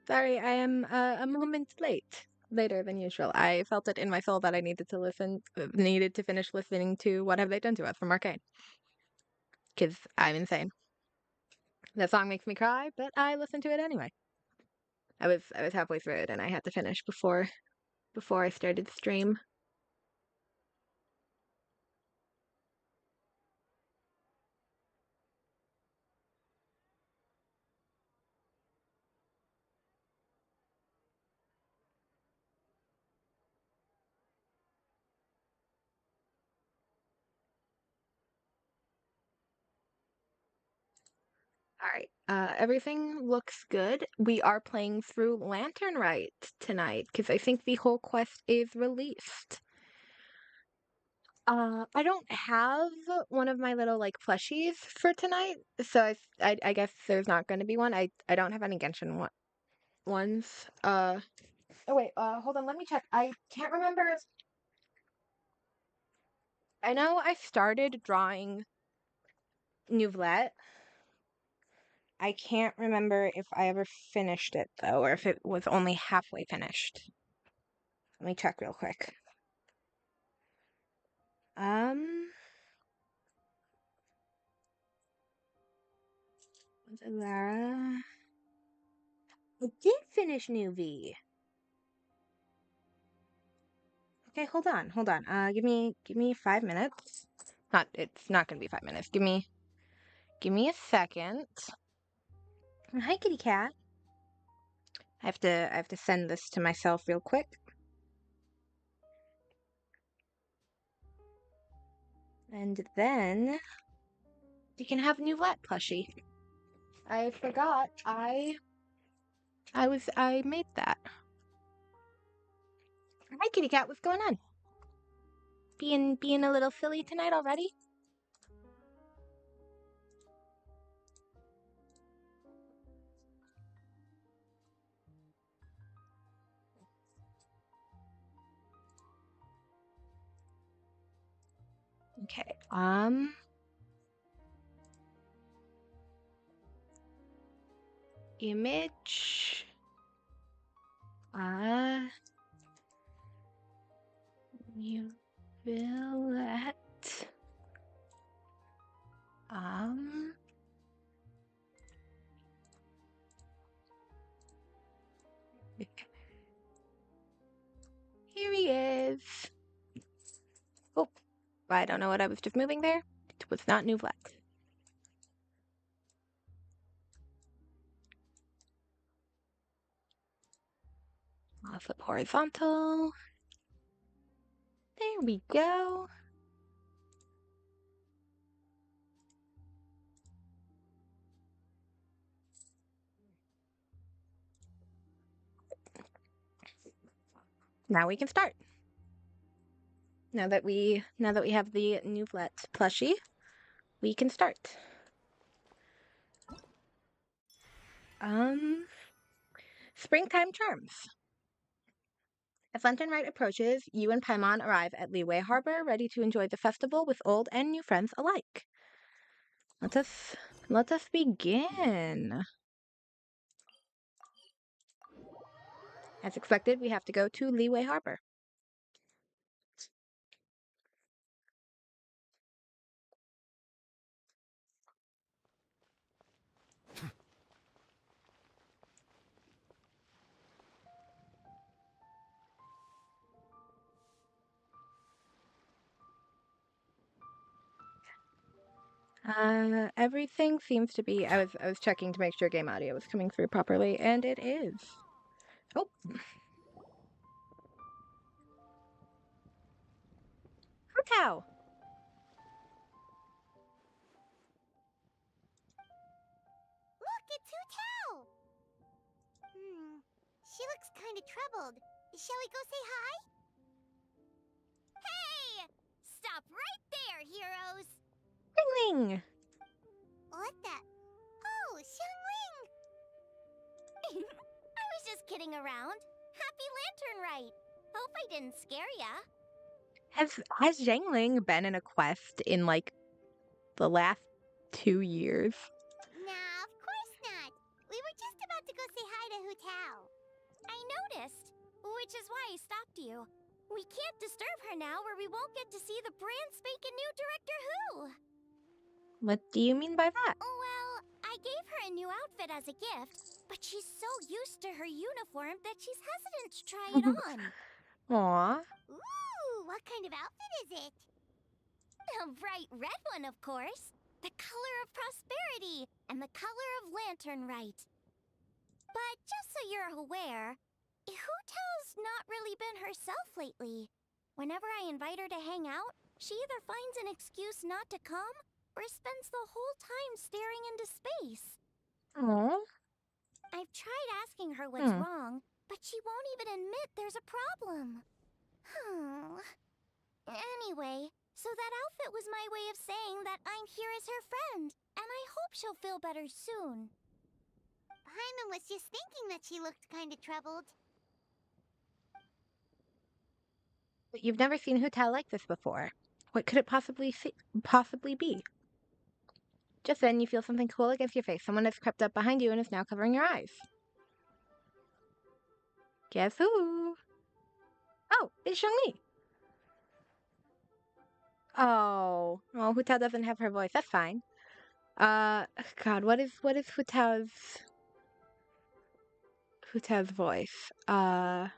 Sorry, I am a moment late. Later than usual. I felt it in my soul that I needed to finish listening to What Have They Done to Us from Arcane. Because I'm insane. That song makes me cry, but I listened to it anyway. I was halfway through it and I had to finish before I started the stream. All right. Everything looks good. We are playing through Lantern Rite tonight because I think the whole quest is released. I don't have one of my little like plushies for tonight, so I guess there's not going to be one. I don't have any Genshin ones. Oh wait, hold on, let me check. I can't remember. I know I started drawing Nouvlet. I can't remember if I ever finished it though, or if it was only halfway finished. Let me check real quick. Was it Lara? I did finish New V. Okay, hold on. Give me 5 minutes. It's not gonna be 5 minutes. Give me a second. Hi, kitty cat. I have to send this to myself real quick. And then you can have a new Lat plushie. I forgot I made that. Hi, kitty cat. What's going on? Being a little silly tonight already? Okay. Image. You will let here he is. Oh, I don't know what I was just moving there. It was not Nouvlet. I'll flip horizontal. There we go. Now we can start. Now that we have the Nouvlet plushie, we can start. Springtime charms. As Lantern Rite approaches, you and Paimon arrive at Liyue Harbor, ready to enjoy the festival with old and new friends alike. Let us begin. As expected, we have to go to Liyue Harbor. Everything seems to be. I was checking to make sure game audio was coming through properly, and it is. Oh. Cow. Look, it's Hu Tao! She looks kind of troubled. Shall we go say hi? Hey! Stop right there, heroes! Ling. What the? Oh, Xiangling! I was just kidding around. Happy Lantern Rite! Hope I didn't scare ya. Has Zhangling been in a quest in like the last 2 years? Nah, of course not. We were just about to go say hi to Hu Tao. which is why I stopped you. We can't disturb her now or we won't get to see the brand spanking new Director Who. What do you mean by that? Well, I gave her a new outfit as a gift, but she's so used to her uniform that she's hesitant to try it on. Aw. Ooh, what kind of outfit is it? A bright red one, of course. The color of prosperity and the color of Lantern Rite. But just so you're aware, Hootao's not really been herself lately. Whenever I invite her to hang out, she either finds an excuse not to come or spends the whole time staring into space. Aw. I've tried asking her what's Hmm. wrong, but she won't even admit there's a problem. Anyway, so that outfit was my way of saying that I'm here as her friend, and I hope she'll feel better soon. Paimon was just thinking that she looked kind of troubled. But you've never seen Hotel like this before. What could it possibly be? Just then, you feel something cool against your face. Someone has crept up behind you and is now covering your eyes. Guess who? Oh, it's Xiangli. Oh, Hu Tao doesn't have her voice. That's fine. God, what is Hu Tao's voice? Oh,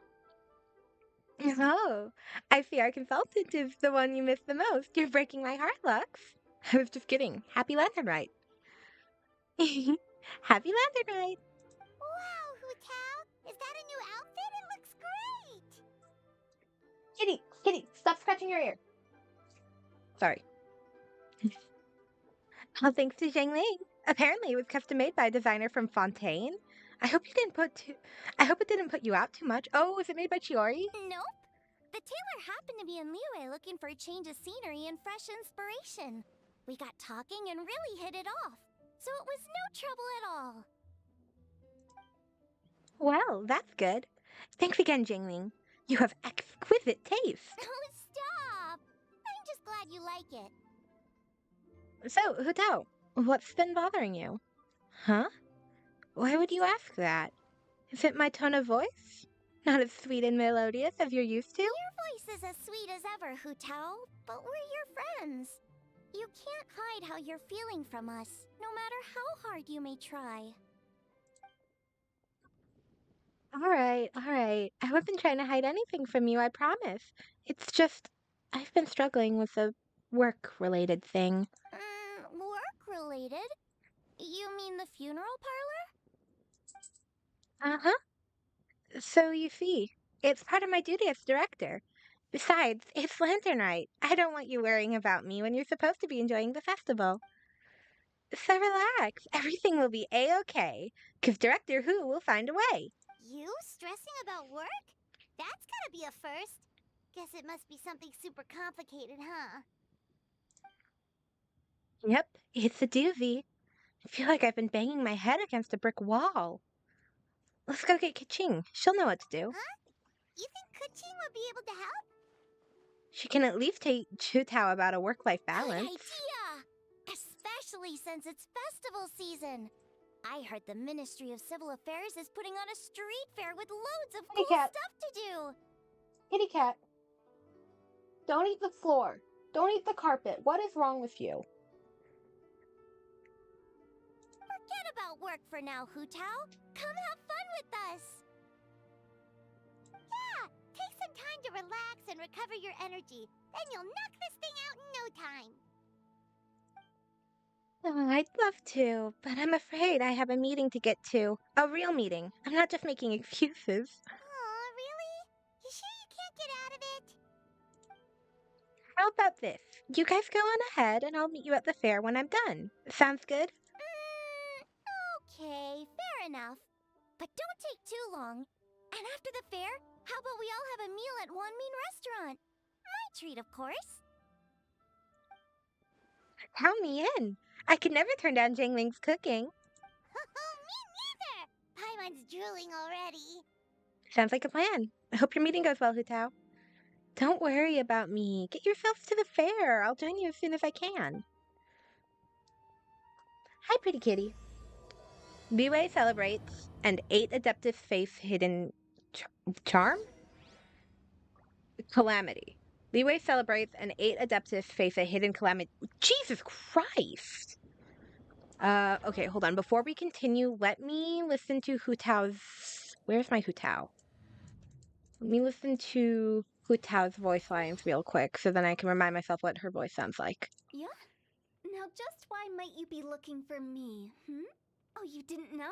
I see our consultant is the one you miss the most. You're breaking my heart, Lux. I was just kidding. Happy Lantern Rite. Happy Lantern Rite. Wow, Hutao! Is that a new outfit? It looks great! Kitty, stop scratching your ear. Sorry. Well, thanks to Zhang Ling. Apparently, it was custom made by a designer from Fontaine. I hope it didn't put you out too much. Oh, is it made by Chiori? Nope. The tailor happened to be in Liyue looking for a change of scenery and fresh inspiration. We got talking and really hit it off. So it was no trouble at all. Well, that's good. Thanks again, Jingling. You have exquisite taste. Oh, stop! I'm just glad you like it. So, Hutao, what's been bothering you? Huh? Why would you ask that? Is it my tone of voice? Not as sweet and melodious as you're used to? Your voice is as sweet as ever, Hutao, but we're your friends. You can't hide how you're feeling from us, no matter how hard you may try. All right. I wasn't trying to hide anything from you, I promise. It's just, I've been struggling with a work-related thing. Work-related? You mean the funeral Uh-huh. So you see, it's part of my duty as director. Besides, it's Lantern Night. I don't want you worrying about me when you're supposed to be enjoying the festival. So relax. Everything will be a-okay. 'Cause Director Who will find a way. You stressing about work? That's gotta be a first. Guess it must be something super complicated, huh? Yep, it's a doozy. I feel like I've been banging my head against a brick wall. Let's go get Kaching. She'll know what to do. Huh? You think Kuching would be able to help? She can at least teach Chutao about a work-life Good balance. idea! Especially since it's festival season. I heard the Ministry of Civil Affairs is putting on a street fair with loads of Kitty cool cat. stuff to do. Kitty cat. Don't eat the floor. Don't eat the carpet. What is wrong with you? Forget about work for now, Hutao. Come have fun with us. Yeah, take some time to relax and recover your energy. Then you'll knock this thing out in no time. Oh, I'd love to, but I'm afraid I have a meeting to get to. A real meeting. I'm not just making excuses. Oh, really? You sure you can't get out of it? How about this? You guys go on ahead and I'll meet you at the fair when I'm done. Sounds good? Okay, fair enough. But don't take too long. And after the fair, how about we all have a meal at Wanmin Restaurant? My treat, of course. Count me in. I could never turn down Jingling's cooking. Me neither! Paimon's drooling already. Sounds like a plan. I hope your meeting goes well, Hutao. Don't worry about me. Get yourselves to the fair. I'll join you as soon as I can. Hi, pretty kitty. Biwei celebrates and 8 adaptive face hidden charm? Calamity. Leeway celebrates and 8 adeptus face a hidden calamity. Jesus Christ! Okay, hold on. Before we continue, let me listen to Hu Tao's. Where's my Hu Tao? Let me listen to Hu Tao's voice lines real quick so then I can remind myself what her voice sounds like. Yeah? Now just why might you be looking for me, hmm? Oh, you didn't know?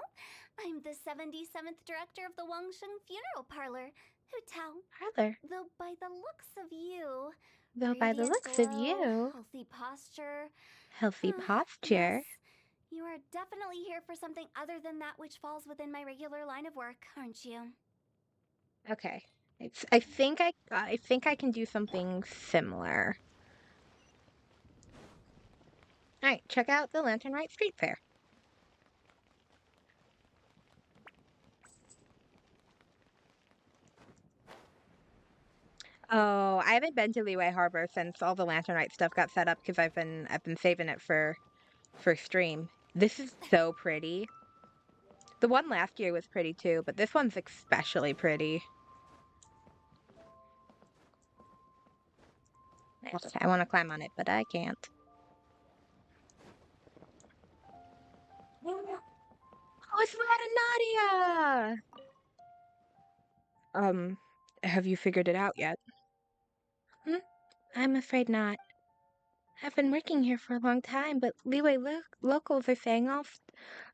I'm the 77th director of the Wangsheng Funeral Parlor, Hu Tao. Tyler, Though by the looks of you, though by the radiant looks of glow, you, healthy posture, healthy yes, posture. you are definitely here for something other than that which falls within my regular line of work, aren't you? Okay. I think I can do something similar. Alright, check out the Lantern Rite Street Fair. Oh, I haven't been to Leeway Harbor since all the Lantern Rite stuff got set up because I've been saving it for stream. This is so pretty. The one last year was pretty too, but this one's especially pretty. I want to climb on it, but I can't. Oh, it's Nadia! Have you figured it out yet? Hmm? I'm afraid not. I've been working here for a long time, but locals are saying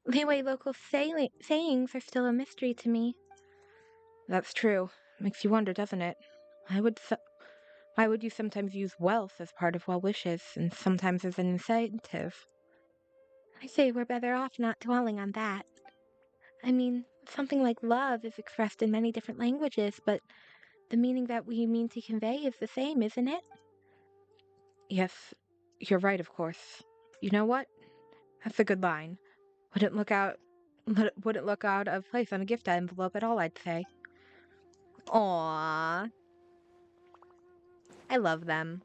Leeway local sayings are still a mystery to me. That's true. Makes you wonder, doesn't it? Why would you sometimes use wealth as part of well wishes and sometimes as an incentive? I say we're better off not dwelling on that. I mean, something like love is expressed in many different languages, but the meaning that we mean to convey is the same, isn't it? Yes, you're right, of course. You know what? That's a good line. Wouldn't look out of place on a gift envelope at all, I'd say. Aww. I love them.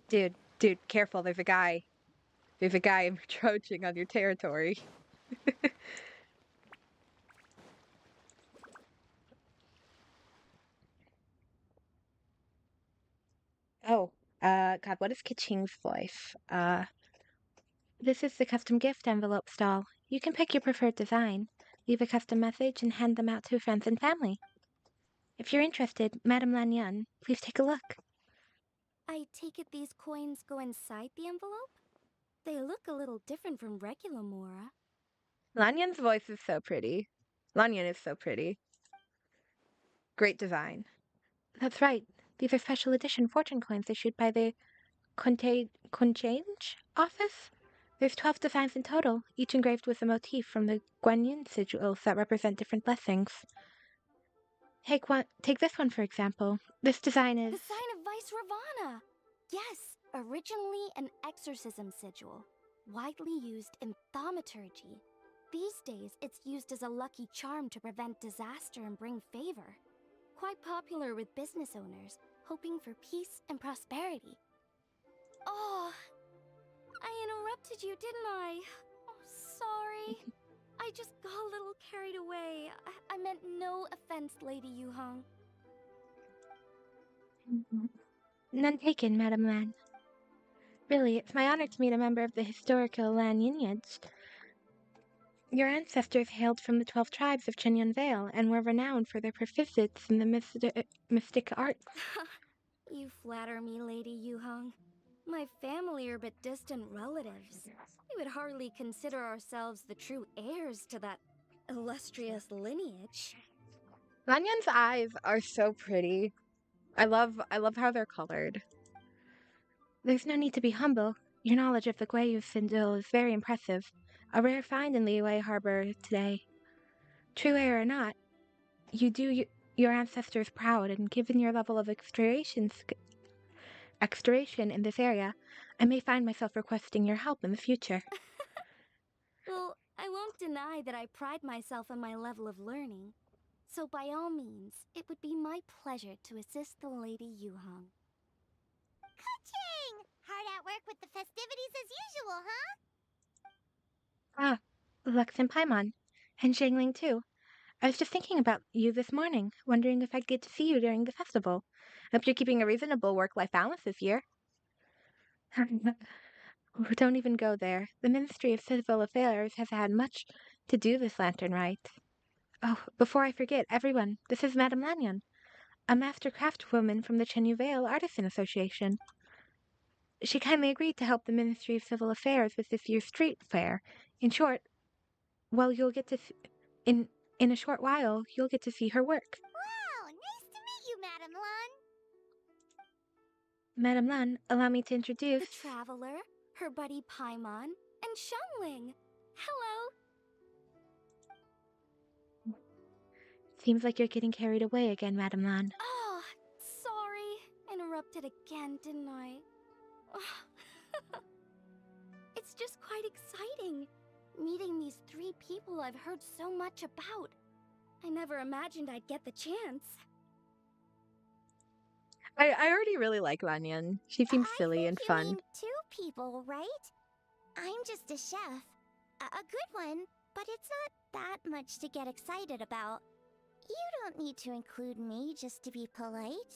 Dude, careful, There's a guy encroaching on your territory. Oh, God, what is Kaching's voice? This is the custom gift envelope stall. You can pick your preferred design, leave a custom message, and hand them out to friends and family. If you're interested, Madame Lanyan, please take a look. I take it these coins go inside the envelope? They look a little different from regular Mora. Lanyan's voice is so pretty. Lanyan is so pretty. Great design. That's right. These are special edition fortune coins issued by the Conchange office. There's 12 designs in total, each engraved with a motif from the Guanyin sigils that represent different blessings. Take this one for example. This design is The sign of Vice Ravana! Yes, originally an exorcism sigil, widely used in thaumaturgy. These days, it's used as a lucky charm to prevent disaster and bring favor. Quite popular with business owners, hoping for peace and prosperity. Oh, I interrupted you, didn't I? Oh, sorry. I just got a little carried away. I meant no offense, Lady Yuhong. none taken, Madame Lan. Really, it's my honor to meet a member of the historical Lan lineage. Your ancestors hailed from the 12 tribes of Chenyan Vale and were renowned for their proficiency in the mystic arts. You flatter me, Lady Yuhong. My family are but distant relatives. We would hardly consider ourselves the true heirs to that illustrious lineage. Lanyan's eyes are so pretty. I love how they're colored. There's no need to be humble. Your knowledge of the Guayu Sindel is very impressive. A rare find in Liyue Harbor today. True heir or not, you do your ancestors proud, and given your level of extraction in this area, I may find myself requesting your help in the future. Well, I won't deny that I pride myself on my level of learning. So by all means, it would be my pleasure to assist the Lady Yuhong. Ka-ching! Hard at work with the festivities as usual, huh? Ah, Lux and Paimon. And Shangling too. I was just thinking about you this morning, wondering if I'd get to see you during the festival. Hope you're keeping a reasonable work-life balance this year. Oh, don't even go there. The Ministry of Civil Affairs has had much to do this lantern rite. Oh, before I forget, everyone, this is Madame Lanyon, a master craftswoman from the Chenyu Vale Artisan Association. She kindly agreed to help the Ministry of Civil Affairs with this year's street fair. In short, well, you'll get to in in a short while, you'll get to see her work. Wow, nice to meet you, Madame Lan. Madame Lan, allow me to The introduce. Traveler, her buddy Paimon, and Xiangling. Hello. Seems like you're getting carried away again, Madame Lan. Oh, sorry. Interrupted again, didn't I? It's just quite exciting. Meeting these three people I've heard so much about. I never imagined I'd get the chance. I already really like Lanyan. She seems I silly think and you fun. mean two people, right? I'm just a chef. A good one, but it's not that much to get excited about. You don't need to include me just to be polite.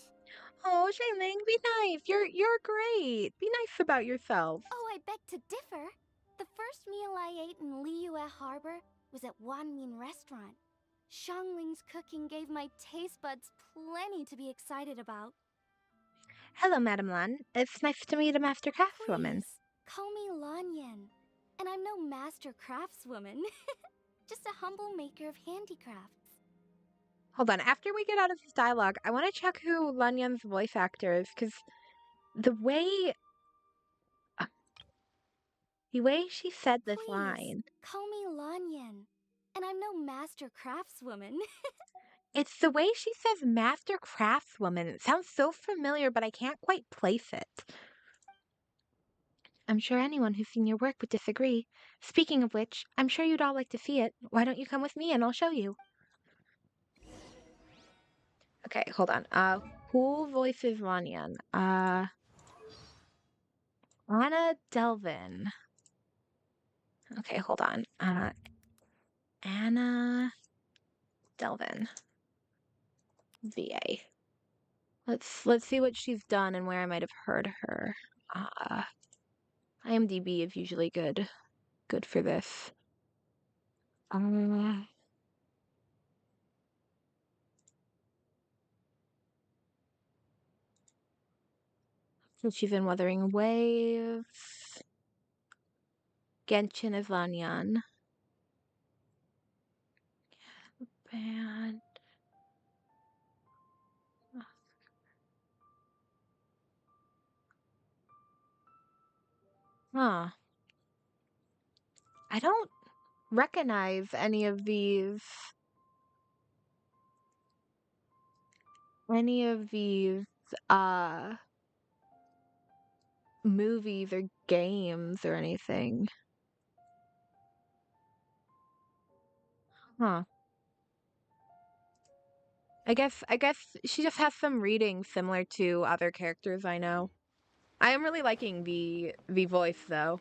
Oh, Shailing, be nice. You're great. Be nice about yourself. Oh, I beg to differ. The first meal I ate in Liyue Harbor was at Wanmin Restaurant. Shangling's cooking gave my taste buds plenty to be excited about. Hello, Madame Lan. It's nice to meet a master craftswoman. Please, call me Lanyan. And I'm no master craftswoman, just a humble maker of handicrafts. Hold on. After we get out of this dialogue, I want to check who Lanyan's voice actor is, because the way she said this Please, line, call me Lanyan. And I'm no master craftswoman. it's the way she says master craftswoman. It sounds so familiar, but I can't quite place it. I'm sure anyone who's seen your work would disagree. Speaking of which, I'm sure you'd all like to see it. Why don't you come with me and I'll show you? Okay, hold on. Who voices Lanyan? Anna Delvin. Okay, hold on. Anna Delvin, VA. Let's see what she's done and where I might have heard her. Uh, IMDb is usually good for this. Um, so she's in Wuthering Waves. Genshin is Lanyan. Band. Huh. I don't recognize any of these uh movies or games or anything. Huh. I guess she just has some reading similar to other characters I know. I am really liking the voice though.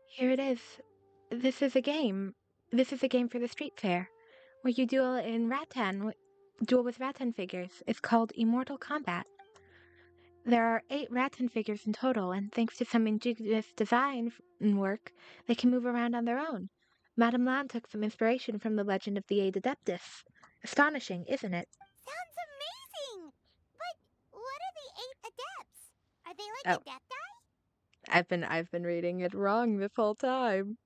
Here it is. This is a game. This is a game for the street fair where you duel with Rattan figures. It's called Immortal Combat. There are 8 Rattan figures in total, and thanks to some ingenious design and work, they can move around on their own. Madame Lan took some inspiration from the legend of the Eight Adeptus. Astonishing, isn't it? Sounds amazing! But what are the 8 adepts? Are they like Oh, adepti? I've been reading it wrong this whole time.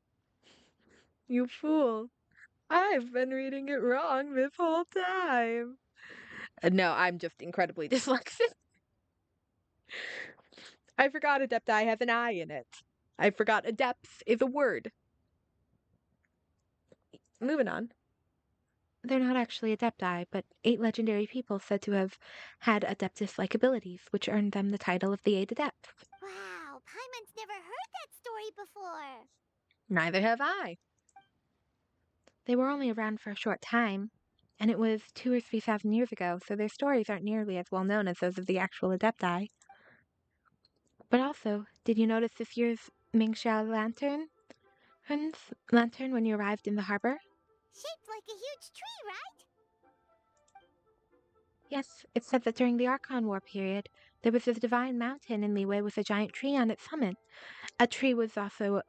You fool. I've been reading it wrong this whole time. No, I'm just incredibly dyslexic. I forgot Adepti has an I in it. I forgot Adepts is a word. Moving on. They're not actually Adepti, but 8 legendary people said to have had Adeptus-like abilities, which earned them the title of the 8 Adepts. Wow, Paimon's never heard that story before. Neither have I. They were only around for a short time, and it was 2 or 3 thousand years ago, so their stories aren't nearly as well known as those of the actual Adepti. But also, did you notice this year's Mingxiao lantern when you arrived in the harbor? Shaped like a huge tree, right? Yes, it said that during the Archon War period, there was a divine mountain in Liyue with a giant tree on its summit. A tree who was also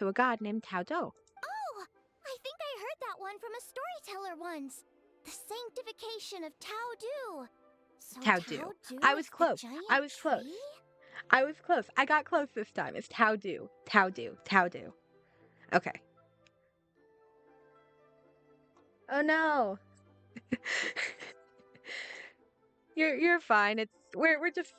a god named Tao Do. Oh, I think I heard that one from a storyteller once. The sanctification of Tao Du. So Tao Tao Do. Du I is was the close. giant I was close. tree? I was close. I got close this time. It's Tao Do. Tao Do. Tao Do. Okay. Oh no. You're fine. We're just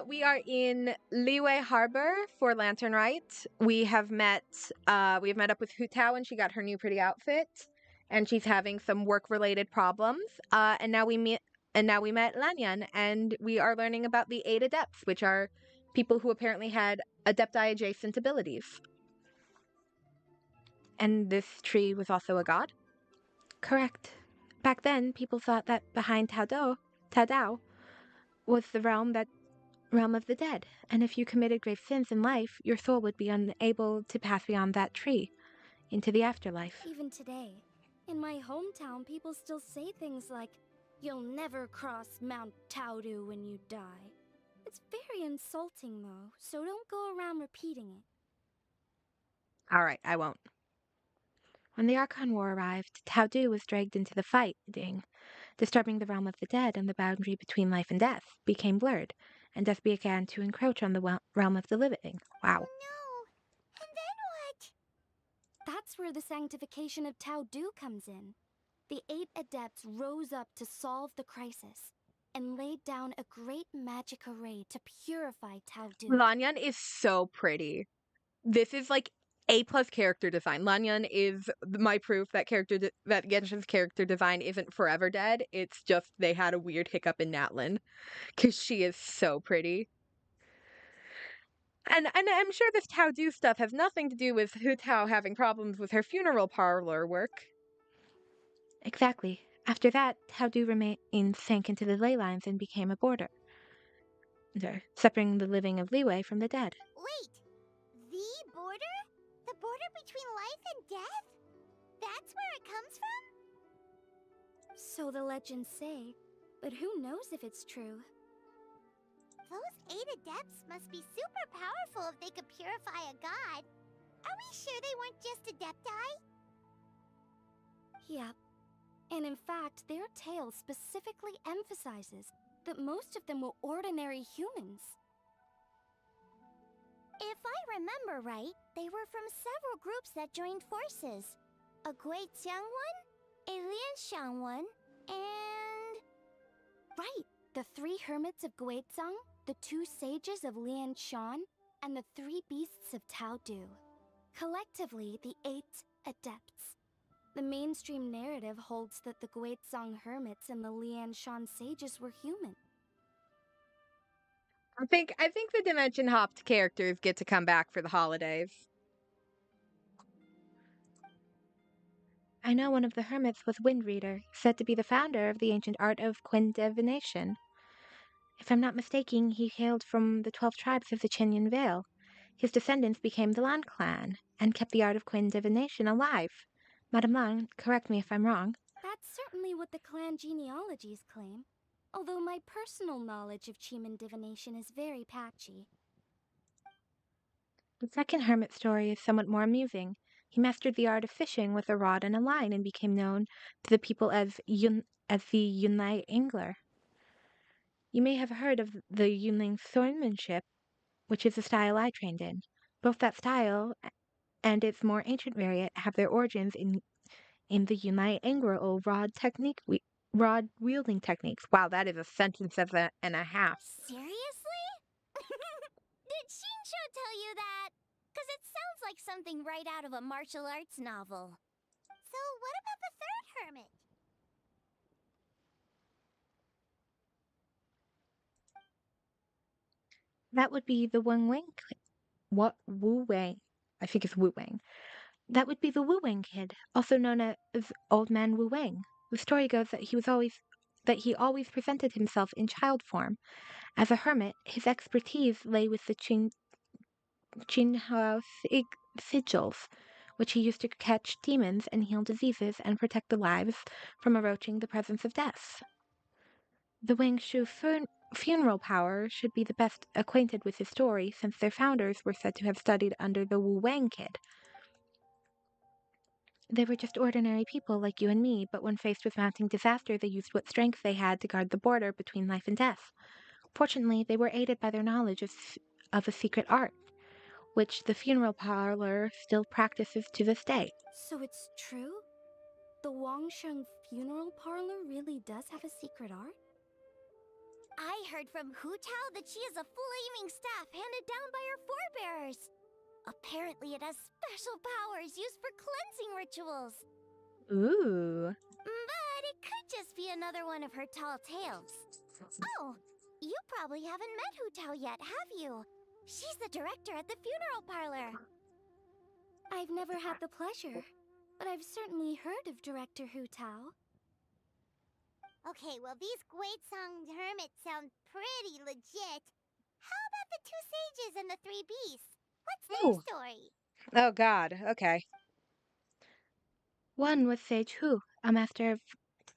we are in Liyue Harbor for Lantern Rite. We have met up with Hu Tao and she got her new pretty outfit and she's having some work related problems. And now we met Lanyan and we are learning about the 8 Adepts, which are people who apparently had Adepti adjacent abilities. And this tree was also a god? Correct. Back then, people thought that behind Tao Dao was the realm of the dead, and if you committed grave sins in life, your soul would be unable to pass beyond that tree into the afterlife. Even today, in my hometown, people still say things like, "You'll never cross Mount Taudu when you die." It's very insulting, though, so don't go around repeating it. All right, I won't. When the Archon War arrived, Tao Du was dragged into the fighting, disturbing the realm of the dead, and the boundary between life and death became blurred, and death began to encroach on the realm of the living. Wow. Oh no. And then what? That's where the sanctification of Taudu comes in. The 8 Adepts rose up to solve the crisis and laid down a great magic array to purify Taudu. Lanyan is so pretty. This is like A+ character design. Lanyan is my proof that that Genshin's character design isn't forever dead. It's just they had a weird hiccup in Natlin because she is so pretty. And I'm sure this Tao Du stuff has nothing to do with Hu Tao having problems with her funeral parlor work. Exactly. After that, Tao Du sank into the ley lines and became a border, separating the living of Liyue from the dead. Wait. The border? The border between life and death? That's where it comes from? So the legends say, but who knows if it's true? Those 8 Adepts must be super powerful if they could purify a god. Are we sure they weren't just Adepti? Yep. And in fact, their tale specifically emphasizes that most of them were ordinary humans. If I remember right, they were from several groups that joined forces. A Guixiang one, a Lianshan one, and... Right, the 3 hermits of Guizhang, the 2 sages of Lianshan, and the 3 beasts of Taodu. Collectively, the 8 Adepts. The mainstream narrative holds that the Guizhang hermits and the Lianshan sages were human. I think the dimension hopped characters get to come back for the holidays. I know one of the hermits was Wind Reader, said to be the founder of the ancient art of Qin divination. If I'm not mistaken, he hailed from the 12 tribes of the Chenyan Vale. His descendants became the Lan clan and kept the art of Qin divination alive. Madame Lan, correct me if I'm wrong. That's certainly what the clan genealogies claim, although my personal knowledge of Cheeman divination is very patchy. The second hermit story is somewhat more amusing. He mastered the art of fishing with a rod and a line and became known to the people as the Yunlai Angler. You may have heard of the Yunling swordsmanship, which is the style I trained in. Both that style and its more ancient variant have their origins in the Yunlai Angler or rod wielding techniques. Wow, that is a sentence and a half. Seriously? Did Shinsho tell you that? Because it sounds like something right out of a martial arts novel. So, what about the third hermit? That would be the Wang Wang. What Wu Wang? I think it's Wu Wang. That would be the Wu Wang kid, also known as Old Man Wu Wang. The story goes that he always presented himself in child form. As a hermit, his expertise lay with the Qinghao sigils, which he used to catch demons and heal diseases and protect the lives from approaching the presence of death. The Wang Shu funeral power should be the best acquainted with his story, since their founders were said to have studied under the Wu Wang kid. They were just ordinary people like you and me, but when faced with mounting disaster, they used what strength they had to guard the border between life and death. Fortunately, they were aided by their knowledge of a secret art, which the funeral parlor still practices to this day. So it's true? The Wangsheng funeral parlor really does have a secret art? I heard from Hu Tao that she has a flaming staff handed down by her forebears. Apparently, it has special powers used for cleansing rituals. Ooh. But it could just be another one of her tall tales. Oh, you probably haven't met Hu Tao yet, have you? She's the director at the funeral parlor. I've never had the pleasure, but I've certainly heard of Director Hu Tao. Okay, well, these Guizhong hermits sound pretty legit. How about the two sages and the three beasts? What's their Ooh. story? Oh, God. Okay. One was Sage Hu, a master of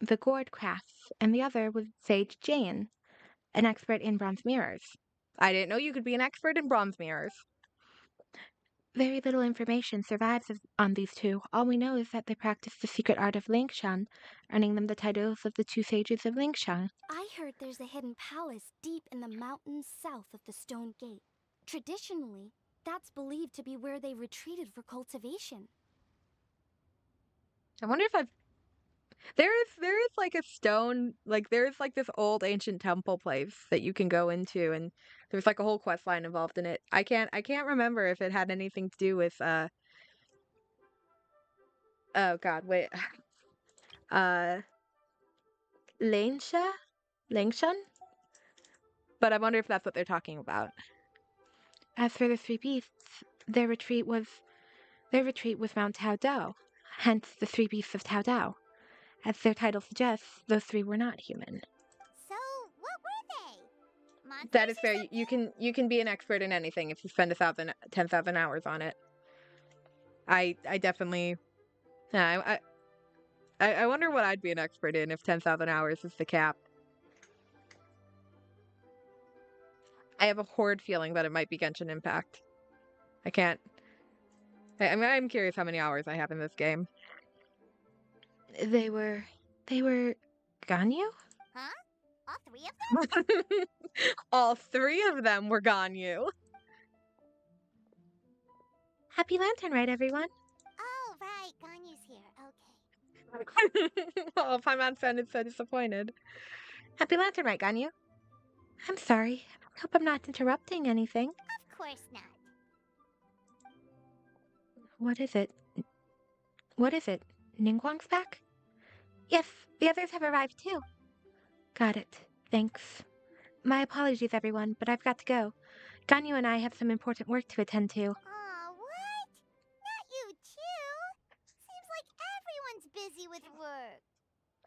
the gourd crafts, and the other was Sage Jane, an expert in bronze mirrors. I didn't know you could be an expert in bronze mirrors. Very little information survives on these two. All we know is that they practice the secret art of Lingshan, earning them the titles of the two sages of Lingshan. I heard there's a hidden palace deep in the mountains south of the Stone Gate. Traditionally, that's believed to be where they retreated for cultivation. I wonder if I've there is like a stone, like there's like this old ancient temple place that you can go into, and there's like a whole quest line involved in it. I can't remember if it had anything to do with oh God, wait. Uh Langsha? Langshan? But I wonder if that's what they're talking about. As for the three beasts, their retreat was Mount Tao Dao, hence the three beasts of Tao Dao. As their title suggests, those three were not human. So, what were they? Monsters That is or fair. something? You can be an expert in anything if you spend 10,000 hours on it. I definitely. Yeah, I wonder what I'd be an expert in if 10,000 hours is the cap. I have a horrid feeling that it might be Genshin Impact. I can't. I mean, I'm curious how many hours I have in this game. They were Ganyu? Huh? All three of them? All three of them were Ganyu. Happy Lantern, right, everyone? Oh, right. Ganyu's here. Okay. Oh, Paimon sounded so disappointed. Happy Lantern, right, Ganyu? I'm sorry. Hope I'm not interrupting anything. Of course not. What is it? What is it? Ningguang's back? Yes, the others have arrived too. Got it. Thanks. My apologies, everyone, but I've got to go. Ganyu and I have some important work to attend to. Aw, what? Not you too? Seems like everyone's busy with work.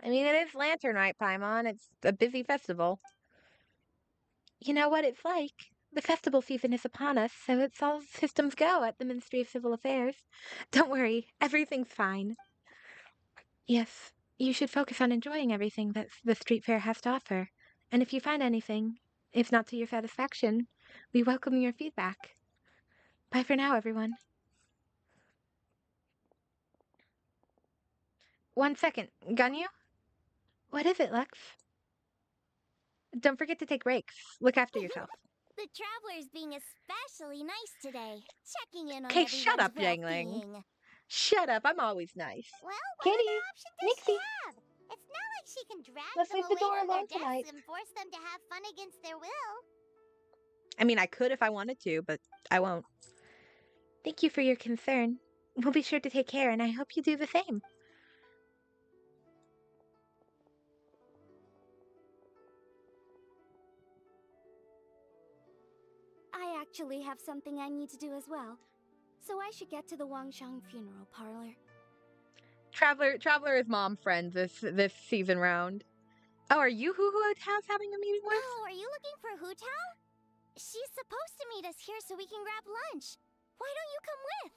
I mean, it is Lantern Night, Paimon. It's a busy festival. You know what it's like. The festival season is upon us, so it's all systems go at the Ministry of Civil Affairs. Don't worry, everything's fine. Yes, you should focus on enjoying everything that the street fair has to offer. And if you find anything, if not to your satisfaction, we welcome your feedback. Bye for now, everyone. 1 second, Ganyu? What is it, Lux? Don't forget to take breaks. Look after yourself. The traveler's being especially nice today, checking in on Okay, everyone's shut up, Yangling. well-being. Shut up, I'm always nice. Well, what Kitty, other option does she Nixie. have? It's not like she can drag Let's them leave the away door from their alone desks tonight. and force them to have fun against their will. I mean, I could if I wanted to, but I won't. Thank you for your concern. We'll be sure to take care, and I hope you do the same. actually have something I need to do as well. So I should get to the Wangshang funeral parlor. Traveler is mom friend this season round. Oh, are you who has having a meeting with? Oh, are you looking for Hu Tao? She's supposed to meet us here so we can grab lunch. Why don't you come with?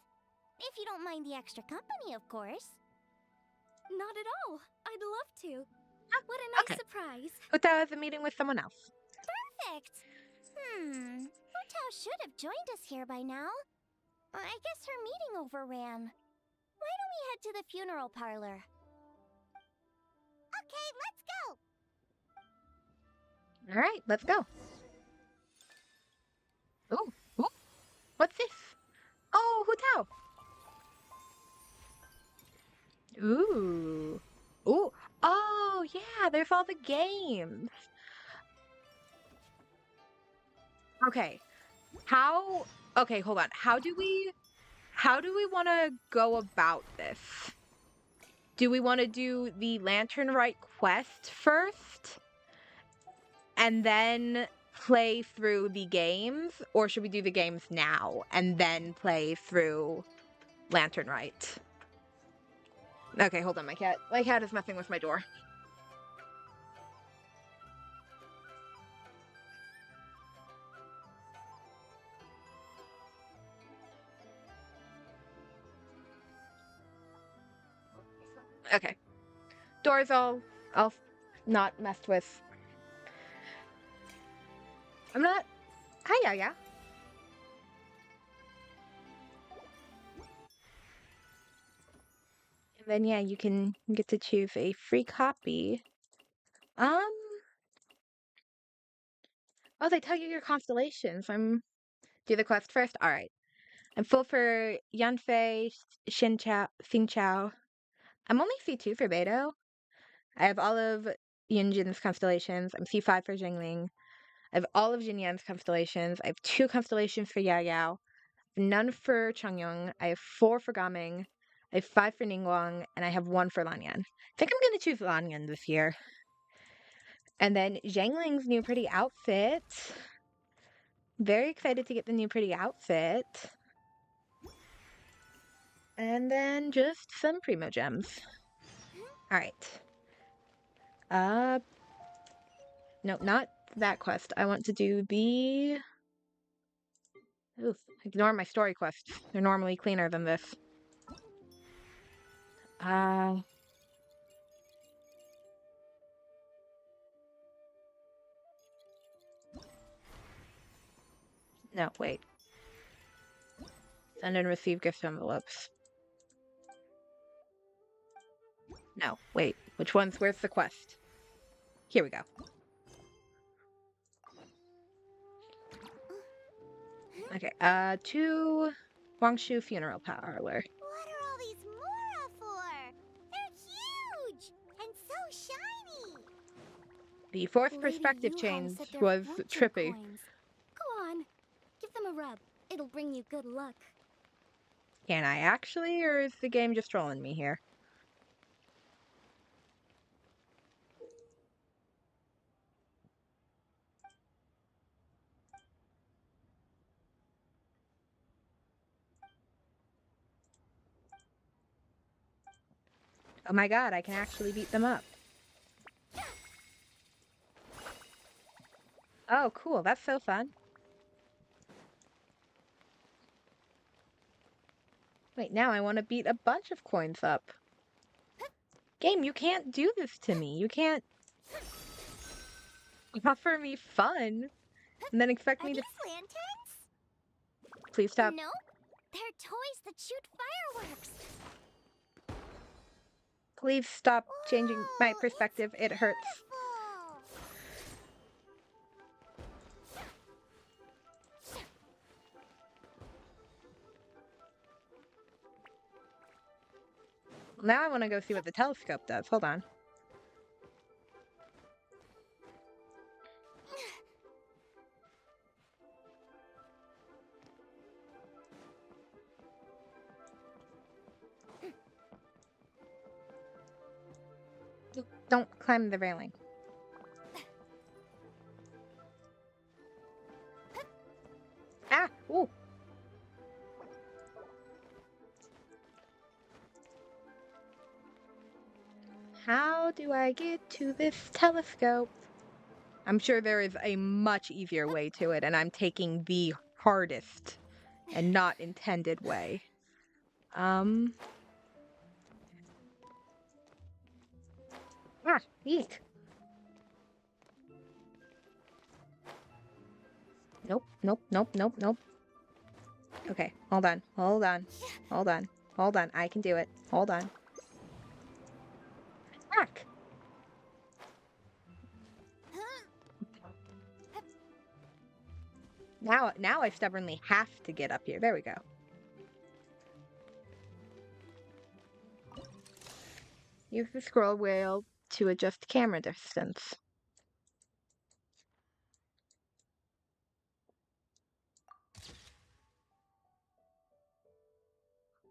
If you don't mind the extra company, of course. Not at all. I'd love to. What a nice Okay. surprise. Hu Tao has a meeting with someone else. Perfect. Hu Tao should have joined us here by now. I guess her meeting overran. Why don't we head to the funeral parlor? Okay, let's go! All right, let's go. Ooh, what's this? Oh, Hu Tao. Ooh. Oh, yeah, there's all the games. Okay. Okay, hold on. How do we want to go about this? Do we want to do the Lantern Rite quest first and then play through the games, or should we do the games now and then play through Lantern Rite? Okay, hold on, my cat is messing with my door. Okay. Door's all not messed with. I'm not. Hi, yeah. And then yeah, you can get to choose a free copy. Oh, they tell you your constellations. Do the quest first. All right. I'm full for Yanfei, Xingqiao. I'm only C2 for Beidou. I have all of Yunjin's constellations. I'm C5 for Jingling. I have all of Jinyan's constellations. I have 2 constellations for Yao Yao. None for Changyong. I have 4 for Gaming. I have 5 for Ningguang, and I have 1 for Lanyan. I think I'm gonna choose Lanyan this year. And then Zhangling's new pretty outfit. Very excited to get the new pretty outfit. And then just some Primo Gems. Alright. No, not that quest. I want to do the... Oof, ignore my story quests. They're normally cleaner than this. No, wait. Send and receive gift envelopes. No, wait. Which ones? Where's the quest? Here we go. Okay, to Guangzhou Funeral Parlor. What are all these Mora for? They're huge! And so shiny! The fourth Lady perspective Yuhong change said they're was fortune trippy. coins. Go on. Give them a rub. It'll bring you good luck. Can I actually, or is the game just trolling me here? Oh my god, I can actually beat them up. Oh, cool. That's so fun. Wait, now I want to beat a bunch of coins up. Game, you can't do this to me. You can't offer me fun and then expect Are me these to... lanterns? Please stop. Nope. They're toys that shoot fireworks. Please stop changing my Whoa, perspective. It hurts. beautiful. Now I want to go see what the telescope does. Hold on. Don't climb the railing. Ah! How do I get to this telescope? I'm sure there is a much easier way to it, and I'm taking the hardest and not intended way. Um. Eek. Nope, nope, nope, nope, nope. Okay, hold on, hold on, hold on, hold on. I can do it. Hold on. Attack! Now I stubbornly have to get up here. There we go. Use the scroll wheel to adjust camera distance.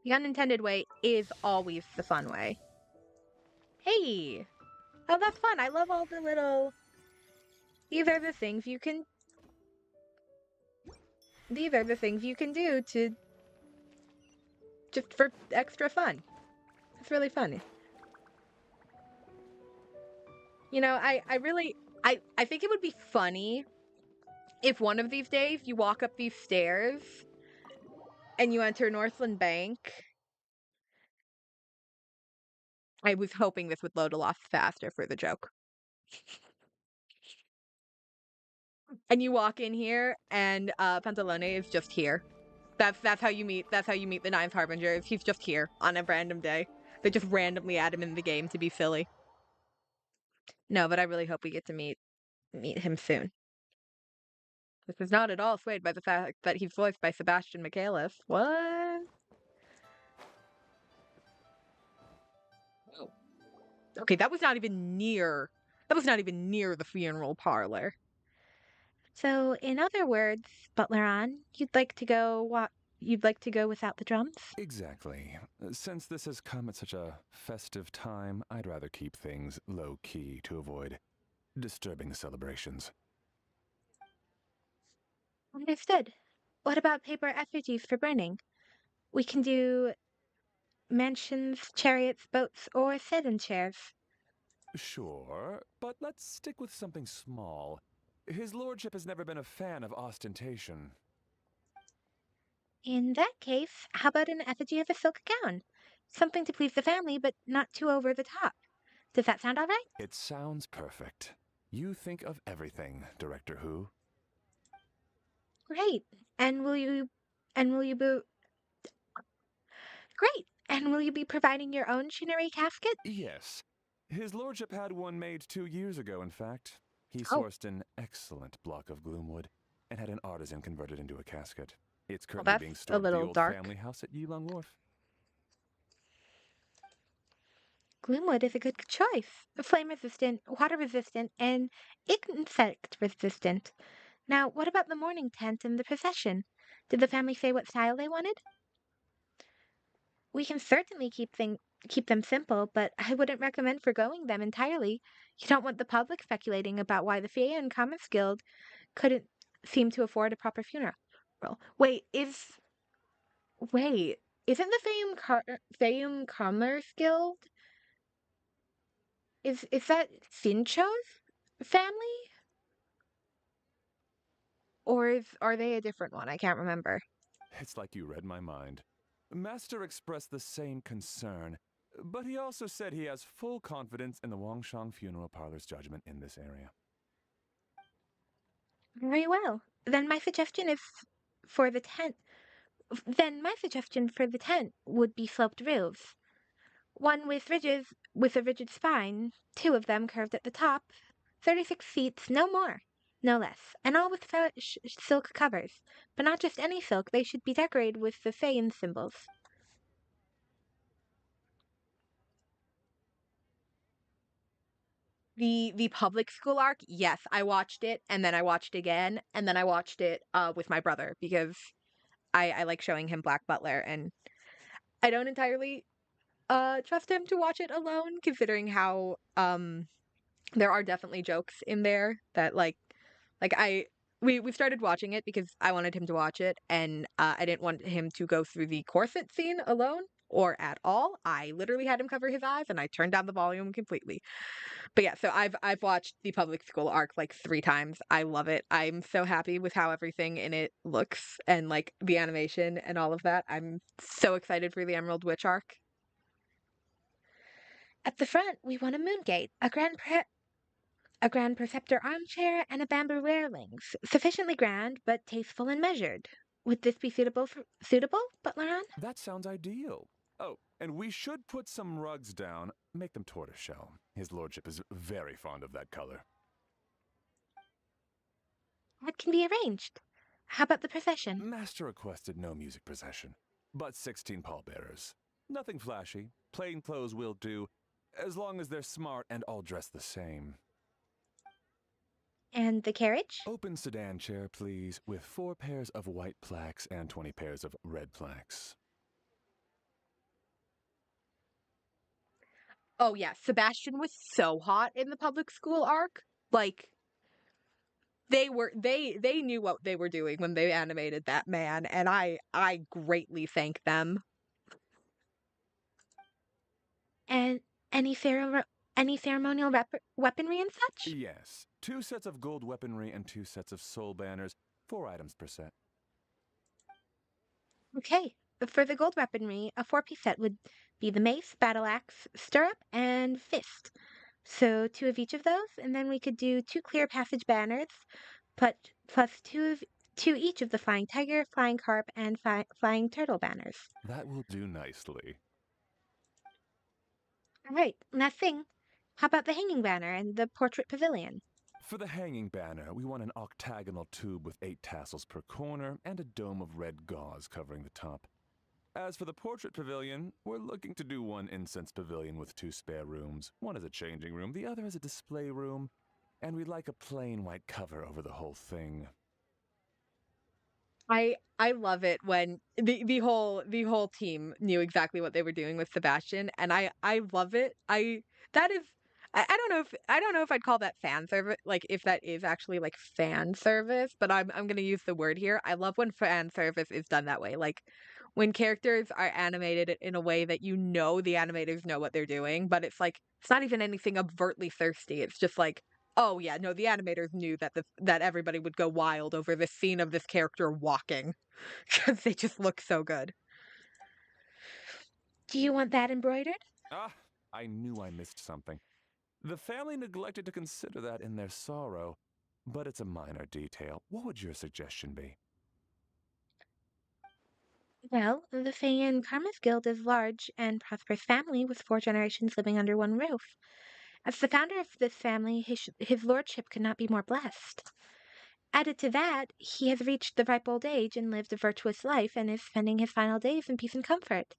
The unintended way is always the fun way. Hey! Oh, that's fun. I love all the little... These are the things you can... These are the things you can do to... Just for extra fun. It's really funny. You know, I really... I think it would be funny if one of these days you walk up these stairs and you enter Northland Bank. I was hoping this would load a lot faster for the joke. And you walk in here and Pantalone is just here. That's how you meet the Ninth Harbinger. He's just here on a random day. They just randomly add him in the game to be silly. No, but I really hope we get to meet him soon. This is not at all swayed by the fact that he's voiced by Sebastian Michaelis. What? Oh. Okay, that was not even near the funeral parlor. So, in other words, Butleron, you'd like to go without the drums? Exactly. Since this has come at such a festive time, I'd rather keep things low key to avoid disturbing the celebrations. Understood. What about paper effigies for burning? We can do mansions, chariots, boats, or sedan chairs. Sure, but let's stick with something small. His lordship has never been a fan of ostentation. In that case, how about an effigy of a silk gown? Something to please the family, but not too over the top. Does that sound all right? It sounds perfect. You think of everything, Director Who. Great. And will you be great? And will you be providing your own Shinari casket? Yes. His lordship had one made 2 years ago, in fact. He Oh, sourced an excellent block of gloomwood and had an artisan convert it into a casket. It's well, currently that's being a stored at the little old dark. family house at Yilong Wharf. Gloomwood is a good choice. Flame resistant, water resistant, and insect resistant. Now, what about the morning tent and the procession? Did the family say what style they wanted? We can certainly keep them simple, but I wouldn't recommend forgoing them entirely. You don't want the public speculating about why the Fae and Commerce Guild couldn't seem to afford a proper funeral. Wait, wait, isn't the Fayum Commerce Guild? Is that Fincho's family? Or are they a different one? I can't remember. It's like you read my mind. Master expressed the same concern, but he also said he has full confidence in the Wangshang Funeral Parlor's judgment in this area. Very well. For the tent. Then my suggestion for the tent would be sloped roofs. One with a rigid spine, two of them curved at the top, 36 feet, no more, no less, and all with silk covers. But not just any silk, they should be decorated with the Feian symbols. The public school arc, yes, I watched it, and then I watched again, and then I watched it with my brother because I like showing him Black Butler, and I don't entirely trust him to watch it alone, considering how there are definitely jokes in there that like I we started watching it because I wanted him to watch it, and I didn't want him to go through the corset scene alone or at all. I literally had him cover his eyes and I turned down the volume completely. But yeah, so I've watched the public school arc like 3 times. I love it. I'm so happy with how everything in it looks and like the animation and all of that. I'm so excited for the Emerald Witch arc. At the front, we want a moon gate, a grand preceptor armchair, and a bamboo railings. Sufficiently grand, but tasteful and measured. Would this be suitable, Butler Ann? That sounds ideal. Oh, and we should put some rugs down. Make them tortoiseshell. His lordship is very fond of that color. That can be arranged. How about the procession? Master requested no music procession, but 16 pallbearers. Nothing flashy. Plain clothes will do, as long as they're smart and all dressed the same. And the carriage? Open sedan chair, please, with 4 pairs of white plaques and 20 pairs of red plaques. Oh yeah, Sebastian was so hot in the public school arc. Like they knew what they were doing when they animated that man, and I greatly thank them. And any ceremonial weaponry and such? Yes, 2 sets of gold weaponry and 2 sets of soul banners, 4 items per set. Okay. For the gold weaponry, a 4-piece set would be the mace, battle axe, stirrup, and fist. So 2 of each of those, and then we could do 2 clear passage banners, plus 2 each of the flying tiger, flying carp, and flying turtle banners. That will do nicely. All right, last thing. How about the hanging banner and the portrait pavilion? For the hanging banner, we want an octagonal tube with 8 tassels per corner and a dome of red gauze covering the top. As for the portrait pavilion, we're looking to do 1 incense pavilion with 2 spare rooms. One is a changing room, the other is a display room, and we'd like a plain white cover over the whole thing. I love it when the whole team knew exactly what they were doing with Sebastian, and I love it. That is I don't know if I'd call that fan service, like if that is actually like fan service, but I'm gonna use the word here. I love when fan service is done that way, like when characters are animated in a way that you know the animators know what they're doing, but it's not even anything overtly thirsty. It's just like, oh yeah, no, the animators knew that everybody would go wild over this scene of this character walking because they just look so good. Do you want that embroidered? Ah, I knew I missed something. The family neglected to consider that in their sorrow, but it's a minor detail. What would your suggestion be? Well, the Feyan Karma's Guild is large and prosperous family with 4 generations living under one roof. As the founder of this family, his lordship could not be more blessed. Added to that, he has reached the ripe old age and lived a virtuous life and is spending his final days in peace and comfort.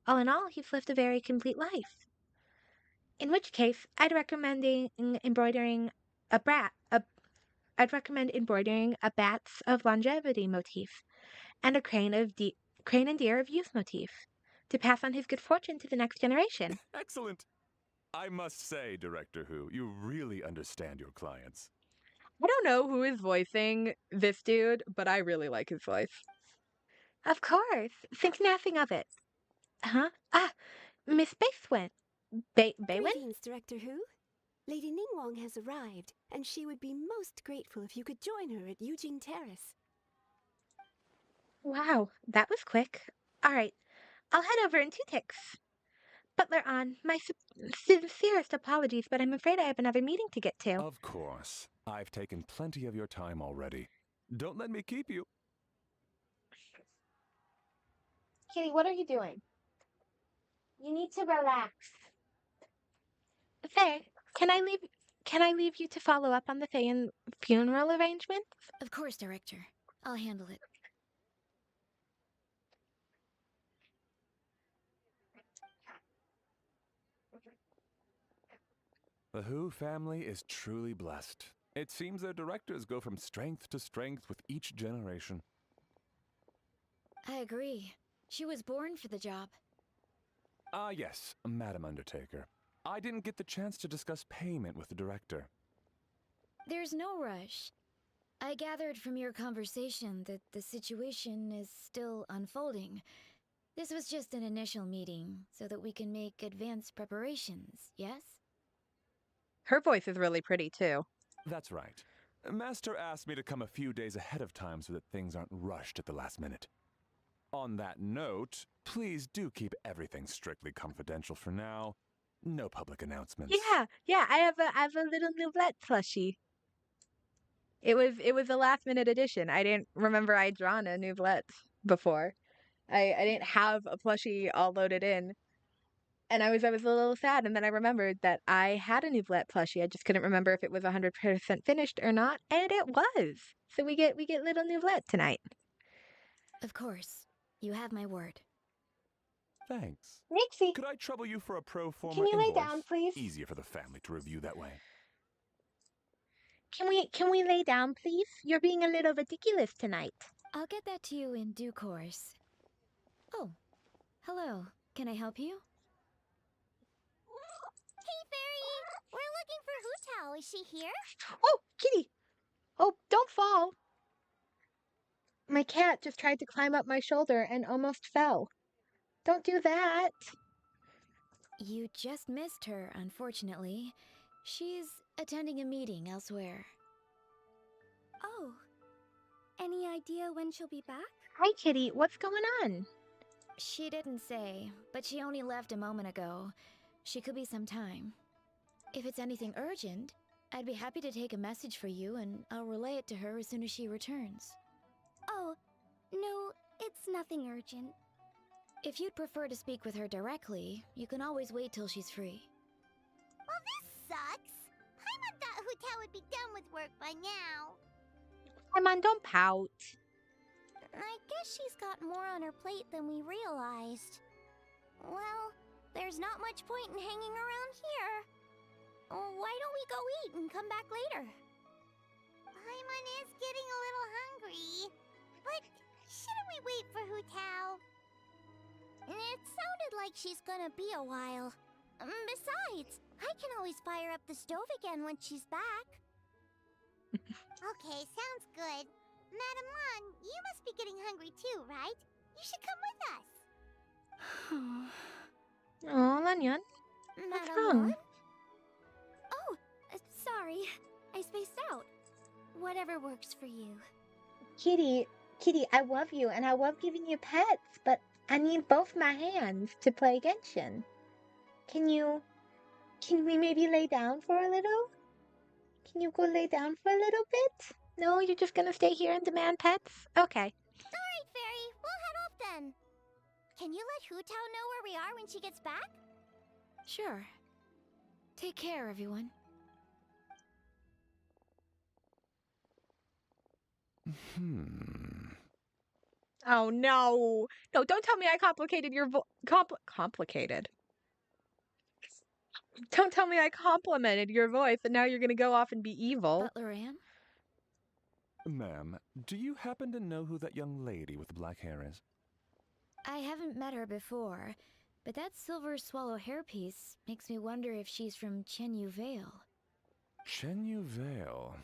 All in all, he's lived a very complete life. In which case, I'd recommend embroidering a bats of longevity motif and a crane and deer of youth motif to pass on his good fortune to the next generation. Excellent! I must say, Director Who, you really understand your clients. I don't know who is voicing this dude, but I really like his voice. Of course. Think nothing of it. Huh? Ah, Miss Baywin. Baywin? Greetings, Director Who. Lady Ningguang has arrived, and she would be most grateful if you could join her at Eugene Terrace. Wow, that was quick. All right, I'll head over in 2 ticks. Butler on, my sincerest apologies, but I'm afraid I have another meeting to get to. Of course. I've taken plenty of your time already. Don't let me keep you. Kitty, what are you doing? You need to relax. Faye, can I leave you to follow up on the Feyan funeral arrangements? Of course, Director. I'll handle it. The Who family is truly blessed. It seems their directors go from strength to strength with each generation. I agree. She was born for the job. Ah, yes, Madam Undertaker. I didn't get the chance to discuss payment with the director. There's no rush. I gathered from your conversation that the situation is still unfolding. This was just an initial meeting, so that we can make advanced preparations, yes? Her voice is really pretty too. That's right. Master asked me to come a few days ahead of time so that things aren't rushed at the last minute. On that note, please do keep everything strictly confidential for now. No public announcements. Yeah, I have a little Nouvelle plushie. It was a last minute addition. I didn't remember I'd drawn a Nouvelle before. I didn't have a plushie all loaded in. And I was a little sad, and then I remembered that I had a Nouvelle plushie. I just couldn't remember if it was 100% finished or not, and it was. So we get little Nouvelle tonight. Of course. You have my word. Thanks. Nixie, Could I trouble you for a pro forma can you lay invoice? down, please? Easier for the family to review that way. Can we lay down, please? You're being a little ridiculous tonight. I'll get that to you in due course. Oh, hello. Can I help you? Hey, Fairy! We're looking for Hu Tao. Is she here? Oh, kitty! Oh, don't fall! My cat just tried to climb up my shoulder and almost fell. Don't do that. You just missed her, unfortunately. She's attending a meeting elsewhere. Oh. Any idea when she'll be back? Hi, kitty. What's going on? She didn't say, but she only left a moment ago. She could be some time. If it's anything urgent, I'd be happy to take a message for you and I'll relay it to her as soon as she returns. Oh, no, it's nothing urgent. If you'd prefer to speak with her directly, you can always wait till she's free. Well, this sucks. Paimon thought Hu Tao would be done with work by now. Come on, don't pout. I guess she's got more on her plate than we realized. Well, there's not much point in hanging around here. Why don't we go eat and come back later? Paimon is getting a little hungry. But shouldn't we wait for Hu Tao? It sounded like she's gonna be a while. Besides, I can always fire up the stove again when she's back. Okay, sounds good. Madame Lan, you must be getting hungry too, right? You should come with us. Oh, Lanyan. What's Madame wrong? Lan? Oh, sorry. I spaced out. Whatever works for you. Kitty, I love you and I love giving you pets, but I need both my hands to play Genshin. Can we maybe lay down for a little? Can you go lay down for a little bit? No, you're just gonna stay here and demand pets? Okay. Alright, Fairy, we'll head off then. Can you let Hu Tao know where we are when she gets back? Sure. Take care, everyone. Oh no. No, don't tell me I complicated your complicated. Don't tell me I complimented your voice and now you're gonna go off and be evil. Butler Ann? Ma'am, do you happen to know who that young lady with the black hair is? I haven't met her before, but that silver swallow hairpiece makes me wonder if she's from Chenyu Vale. Chenyu Vale.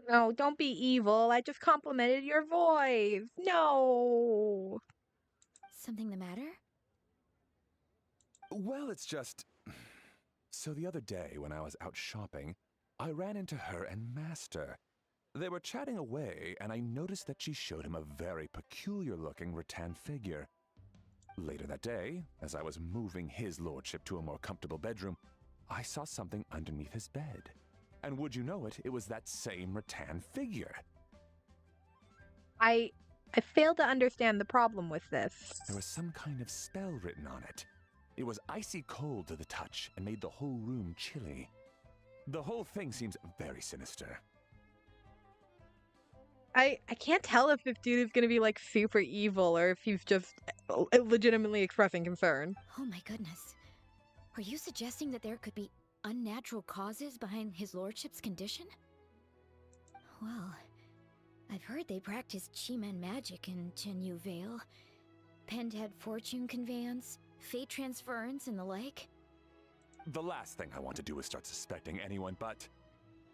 No, don't be evil. I just complimented your voice. No. Something the matter? Well, it's just... So the other day, when I was out shopping, I ran into her and Master. They were chatting away, and I noticed that she showed him a very peculiar-looking rattan figure. Later that day, as I was moving his lordship to a more comfortable bedroom, I saw something underneath his bed. And would you know it, it was that same rattan figure. I fail to understand the problem with this. There was some kind of spell written on it. It was icy cold to the touch and made the whole room chilly. The whole thing seems very sinister. I can't tell if this dude is gonna be like super evil or if he's just legitimately expressing concern. Oh my goodness. Are you suggesting that there could be unnatural causes behind his lordship's condition? Well, I've heard they practice Chi-Man magic in Chenyu Vale. Pentad fortune conveyance, fate transference, and the like. The last thing I want to do is start suspecting anyone, but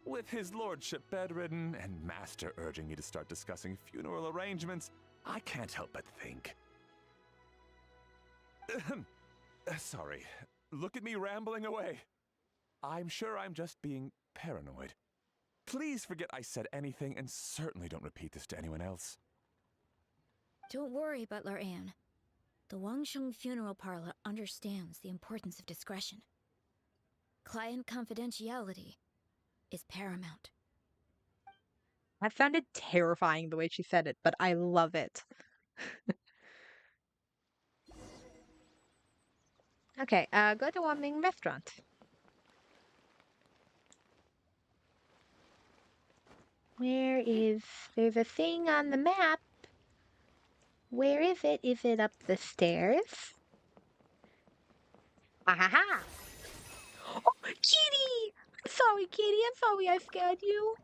with his lordship bedridden and Master urging me to start discussing funeral arrangements, I can't help but think. Sorry. Look at me rambling away. I'm sure I'm just being paranoid. Please forget I said anything, and certainly don't repeat this to anyone else. Don't worry, Butler Anne. The Wangsheng Funeral Parlor understands the importance of discretion. Client confidentiality is paramount. That sounded terrifying the way she said it, but I love it. Okay, go to Wanming Restaurant. There's a thing on the map. Where is it? Is it up the stairs? Ahaha! Oh, Kitty! I'm sorry, Kitty. I'm sorry I scared you.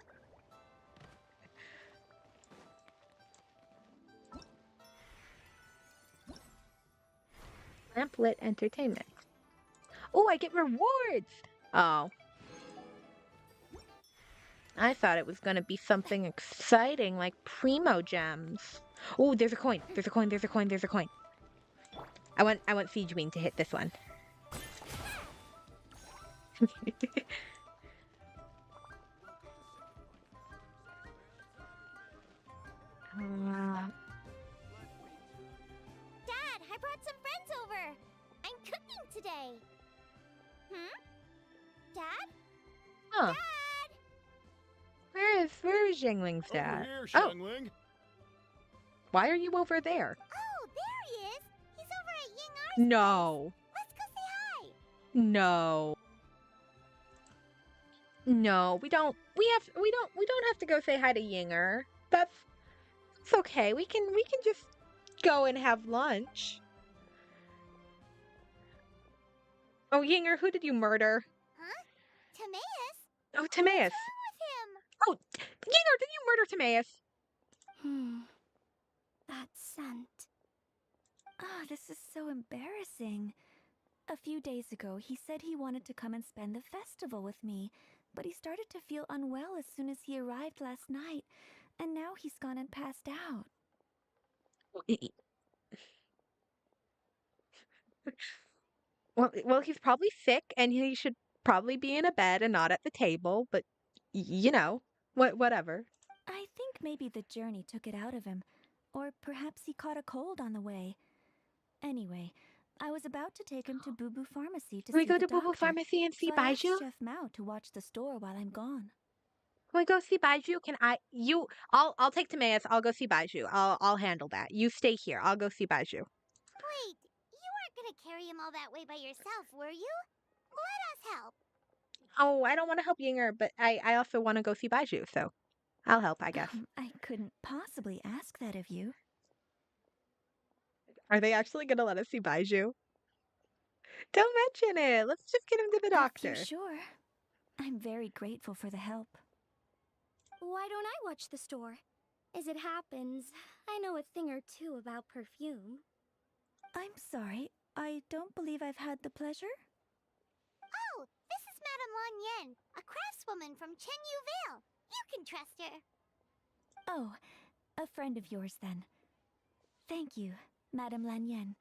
Lamplit Entertainment. Oh, I get rewards! Oh. I thought it was gonna be something exciting like Primo Gems. Oh, there's a coin. There's a coin. There's a coin. There's a coin. I want Siege Wing to hit this one. Dad, I brought some friends over. I'm cooking today. Dad? Huh. Dad! Where is Jingling's dad? Over here, Oh, Xiangling. why are you over there? Oh, there he is. He's over at Ying Ar's No. place. Let's go say hi. No. No, we don't have to go say hi to Yinger. It's okay. We can just go and have lunch. Oh, Yinger, who did you murder? Huh? Timaeus? Oh, Timaeus. What's wrong with him? Oh, Yinger, did you murder Timaeus? That scent. Ah, this is so embarrassing. A few days ago, he said he wanted to come and spend the festival with me, but he started to feel unwell as soon as he arrived last night, and now he's gone and passed out. Well, he's probably sick, and he should probably be in a bed and not at the table. But whatever. I think maybe the journey took it out of him, or perhaps he caught a cold on the way. Anyway, I was about to take him to Boo Boo Pharmacy to Can we see go the to Boo Boo doctor, Pharmacy and see so I asked Baiju? Chef Mao to watch the store while I'm gone. Can we go see Baiju? I'll take Timaeus. I'll go see Baiju. I'll handle that. You stay here. I'll go see Baiju. Wait, you weren't gonna carry him all that way by yourself, were you? Let us help. Oh, I don't want to help Yinger, but I also want to go see Baiju, so I'll help, I guess. I couldn't possibly ask that of you. Are they actually gonna let us see Baiju? Don't mention it. Let's just get him to the If doctor. you're sure. I'm very grateful for the help. Why don't I watch the store? As it happens, I know a thing or two about perfume. I'm sorry, I don't believe I've had the pleasure. Oh, this is Madame Lan Yen, a craftswoman from Chenyu Vale. You can trust her. Oh, a friend of yours then. Thank you, Madame Lan Yen.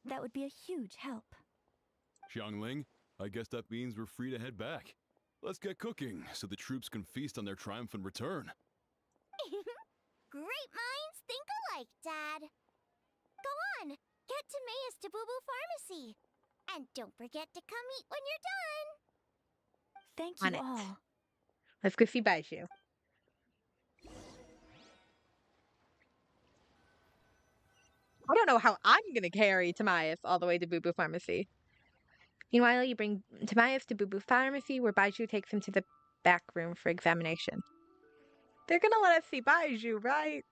That would be a huge help. Xiangling, I guess that means we're free to head back. Let's get cooking so the troops can feast on their triumphant return. Great minds think alike, Dad. Go on, get Timaeus to Boo Boo Pharmacy. And don't forget to come eat when you're done. Thank On you it. all. Let's go see Baiju. I don't know how I'm gonna carry Timaeus all the way to Boo Boo Pharmacy. Meanwhile, you bring Timaeus to Boo Boo Pharmacy, where Baiju takes him to the back room for examination. They're gonna let us see Baiju, right?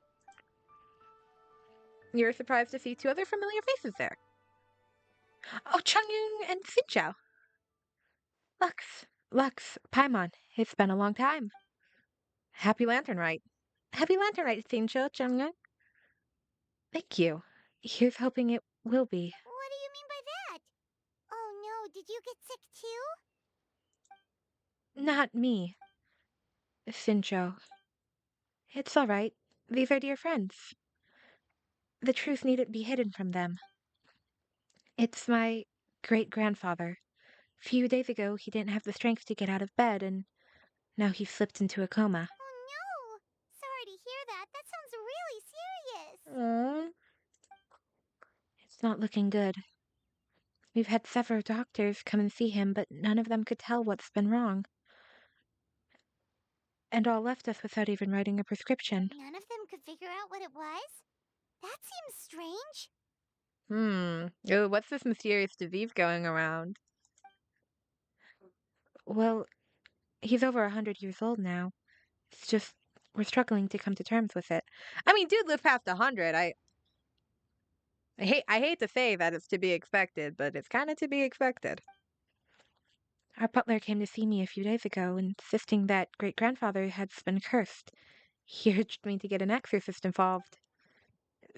You're surprised to see two other familiar faces there. Oh, Changyun and Xinjiao. Lux, Paimon, it's been a long time. Happy Lantern Rite. Happy Lantern Rite, Xinjiao, Changyun. Thank you. Here's hoping it will be. What do you mean by that? Oh no, did you get sick too? Not me. Xinjiao. It's all right. These are dear friends. The truth needn't be hidden from them. It's my great-grandfather. A few days ago, he didn't have the strength to get out of bed, and now he's slipped into a coma. Oh no! Sorry to hear that. That sounds really serious. Aww. It's not looking good. We've had several doctors come and see him, but none of them could tell what's been wrong. And all left us without even writing a prescription. None of them could figure out what it was? That seems strange. Oh, what's this mysterious disease going around? Well, he's over 100 years old now. It's just, we're struggling to come to terms with it. I mean, dude lived past 100. I hate to say that it's to be expected, but it's kind of to be expected. Our butler came to see me a few days ago, insisting that great-grandfather had been cursed. He urged me to get an exorcist involved.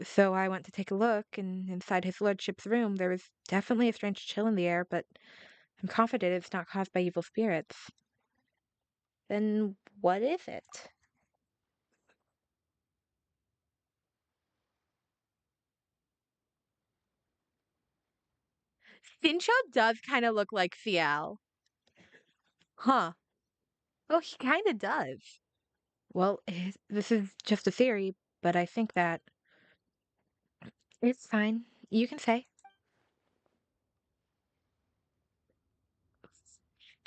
So I went to take a look, and inside his lordship's room there was definitely a strange chill in the air, but I'm confident it's not caused by evil spirits. Then what is it? Fincho does kind of look like Fiel. Huh. Oh, he kind of does. Well, this is just a theory, but I think that it's fine. You can say.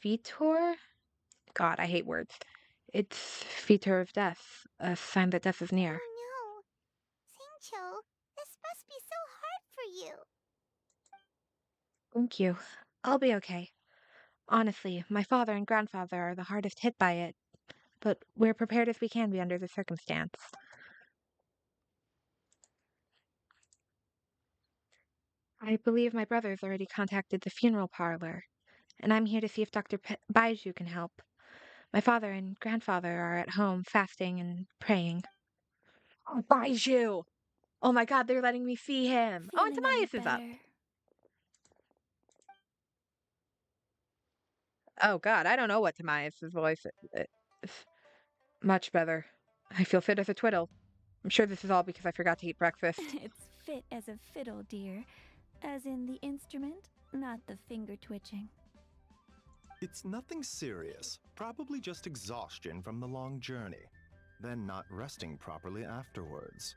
Vitor? God, I hate words. It's Vitor of death, a sign that death is near. Oh no. Singcho, this must be so hard for you. Thank you. I'll be okay. Honestly, my father and grandfather are the hardest hit by it, but we're prepared as we can be under the circumstance. I believe my brother's already contacted the funeral parlor, and I'm here to see if Dr. Baiju can help. My father and grandfather are at home fasting and praying. Oh, Baiju! Oh my god, they're letting me see him. Oh, and Feeling any Tobias is up. better? Oh god, I don't know what Tobias's voice is. Much better. I feel fit as a twiddle. I'm sure this is all because I forgot to eat breakfast. It's fit as a fiddle, dear. As in the instrument, not the finger twitching. It's nothing serious, probably just exhaustion from the long journey, then not resting properly afterwards.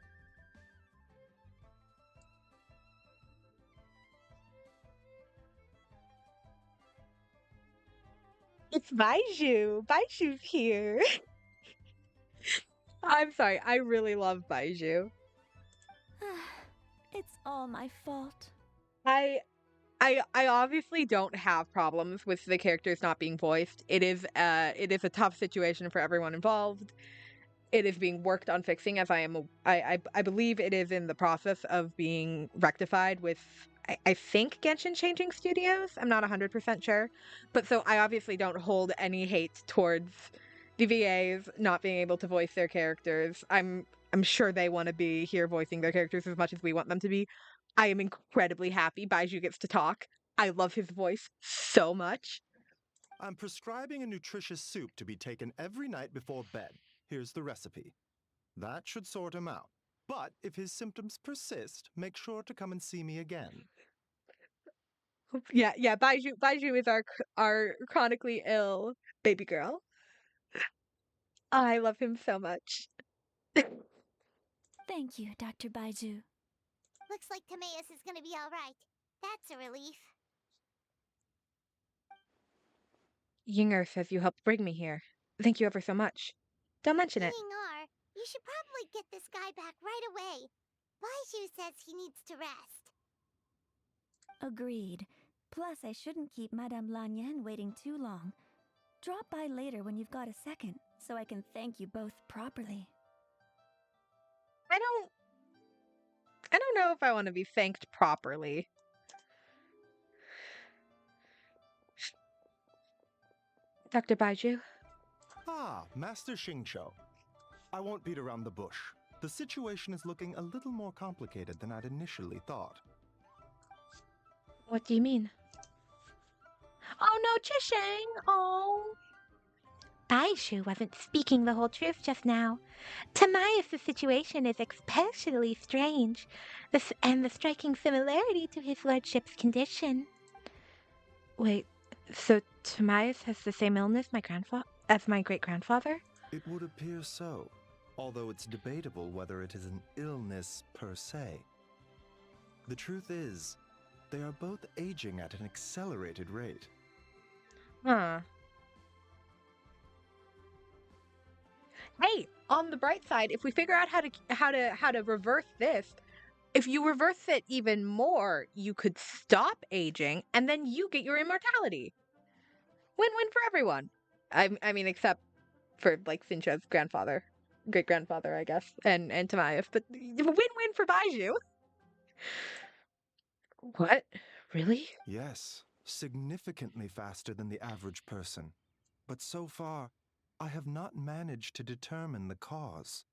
It's Baiju. Baiju's here. I'm sorry, I really love Baiju. It's all my fault. I I obviously don't have problems with the characters not being voiced. It is a tough situation for everyone involved. It is being worked on fixing as I believe it is in the process of being rectified with I think Genshin changing studios. I'm not 100% sure. But so I obviously don't hold any hate towards the VAs not being able to voice their characters. I'm sure they want to be here voicing their characters as much as we want them to be. I am incredibly happy Baiju gets to talk. I love his voice so much. I'm prescribing a nutritious soup to be taken every night before bed. Here's the recipe. That should sort him out. But if his symptoms persist, make sure to come and see me again. Yeah. Baiju is our chronically ill baby girl. I love him so much. Thank you, Dr. Baiju. Looks like Timaeus is gonna be alright. That's a relief. Yinger says you helped bring me here. Thank you ever so much. Don't mention it. Yinger, you should probably get this guy back right away. Baiju says he needs to rest. Agreed. Plus, I shouldn't keep Madame Lanyan waiting too long. Drop by later when you've got a second, so I can thank you both properly. I don't know if I want to be thanked properly. Dr. Baiju? Ah, Master Xingqiu. I won't beat around the bush. The situation is looking a little more complicated than I'd initially thought. What do you mean? Oh no, Chishang! Oh. Baishu wasn't speaking the whole truth just now. To Maius, the situation is especially strange, and the striking similarity to his lordship's condition. Wait, so Timaeus has the same illness as my great-grandfather? It would appear so, although it's debatable whether it is an illness per se. The truth is, they are both aging at an accelerated rate. Huh. Hey, on the bright side, if we figure out how to reverse this, if you reverse it even more, you could stop aging, and then you get your immortality. Win-win for everyone. I mean, except for like Sincha's grandfather, great grandfather, I guess, and Timaeus, but win-win for Baiju. What? Really? Yes, significantly faster than the average person. But so far, I have not managed to determine the cause.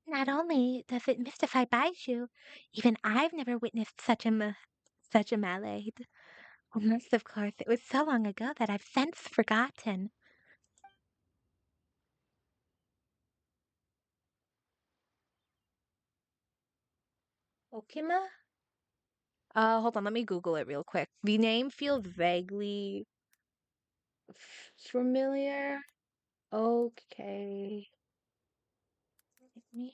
Not only does it mystify Baishu, even I've never witnessed such a malade. Unless, of course, it was so long ago that I've since forgotten. Okima? Hold on, let me Google it real quick. The name feels vaguely familiar. Okay. Me?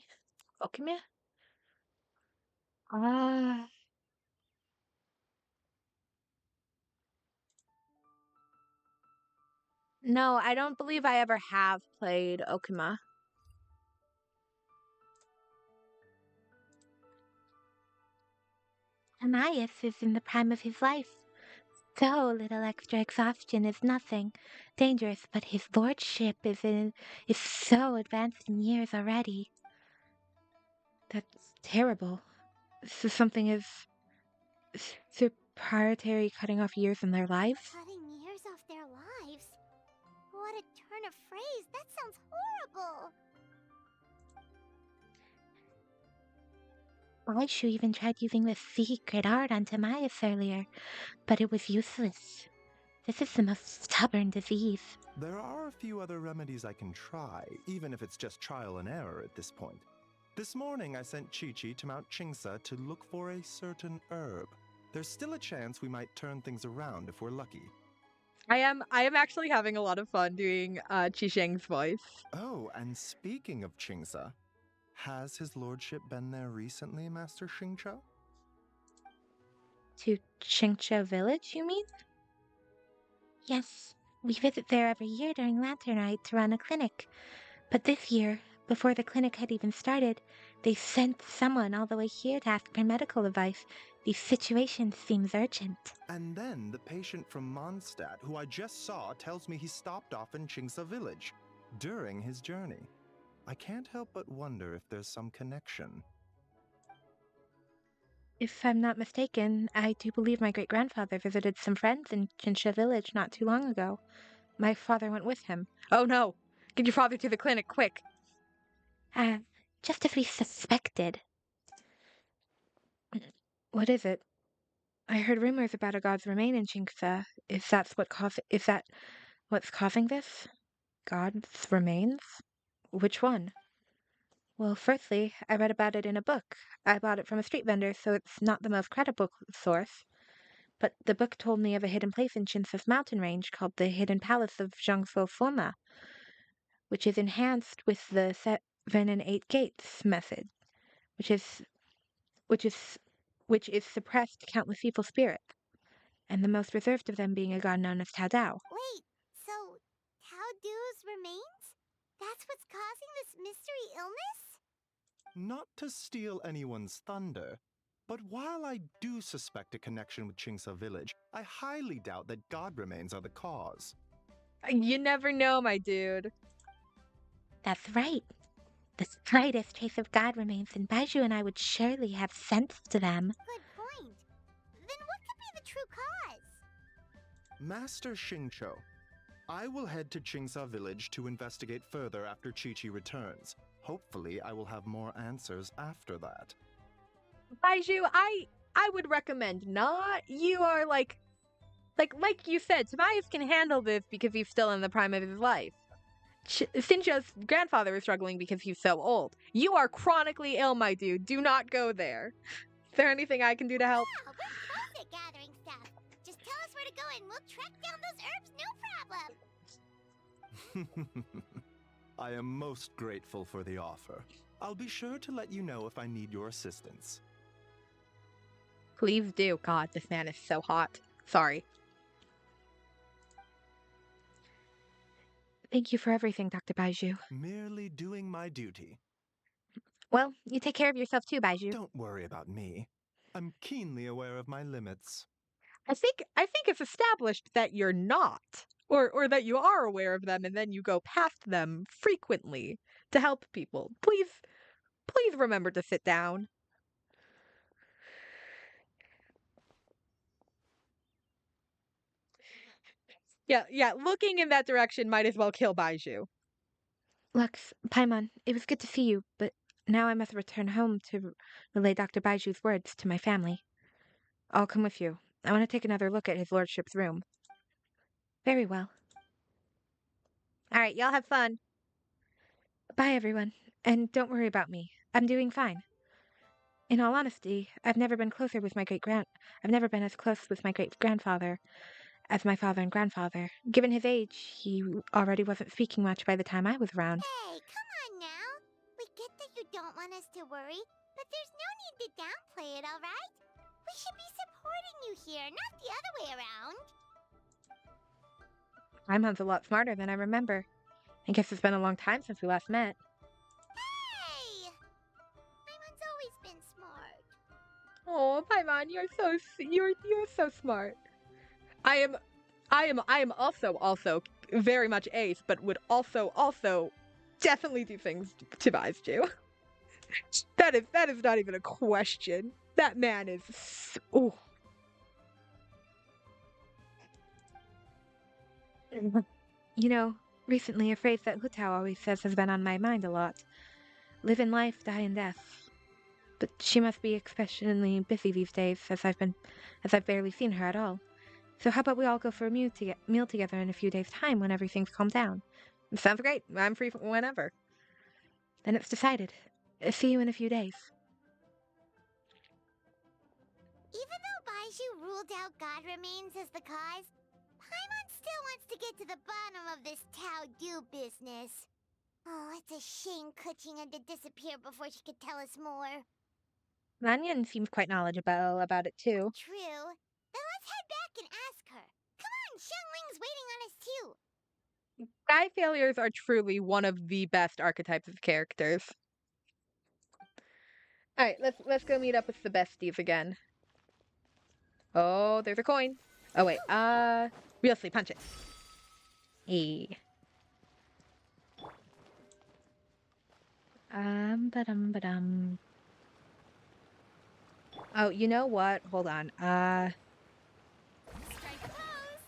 Okima? Ah. No, I don't believe I ever have played Okima. Amias is in the prime of his life. So little extra exhaustion is nothing dangerous, but his lordship is so advanced in years already. That's terrible. So something is proprietary cutting off years in their lives? Cutting years off their lives? What a turn of phrase! That sounds horrible! Baishu even tried using this secret art on Timaeus earlier, but it was useless. This is the most stubborn disease. There are a few other remedies I can try, even if it's just trial and error at this point. This morning I sent Chi-Chi to Mount Chingsa to look for a certain herb. There's still a chance we might turn things around if we're lucky. I am actually having a lot of fun doing Qisheng's voice. Oh, and speaking of Chingsa, has his lordship been there recently, Master Xingqiu? To Qingqiu village, you mean? Yes, we visit there every year during Lantern Rite to run a clinic. But this year, before the clinic had even started, they sent someone all the way here to ask for medical advice. The situation seems urgent. And then the patient from Mondstadt, who I just saw, tells me he stopped off in Chingsa village during his journey. I can't help but wonder if there's some connection. If I'm not mistaken, I do believe my great-grandfather visited some friends in Qingqiu village not too long ago. My father went with him. Oh no! Get your father to the clinic, quick! Just as we suspected. What is it? I heard rumors about a god's remain in Qingce. Is that what's causing this? God's remains? Which one? Well, firstly, I read about it in a book. I bought it from a street vendor, so it's not the most credible source. But the book told me of a hidden place in Qince's mountain range called the Hidden Palace of Zhongfo Foma, which is enhanced with the 7 and 8 gates method, which is which is which is suppressed countless evil spirits, and the most reserved of them being a god known as Tao Dao. Wait, so Tao Du's remains? That's what's causing this mystery illness? Not to steal anyone's thunder, but while I do suspect a connection with Chingsa village, I highly doubt that god remains are the cause. You never know, my dude. That's right. The slightest trace of God remains, and Baiju and I would surely have sensed them. Good point. Then what could be the true cause? Master Xingqiu, I will head to Chingsa village to investigate further after Chi-Chi returns. Hopefully, I will have more answers after that. Baiju, I would recommend not. You are like Like you said, Tobias can handle this because he's still in the prime of his life. Sinjo's grandfather is struggling because he's so old. You are chronically ill, my dude. Do not go there. Is there anything I can do to help? Yeah, we're pros at gathering stuff. Just tell us where to go and we'll track down those herbs, no problem. I am most grateful for the offer. I'll be sure to let you know if I need your assistance. Please do. God, this man is so hot. Sorry. Thank you for everything, Dr. Baiju. Merely doing my duty. Well, you take care of yourself too, Baiju. Don't worry about me. I'm keenly aware of my limits. I think it's established that you're not. Or that you are aware of them and then you go past them frequently to help people. Please remember to sit down. Yeah, looking in that direction might as well kill Baiju. Lux, Paimon, it was good to see you, but now I must return home to relay Dr. Baiju's words to my family. I'll come with you. I want to take another look at his lordship's room. Very well. All right, y'all have fun. Bye, everyone. And don't worry about me. I'm doing fine. In all honesty, I've never been as close with my great-grandfather as my father and grandfather. Given his age, he already wasn't speaking much by the time I was around. Hey, come on now. We get that you don't want us to worry, but there's no need to downplay it, alright? We should be supporting you here, not the other way around. Paimon's a lot smarter than I remember. I guess it's been a long time since we last met. Hey! Paimon's always been smart. Oh, Paimon, you're so smart. I am also very much ace, but would also definitely do things to Baiju. That is not even a question. That man is oh. You know, recently a phrase that Hutao always says has been on my mind a lot. Live in life, die in death. But she must be especially busy these days, as I've barely seen her at all. So how about we all go for a meal together in a few days' time when everything's calmed down? Sounds great. I'm free whenever. Then it's decided. See you in a few days. Even though Baiju ruled out God remains as the cause, Paimon still wants to get to the bottom of this Tao Du business. Oh, it's a shame Kuching had to disappear before she could tell us more. Lanyan seems quite knowledgeable about it too. True. Then let's head back and ask her. Come on, Xiangling's waiting on us too. Guy failures are truly one of the best archetypes of characters. All right, let's go meet up with the besties again. Oh, there's a coin. Oh wait, Realcy, punch it. E. Ba-dum. Oh, you know what? Hold on. Strike a pose.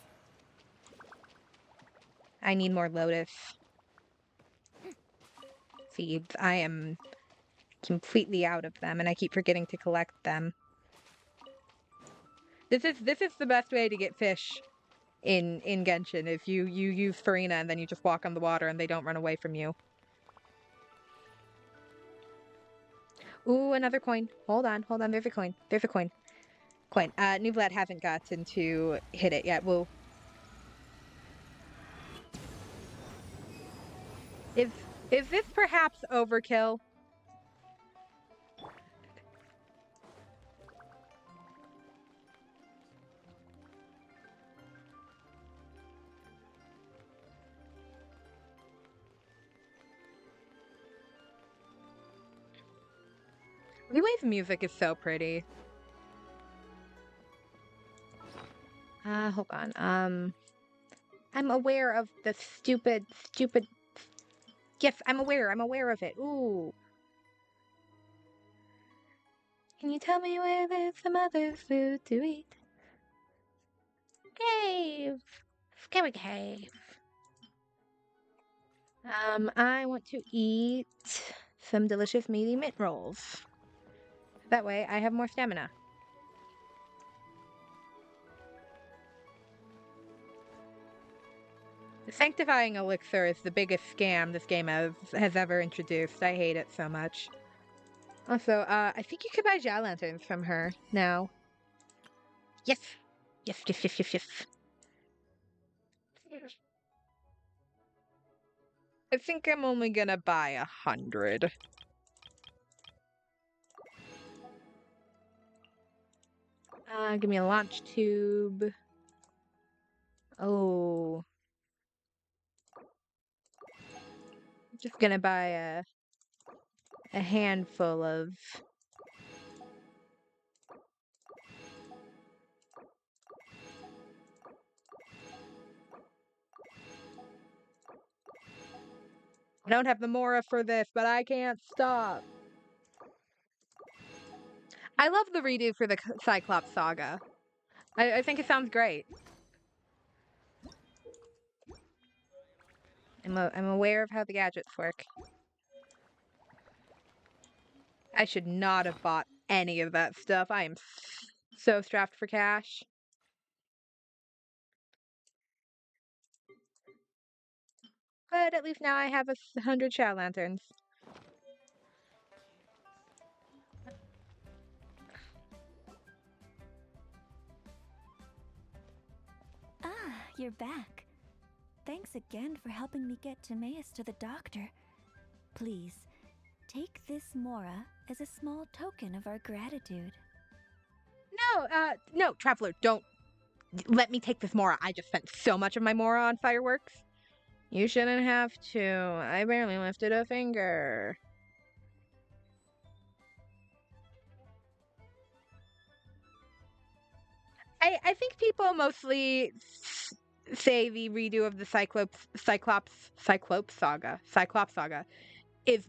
I need more lotus seeds. I am completely out of them, and I keep forgetting to collect them. This is the best way to get fish in Genshin. If you use Farina and then you just walk on the water and they don't run away from you. Ooh, another coin. Hold on. There's a coin. Coin. Nublat hasn't gotten to hit it yet. Whoa. Is this perhaps overkill? Relay's music is so pretty. Hold on. I'm aware of the stupid. Yes, I'm aware of it. Ooh. Can you tell me where there's some other food to eat? Cave. Scary cave. I want to eat some delicious meaty mint rolls. That way I have more stamina. Sanctifying elixir is the biggest scam this game has ever introduced. I hate it so much. Also, I think you can buy Jal Lanterns from her now. Yes. Yes, yes, yes, yes, yes. I think I'm only gonna buy 100. Give me a launch tube. Oh. Just gonna buy a handful of... I don't have the Mora for this, but I can't stop. I love the redo for the Cyclops saga. I think it sounds great. I'm aware of how the gadgets work. I should not have bought any of that stuff. I am so strapped for cash. But at least now I have 100 Shadow Lanterns. Ah, you're back. Thanks again for helping me get Timaeus to the doctor. Please, take this Mora as a small token of our gratitude. No, Traveler, don't let me take this Mora. I just spent so much of my Mora on fireworks. You shouldn't have to. I barely lifted a finger. I think people mostly say the redo of the Cyclops saga is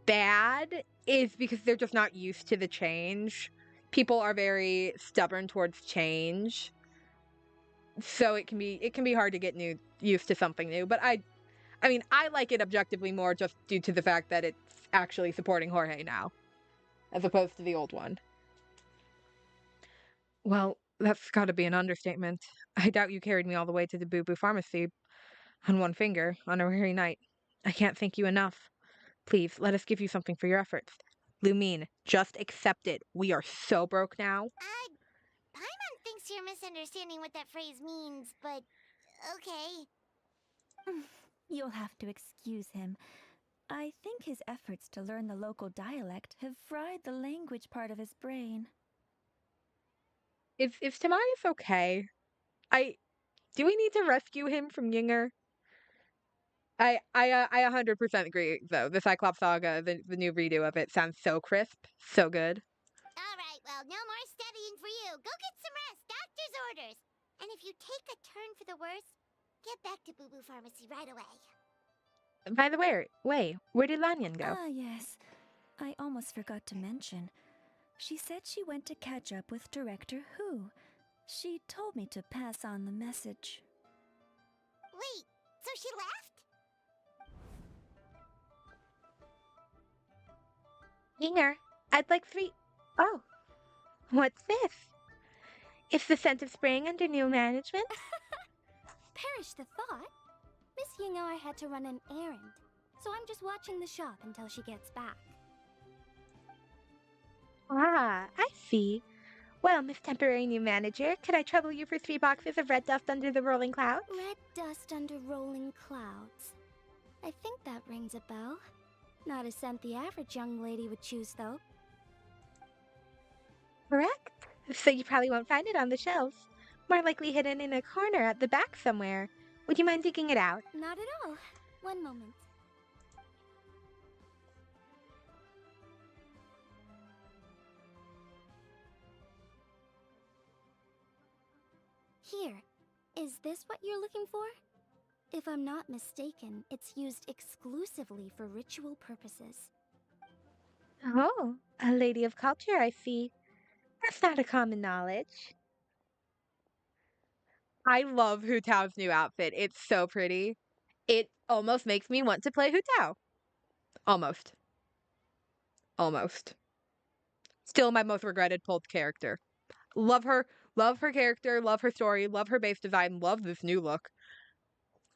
bad is because they're just not used to the change. People are very stubborn towards change. So it can be hard to get used to something new, but I mean, I like it objectively more just due to the fact that it's actually supporting Jorge now as opposed to the old one. Well, that's got to be an understatement. I doubt you carried me all the way to the Boo Boo Pharmacy on one finger on a weary night. I can't thank you enough. Please, let us give you something for your efforts. Lumine, just accept it. We are so broke now. Paimon thinks you're misunderstanding what that phrase means, but okay. You'll have to excuse him. I think his efforts to learn the local dialect have fried the language part of his brain. Is Timaeus okay? Do we need to rescue him from Yinger? I 100% agree though. The Cyclops Saga, the new redo of it sounds so crisp, so good. Alright, well, no more studying for you. Go get some rest. Doctor's orders. And if you take a turn for the worse, get back to Boo Boo Pharmacy right away. By the way, where did Lanyan go? Ah, yes. I almost forgot to mention. She said she went to catch up with Director Who. She told me to pass on the message. Wait, so she left? Yinger, I'd like 3. Oh, what's this? It's the scent of spring under new management? Perish the thought. Miss Yingar had to run an errand, so I'm just watching the shop until she gets back. Ah, I see. Well, Miss Temporary New Manager, could I trouble you for 3 boxes of red dust under the rolling clouds? Red dust under rolling clouds. I think that rings a bell. Not a scent the average young lady would choose, though. Correct. So you probably won't find it on the shelves. More likely hidden in a corner at the back somewhere. Would you mind digging it out? Not at all. One moment. Here. Is this what you're looking for? If I'm not mistaken, it's used exclusively for ritual purposes. Oh, a lady of culture, I see. That's not a common knowledge. I love Hu Tao's new outfit. It's so pretty. It almost makes me want to play Hu Tao. Almost. Almost. Still my most regretted pulled character. Love her character, love her story, love her base design, love this new look.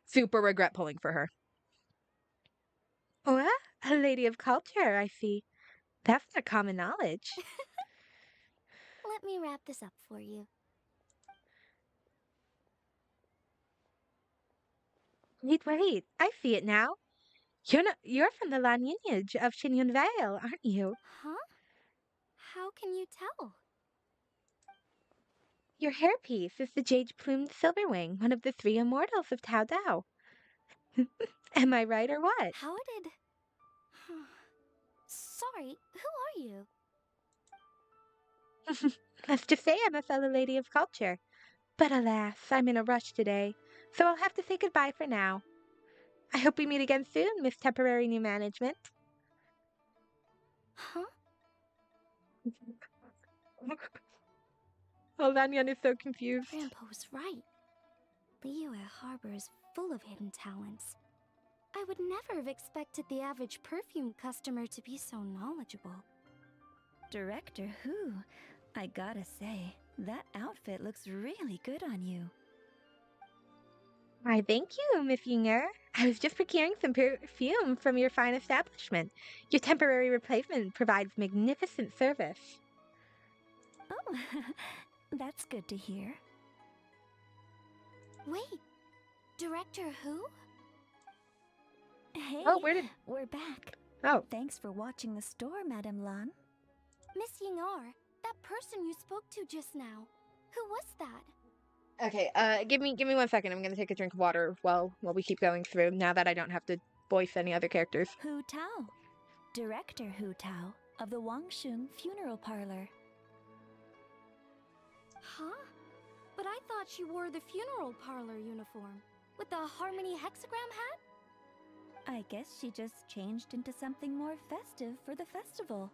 super regret pulling for her. What? A lady of culture, I see. That's not common knowledge. Let me wrap this up for you. Wait, I see it now. You're from the Lan lineage of Shin Vale, aren't you? Huh? How can you tell? Your hairpiece is the jade-plumed Silverwing, one of the three immortals of Tao Dao. Am I right or what? How did... Sorry, who are you? Must just say I'm a fellow lady of culture. But alas, I'm in a rush today, so I'll have to say goodbye for now. I hope we meet again soon, Miss Temporary New Management. Huh? Oh, Lanyan is so confused. Grandpa was right. Liyue Harbor is full of hidden talents. I would never have expected the average perfume customer to be so knowledgeable. Director Who? I gotta say, that outfit looks really good on you. Why, thank you, Miss Yinger. I was just procuring some perfume from your fine establishment. Your temporary replacement provides magnificent service. Oh, that's good to hear. Wait, Director Who? Hey, Oh, where did... we're back. Oh. Thanks for watching the store, Madame Lan. Miss Yingar, that person you spoke to just now. Who was that? Okay, give me 1 second. I'm gonna take a drink of water while we keep going through, now that I don't have to voice any other characters. Hu Tao. Director Hu Tao of the Wangsheng Funeral Parlor. Huh? But I thought she wore the funeral parlor uniform. With the Harmony hexagram hat? I guess she just changed into something more festive for the festival.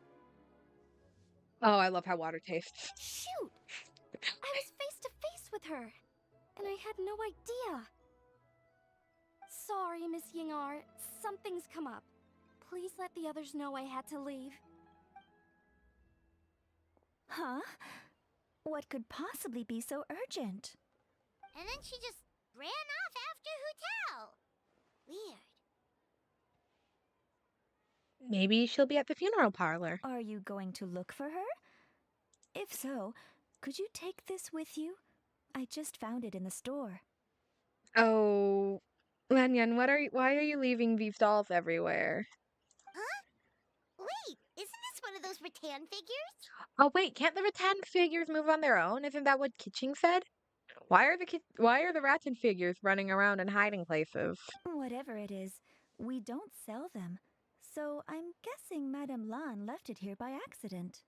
Oh, I love how water tastes. Shoot! I was face to face with her, and I had no idea. Sorry, Miss Yingar. Something's come up. Please let the others know I had to leave. Huh? What could possibly be so urgent? And then she just ran off after Hu Tao. Weird. Maybe she'll be at the funeral parlor. Are you going to look for her? If so, could you take this with you? I just found it in the store. Oh, Lanyan, why are you leaving these dolls everywhere? Huh? Wait, isn't this one of those rattan figures? Oh wait, can't the rattan figures move on their own? Isn't that what Kitching said? Why are the rattan figures running around in hiding places? Whatever it is, we don't sell them. So I'm guessing Madame Lan left it here by accident.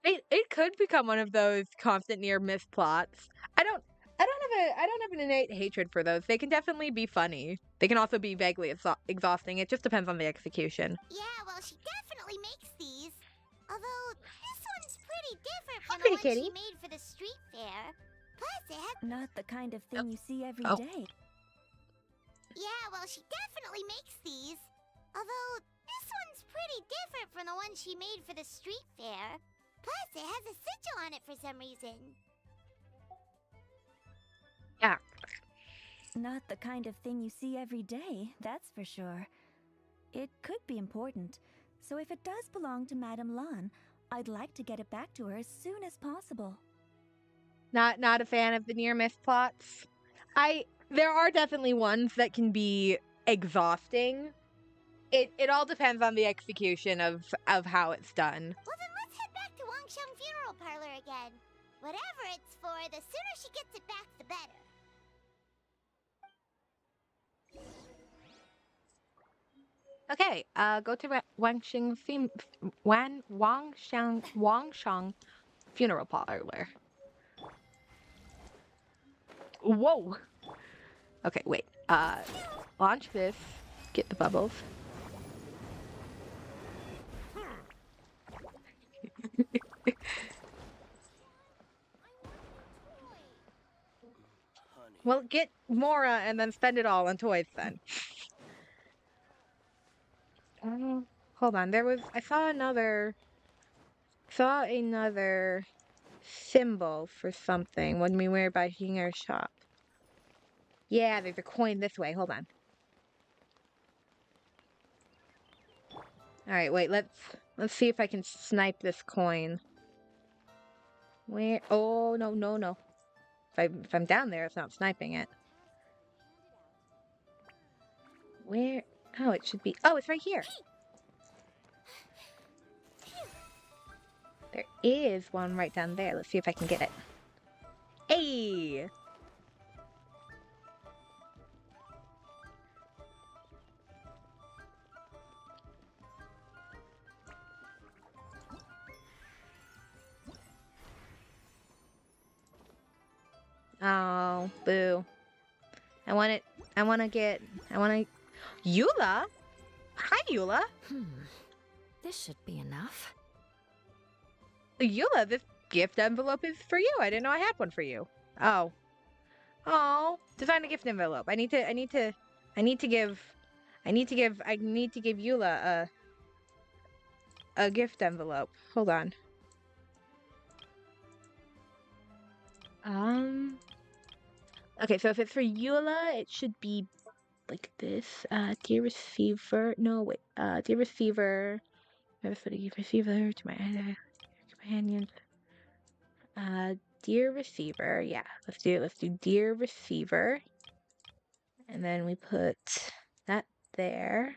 It could become one of those constant near miss plots. I don't have an innate hatred for those. They can definitely be funny. They can also be vaguely exhausting. It just depends on the execution. Yeah, well, she definitely makes these. Although, this one's pretty different from the Pretty one kitty. she made for the street fair. Plus, it has... Not the kind of thing you see every Oh. day. Yeah, well, she definitely makes these. Although, this one's pretty different from the one she made for the street fair. Plus, it has a sigil on it for some reason. Yeah. Not the kind of thing you see every day, that's for sure. It could be important, so if it does belong to Madame Lan, I'd like to get it back to her as soon as possible. Not a fan of the near miss plots. There are definitely ones that can be exhausting. It all depends on the execution of how it's done. Well, then let's head back to Wangsheng Funeral Parlor again. Whatever it's for, the sooner she gets it back, the better. Okay, go to Wangsheng Funeral Parlor. Whoa. Okay, wait. Launch this. Get the bubbles. Well, get Mora and then spend it all on toys then. Hold on. I saw another symbol for something when we were by Hinger's shop. Yeah, there's a coin this way. Hold on. All right, wait. Let's see if I can snipe this coin. Where? Oh no, no, no. If I'm down there, it's not sniping it. Where? Oh, it should be. Oh, it's right here. There is one right down there. Let's see if I can get it. Hey! Oh, boo. I want it. I want to. Eula? Hi, Eula. This should be enough. Eula, this gift envelope is for you. I didn't know I had one for you. Oh. Oh. Design a gift envelope. I need to give Eula a gift envelope. Hold on. Okay, so if it's for Eula, it should be like this. Dear receiver. No, wait. Dear receiver. Never put a receiver to my companions. Dear receiver. Yeah, let's do dear receiver. And then we put that there.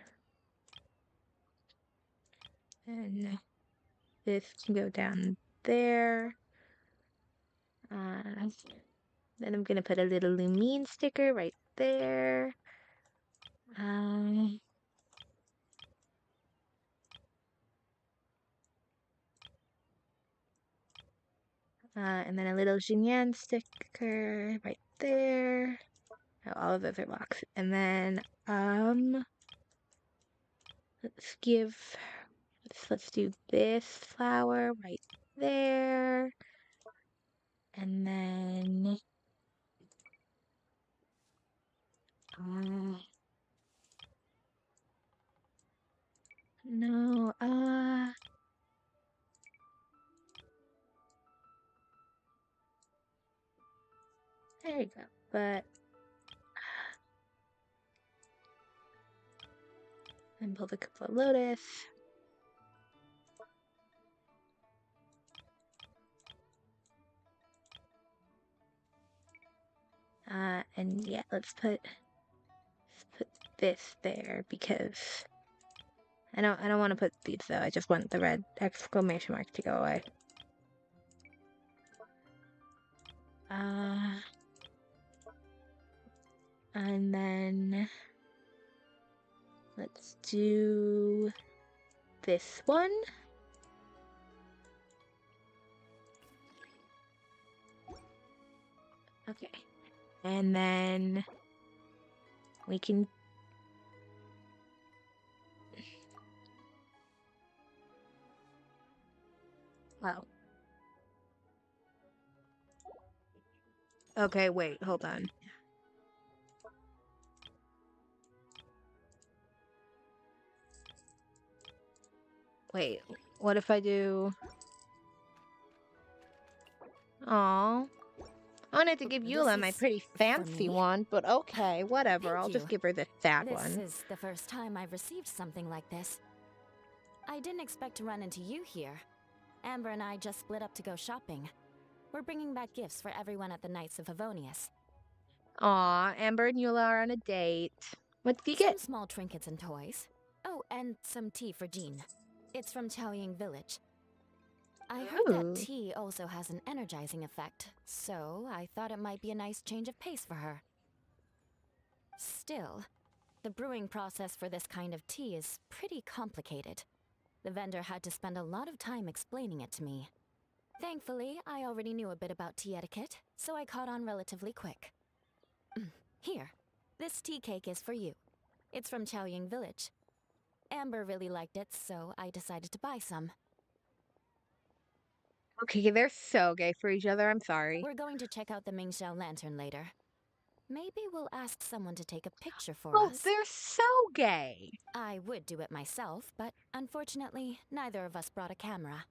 And this can go down there. Then I'm gonna put a little Lumine sticker right there. And then a little Jinyan sticker right there. Oh, all of those are locks. And then, let's do this flower right there. And then, no, there you go. But, and pull the couple of lotus. And yeah, let's put this there because I don't want to put these though. I just want the red exclamation mark to go away. And then let's do this one. Okay. And then we can wow. Okay, wait, hold on. Wait, what if I do... Aw. I wanted to give Eula my pretty fancy one, but okay, whatever. Thank I'll just you. give her this sad This one. is the first time I've received something like this. I didn't expect to run into you here. Amber and I just split up to go shopping. We're bringing back gifts for everyone at the Knights of Favonius. Aw, Amber and Eula are on a date. What did you get? Some small trinkets and toys. Oh, and some tea for Jean. It's from Chaoying Village. I heard that tea also has an energizing effect, so I thought it might be a nice change of pace for her. Still, the brewing process for this kind of tea is pretty complicated. The vendor had to spend a lot of time explaining it to me. Thankfully, I already knew a bit about tea etiquette, so I caught on relatively quick. Here, this tea cake is for you. It's from Chaoying Village. Amber really liked it, so I decided to buy some. Okay, they're so gay for each other, I'm sorry. We're going to check out the Mingxiao lantern later. Maybe we'll ask someone to take a picture for us. Oh, they're so gay! I would do it myself, but unfortunately, neither of us brought a camera.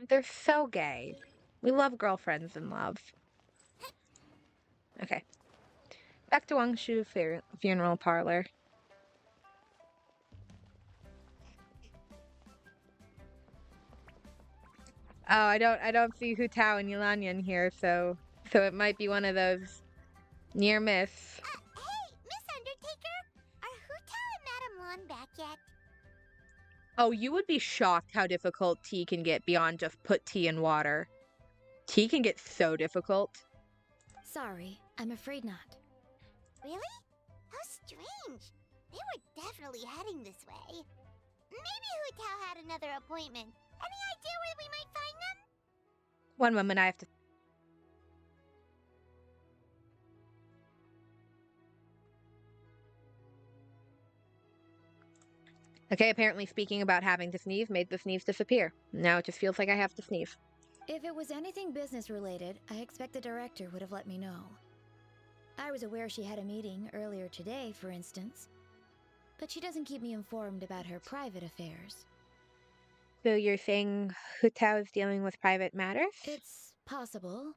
They're so gay. We love girlfriends in love. Okay. Back to Wangshu funeral parlor. Oh, I don't see Hu Tao and Yulanyan here, so it might be one of those near miss. Hey, Miss Undertaker! Are Hu Tao and Madame Lan back yet? Oh, you would be shocked how difficult tea can get beyond just put tea in water. Tea can get so difficult. Sorry, I'm afraid not. Really? How strange. They were definitely heading this way. Maybe Hu Tao had another appointment. Any idea where we might find them? One moment, I have to... Okay, apparently speaking about having to sneeze made the sneeze disappear. Now it just feels like I have to sneeze. If it was anything business related, I expect the director would have let me know. I was aware she had a meeting earlier today, for instance. But she doesn't keep me informed about her private affairs. So you're saying Hu Tao is dealing with private matters? It's possible.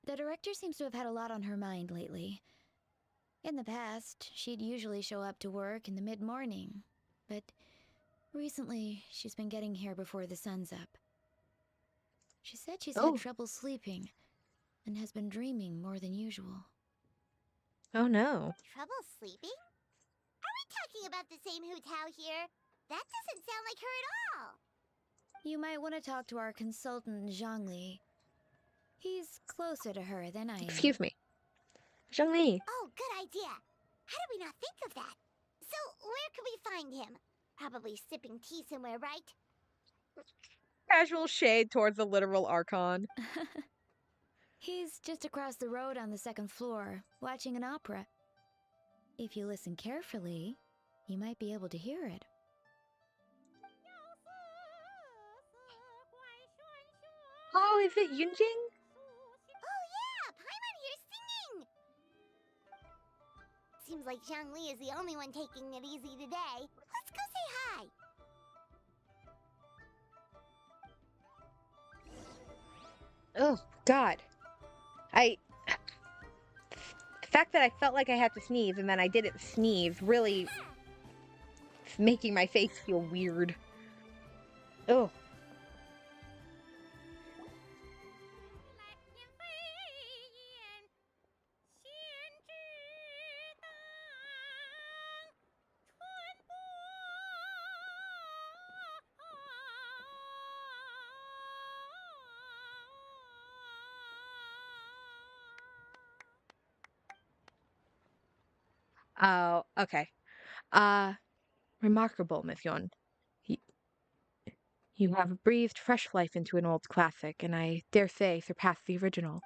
The director seems to have had a lot on her mind lately. In the past, she'd usually show up to work in the mid-morning. But recently, she's been getting here before the sun's up. She said she's had trouble sleeping and has been dreaming more than usual. Oh no. Trouble sleeping? Are we talking about the same Hu Tao here? That doesn't sound like her at all. You might want to talk to our consultant, Zhongli. He's closer to her than I am. Excuse me. Zhongli. Oh, good idea. How did we not think of that? So, where could we find him? Probably sipping tea somewhere, right? Casual shade towards the literal Archon. He's just across the road on the second floor, watching an opera. If you listen carefully, you might be able to hear it. Oh, is it Yunjing? Oh yeah, Paimon here's singing! Seems like Zhongli is the only one taking it easy today. Let's go say hi! Oh, God. The fact that I felt like I had to sneeze and then I didn't sneeze really... It's making my face feel weird. Oh. Oh, okay. Remarkable, Miss Yon. You have breathed fresh life into an old classic, and I dare say surpassed the original.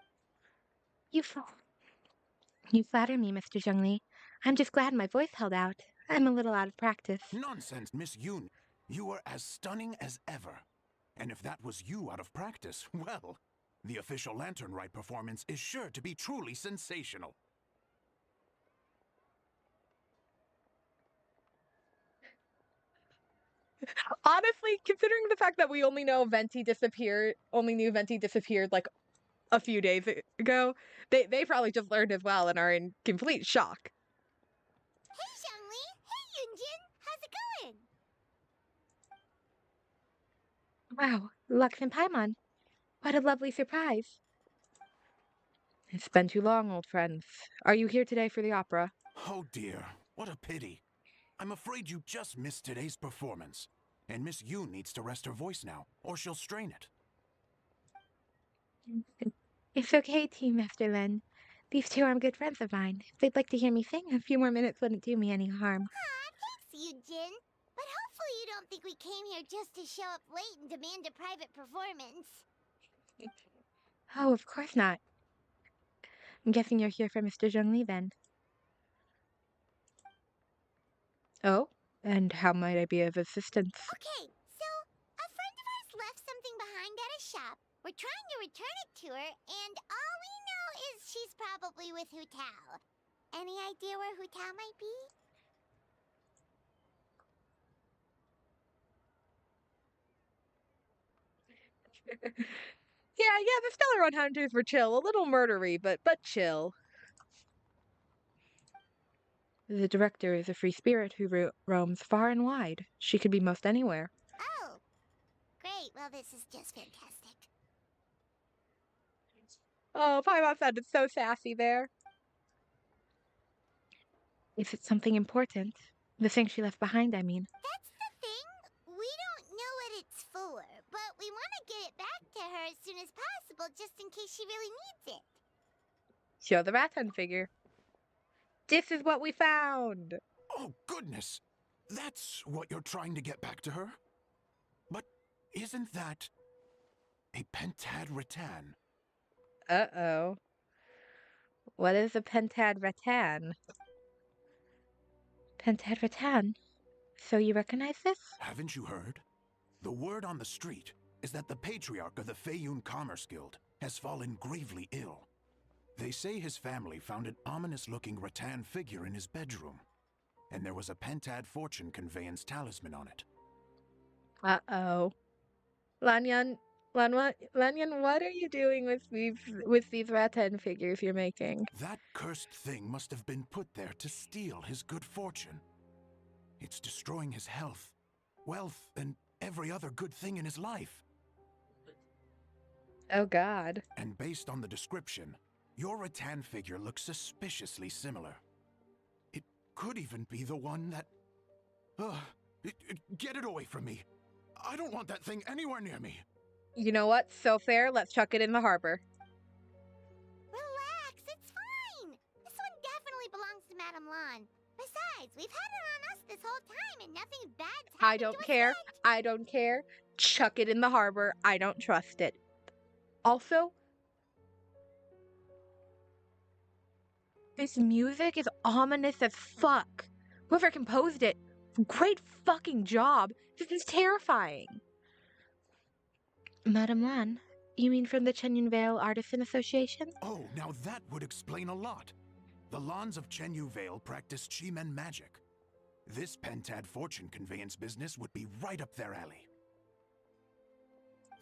You flatter me, Mr. Zhongli. I'm just glad my voice held out. I'm a little out of practice. Nonsense, Miss Yoon. You were as stunning as ever. And if that was you out of practice, well, the official Lantern Rite performance is sure to be truly sensational. Honestly, considering the fact that we only knew Venti disappeared like a few days ago, they probably just learned as well and are in complete shock. Hey Zhongli! Hey Yunjin! How's it going? Wow, Lux and Paimon. What a lovely surprise. It's been too long, old friends. Are you here today for the opera? Oh dear, what a pity. I'm afraid you just missed today's performance. And Miss Yoon needs to rest her voice now, or she'll strain it. It's okay, Team Master Len. These two are good friends of mine. If they'd like to hear me sing, a few more minutes wouldn't do me any harm. Aw, thanks, Yunjin. But hopefully you don't think we came here just to show up late and demand a private performance. Oh, of course not. I'm guessing you're here for Mr. Zhongli then. Oh, and how might I be of assistance? Okay, so a friend of ours left something behind at a shop. We're trying to return it to her, and all we know is she's probably with Hu Tao. Any idea where Hu Tao might be? Yeah, the Stellar Hunters were chill, a little murdery, but chill. The director is a free spirit who roams far and wide. She could be most anywhere. Oh, great. Well, this is just fantastic. Oh, Paimon sounded so sassy there. Is it something important? The thing she left behind, I mean. That's the thing. We don't know what it's for, but we want to get it back to her as soon as possible just in case she really needs it. Show the Rattan figure. This is what we found! Oh, goodness! That's what you're trying to get back to her? But isn't that a pentad rattan? Uh-oh. What is a pentad rattan? Pentad rattan? So you recognize this? Haven't you heard? The word on the street is that the patriarch of the Feiyun Commerce Guild has fallen gravely ill. They say his family found an ominous-looking rattan figure in his bedroom, and there was a pentad fortune conveyance talisman on it. Uh-oh. Lanyan, Lanyan, what are you doing with these rattan figures you're making? That cursed thing must have been put there to steal his good fortune. It's destroying his health, wealth, and every other good thing in his life. Oh god. And based on the description, your rattan figure looks suspiciously similar. It could even be the one that... get it away from me. I don't want that thing anywhere near me. You know what? So fair, let's chuck it in the harbor. Relax, it's fine. This one definitely belongs to Madame Lan. Besides, we've had it on us this whole time and nothing bad's happened I don't to us care. yet. I don't care. Chuck it in the harbor. I don't trust it. Also, this music is ominous as fuck. Whoever composed it, great fucking job. This is terrifying. Madame Lan, you mean from the Chenyun Vale Artisan Association? Oh, now that would explain a lot. The Lans of Chenyu Vale practice Chi-Men magic. This pentad fortune conveyance business would be right up their alley.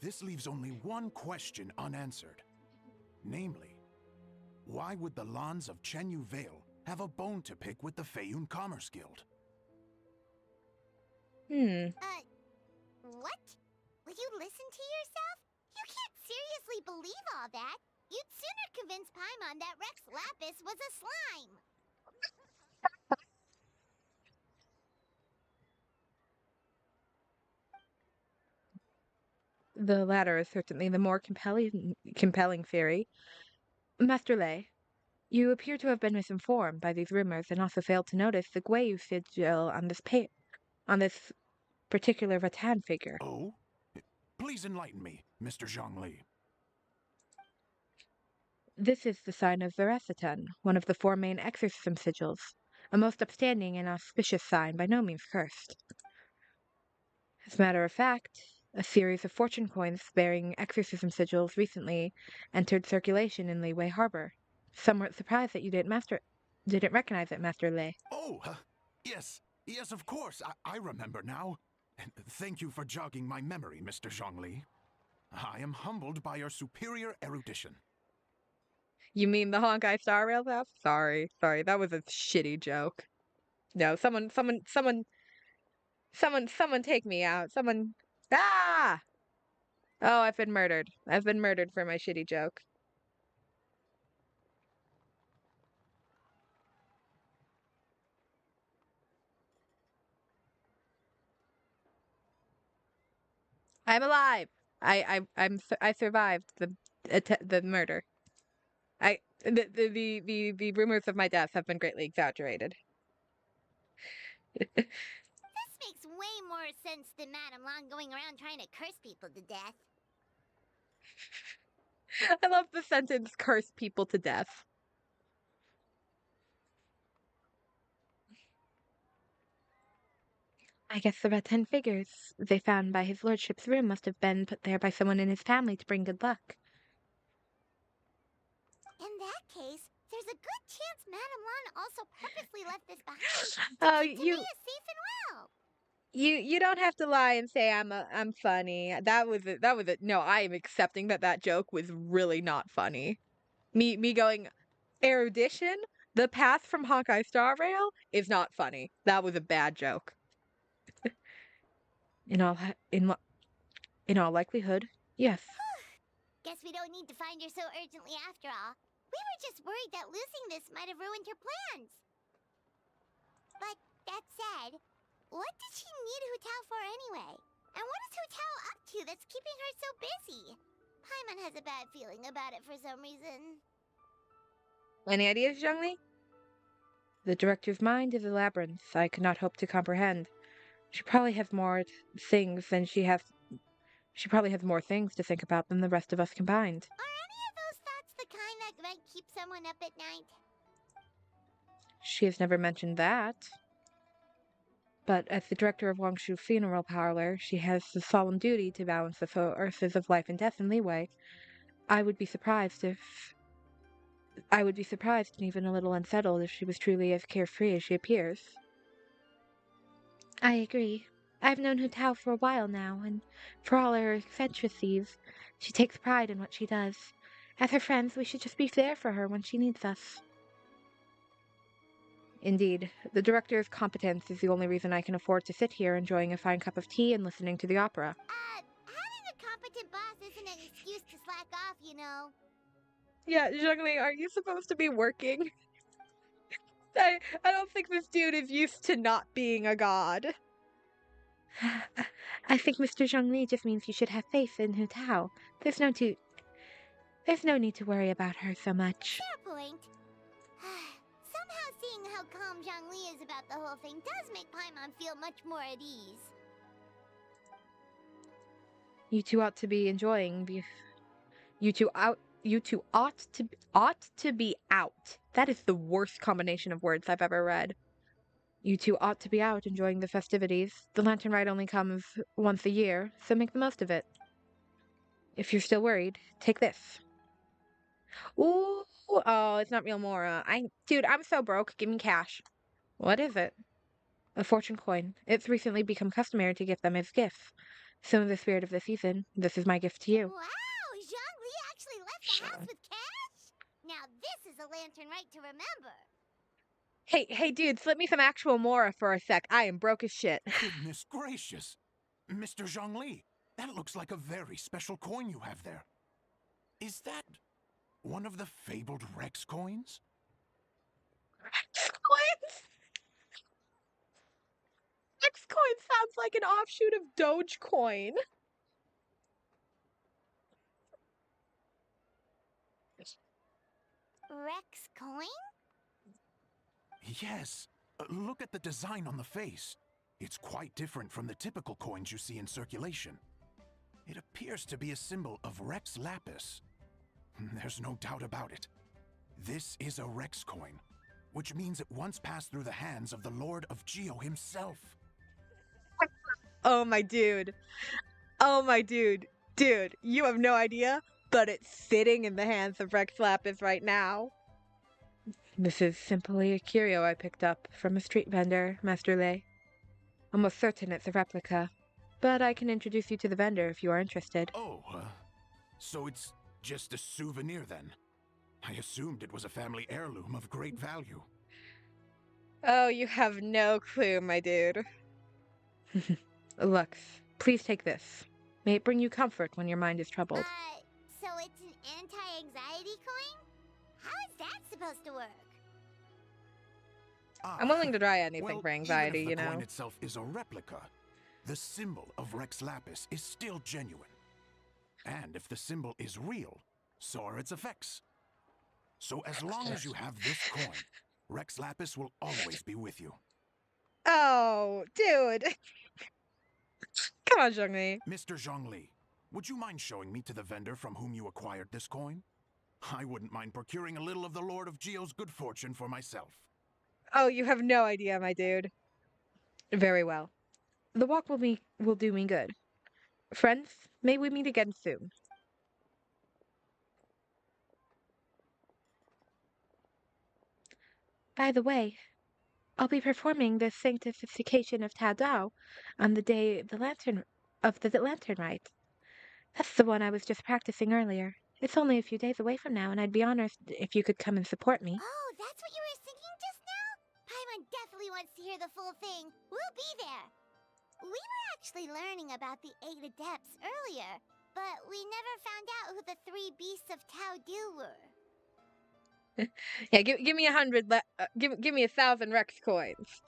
This leaves only one question unanswered. Namely, why would the Lans of Chenyu Vale have a bone to pick with the Feiyun Commerce Guild? What? Will you listen to yourself? You can't seriously believe all that. You'd sooner convince Paimon that Rex Lapis was a slime. The latter is certainly the more compelling theory. Master Lei, you appear to have been misinformed by these rumors and also failed to notice the Guiyu sigil on this particular rattan figure. Oh? Please enlighten me, Mr. Zhongli. This is the sign of Veresitan, one of the 4 main exorcism sigils, a most upstanding and auspicious sign, by no means cursed. As a matter of fact, a series of fortune coins bearing exorcism sigils recently entered circulation in Liyue Harbor. Somewhat surprised that you didn't recognize it, Master Lei. Oh, yes, of course. I remember now. Thank you for jogging my memory, Mr. Zhongli. I am humbled by your superior erudition. You mean the Honkai Star Rail stuff? Sorry, that was a shitty joke. No, someone take me out. Ah! Oh, I've been murdered. I've been murdered for my shitty joke. I'm alive. I survived the murder. The rumors of my death have been greatly exaggerated. This makes way more sense than Madame Lan going around trying to curse people to death. I love the sentence, curse people to death. I guess the rattan figures they found by his lordship's room must have been put there by someone in his family to bring good luck. In that case, there's a good chance Madame Lan also purposely left this behind to Oh, keep Tamea safe and well. You don't have to lie and say I'm funny. That was it. No, I am accepting that joke was really not funny. Me going erudition. The path from Hawkeye Star Rail is not funny. That was a bad joke. In all ha- in all likelihood, yes. Guess we don't need to find her so urgently after all. We were just worried that losing this might have ruined her plans. But that said, what did she need Hu Tao for anyway? And what is Hu Tao up to that's keeping her so busy? Paimon has a bad feeling about it for some reason. Any ideas, Zhongli? The director's mind is a labyrinth I could not hope to comprehend. She probably has more things than she has. She probably has more things to think about than the rest of us combined. Are any of those thoughts the kind that might keep someone up at night? She has never mentioned that. But as the director of Wangshu Funeral Parlor, she has the solemn duty to balance the forces of life and death in leeway. I would be surprised and even a little unsettled if she was truly as carefree as she appears. I agree. I've known Hu Tao for a while now, and for all her eccentricities, she takes pride in what she does. As her friends, we should just be there for her when she needs us. Indeed, the director's competence is the only reason I can afford to sit here enjoying a fine cup of tea and listening to the opera. Having a competent boss isn't an excuse to slack off, you know. Yeah, Zhongli, are you supposed to be working? I don't think this dude is used to not being a god. I think Mr. Zhongli just means you should have faith in Hu Tao. There's no need to worry about her so much. Fair point. Somehow seeing how calm Zhongli is about the whole thing does make Paimon feel much more at ease. You two ought to be enjoying the. You two ought to be out. That is the worst combination of words I've ever read. You two ought to be out enjoying the festivities. The Lantern Rite only comes once a year, so make the most of it. If you're still worried, take this. Ooh, oh, it's not real Mora. Dude, I'm so broke. Give me cash. What is it? A fortune coin. It's recently become customary to give them as gifts. So in the spirit of the season, this is my gift to you. Wow, Zhongli actually left the house with cash? Now this is a Lantern Rite to remember. Hey, dude, slip me some actual Mora for a sec. I am broke as shit. Goodness gracious! Mr. Zhongli, that looks like a very special coin you have there. Is that one of the fabled Rex coins? Coins? X coin sounds like an offshoot of Dogecoin. Rex coin? Yes. Look at the design on the face. It's quite different from the typical coins you see in circulation. It appears to be a symbol of Rex Lapis. There's no doubt about it. This is a Rex coin, which means it once passed through the hands of the Lord of Geo himself. Oh my dude. Oh my dude. Dude, you have no idea, but it's sitting in the hands of Rex Lapis right now. This is simply a curio I picked up from a street vendor, Master Lei. Almost certain it's a replica, but I can introduce you to the vendor if you are interested. Oh, so it's just a souvenir then? I assumed it was a family heirloom of great value. Oh, you have no clue, my dude. Lux, please take this. May it bring you comfort when your mind is troubled. So it's an anti-anxiety coin? How is that supposed to work? I'm willing to try anything Well, for anxiety, even if you the know. coin itself is a replica, the symbol of Rex Lapis is still genuine. And if the symbol is real, so are its effects. So as long as you have this coin, Rex Lapis will always be with you. Oh, dude. Come on, Zhongli. Mr. Zhongli, would you mind showing me to the vendor from whom you acquired this coin? I wouldn't mind procuring a little of the Lord of Geo's good fortune for myself. Oh, you have no idea, my dude. Very well. The walk will do me good. Friends, may we meet again soon. By the way, I'll be performing the sanctification of Tao Dao on the day of the lantern rite. That's the one I was just practicing earlier. It's only a few days away from now, and I'd be honored if you could come and support me. Oh, that's what you were singing just now? Paimon definitely wants to hear the full thing. We'll be there. We were actually learning about the 8 adepts earlier, but we never found out who the 3 beasts of Tao Du were. Yeah, give me 100. Give me 1,000 Rex coins.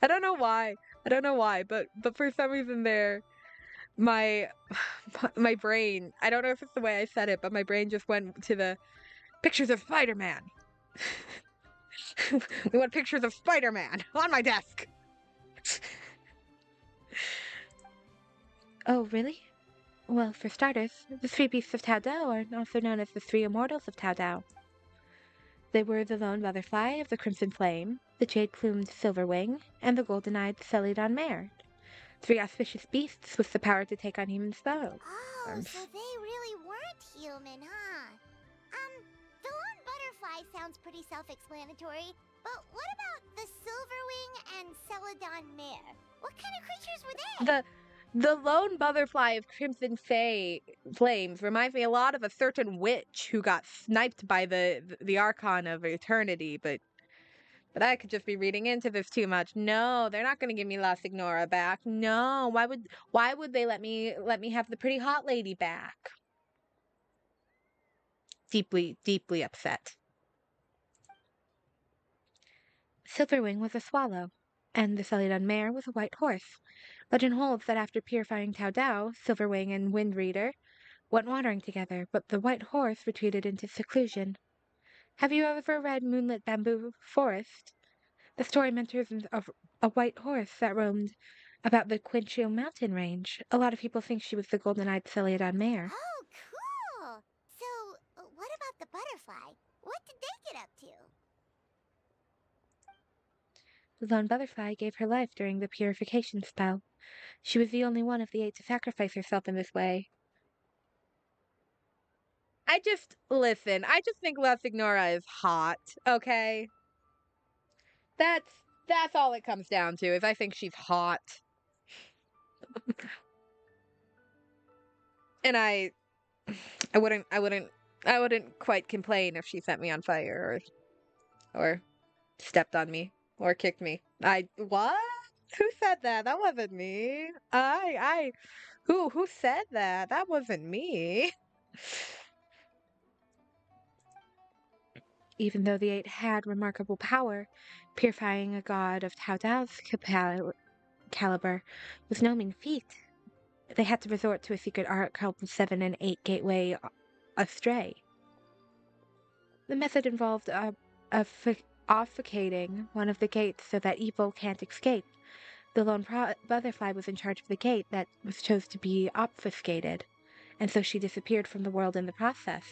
I don't know why. But for some reason my my brain. I don't know if it's the way I said it, but my brain just went to the pictures of Spider-Man. We want pictures of Spider-Man on my desk. Oh, really? Well, for starters, the three beasts of Tao Dao are also known as the three immortals of Tao Dao. They were the lone butterfly of the crimson flame, the jade-plumed silverwing, and the golden-eyed Celadon mare. 3 auspicious beasts with the power to take on human forms. Oh, so they really weren't human, huh? The lone butterfly sounds pretty self-explanatory, but what about the silverwing and Celadon mare? What kind of creatures were they? The lone butterfly of Crimson Flames reminds me a lot of a certain witch who got sniped by the Archon of Eternity, but I could just be reading into this too much. No, they're not going to give me La Signora back. No, why would they let me have the pretty hot lady back? Deeply upset. Silverwing was a swallow, and the Celadon mare was a white horse. Legend holds that after purifying Tao Dao, Silverwing and Wind Reader went wandering together, but the white horse retreated into seclusion. Have you ever read Moonlit Bamboo Forest? The story mentions a white horse that roamed about the Quinchio mountain range. A lot of people think she was the golden-eyed Celadon mare. Oh, cool! So, what about the butterfly? What did they get up to? The lone butterfly gave her life during the purification spell. She was the only one of the 8 to sacrifice herself in this way. I just think La Signora is hot, okay? That's all it comes down to, is I think she's hot. And I wouldn't quite complain if she set me on fire or stepped on me or kicked me. What? Who said that? That wasn't me. Who said that? That wasn't me. Even though the 8 had remarkable power, purifying a god of Tao Dao's caliber was no mean feat. They had to resort to a secret art called the 7 and 8 Gateway Astray. The method involved obfuscating one of the gates so that evil can't escape. The lone butterfly was in charge of the gate that was chose to be obfuscated, and so she disappeared from the world in the process.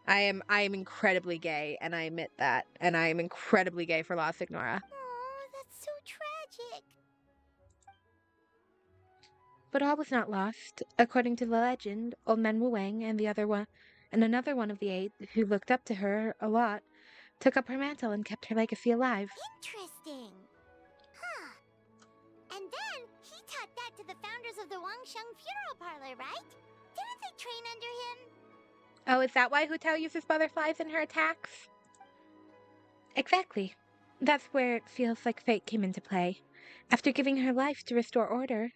I am incredibly gay, and I admit that. And I am incredibly gay for La Signora. Oh, that's so tragic. But all was not lost. According to the legend, old man Wu Wang and another one of the 8 who looked up to her a lot took up her mantle and kept her legacy alive. Interesting. Huh. And then he taught that to the founders of the Wangsheng Funeral Parlor, right? Didn't they train under him? Oh, is that why Hu Tao uses butterflies in her attacks? Exactly. That's where it feels like fate came into play. After giving her life to restore order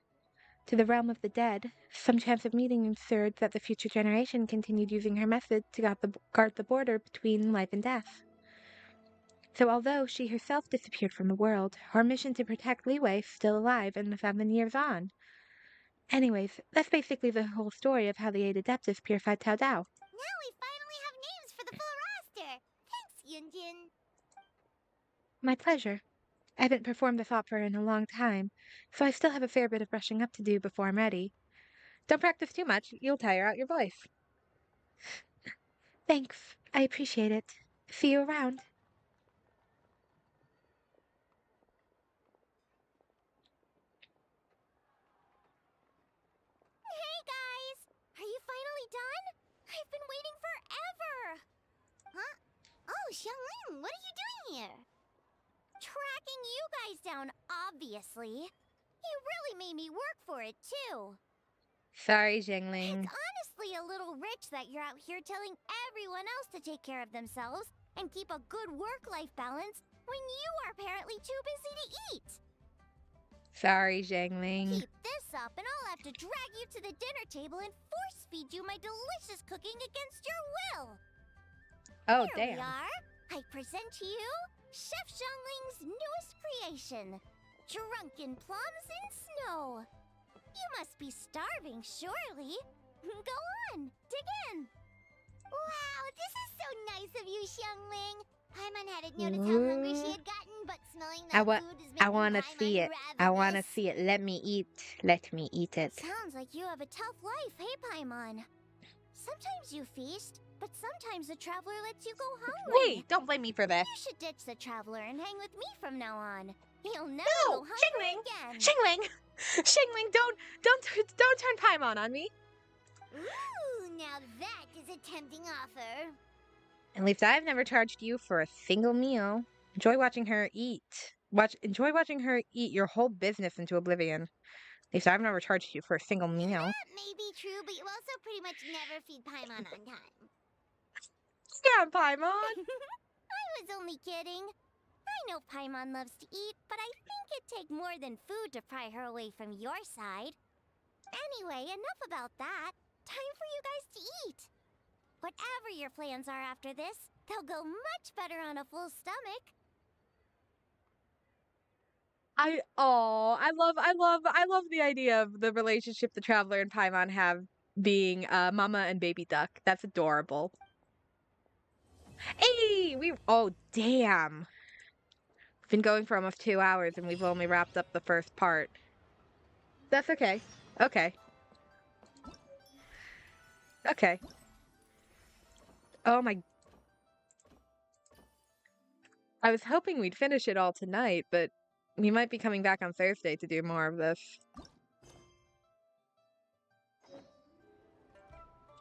to the realm of the dead, some chance of meeting ensured that the future generation continued using her method to guard the border between life and death. So although she herself disappeared from the world, her mission to protect Li Wei is still alive and 1,000 years on. Anyways, that's basically the whole story of how the 8 Adeptus purified Tao Dao. Now we finally have names for the full roster. Thanks, Yunjin. My pleasure. I haven't performed this opera in a long time, so I still have a fair bit of brushing up to do before I'm ready. Don't practice too much. You'll tire out your voice. Thanks. I appreciate it. See you around. Hey, guys! Are you finally done? I've been waiting forever! Huh? Oh, Xiangling, what are you doing here? Tracking you guys down, obviously. You really made me work for it, too. Sorry, It's Jingling. honestly a little rich that you're out here telling everyone else to take care of themselves and keep a good work-life balance when you are apparently too busy to eat. Sorry, Jingling. Keep this up and I'll have to drag you to the dinner table and force-feed you my delicious cooking against your will. Oh, Here we damn. are. I present to you Chef Xiangling's newest creation, Drunken Plums in Snow. You must be starving, surely. Go on, dig in. Wow, this is so nice of you, Xiangling. Paimon hadn't noticed how hungry she had gotten, but smelling that food is making I wanna Paimon see it. I wanna see it. Let me eat. Let me eat it. Sounds like you have a tough life, hey, Paimon? Sometimes you feast, but sometimes the traveler lets you go hungry. Wait, don't blame me for this. You should ditch the traveler and hang with me from now on. You'll never No, go hungry Xingling! again. Xingling! Xingling, don't turn Paimon on me. Ooh, now that is a tempting offer. At least I've never charged you for a single meal. Enjoy watching her eat. Enjoy watching her eat your whole business into oblivion. At least I've never charged you for a single meal. That may be true, but you also pretty much never feed Paimon on time. Yeah, Paimon. I was only kidding. I know Paimon loves to eat, but I think it'd take more than food to pry her away from your side. Anyway, enough about that. Time for you guys to eat. Whatever your plans are after this, they'll go much better on a full stomach. I love the idea of the relationship the Traveler and Paimon have being mama and baby duck. That's adorable. Hey, oh damn. We've been going for almost 2 hours and we've only wrapped up the first part. That's okay. Okay. Okay. Oh my. I was hoping we'd finish it all tonight, but we might be coming back on Thursday to do more of this.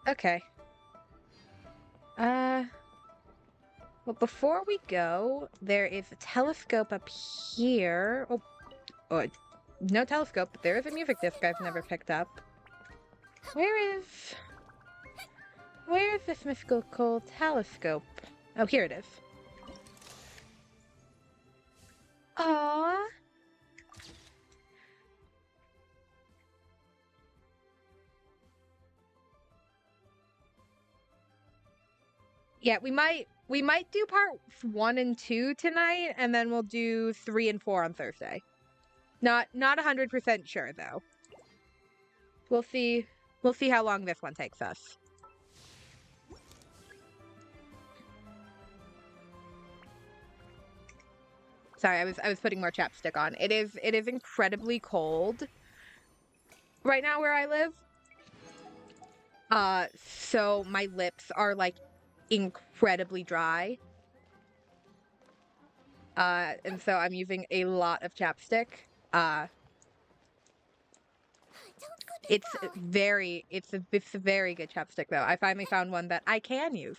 Okay. Well, before we go, there is a telescope up here. Oh, no telescope, but there is a music disc I've never picked up. Where is this mystical telescope? Oh, here it is. Aww. Yeah, we might do part 1 and 2 tonight, and then we'll do 3 and 4 on Thursday. Not 100% sure though. We'll see how long this one takes us. Sorry, I was putting more chapstick on. It is incredibly cold right now where I live. So my lips are like incredibly dry. And so I'm using a lot of chapstick. It's a very good chapstick though. I finally found one that I can use.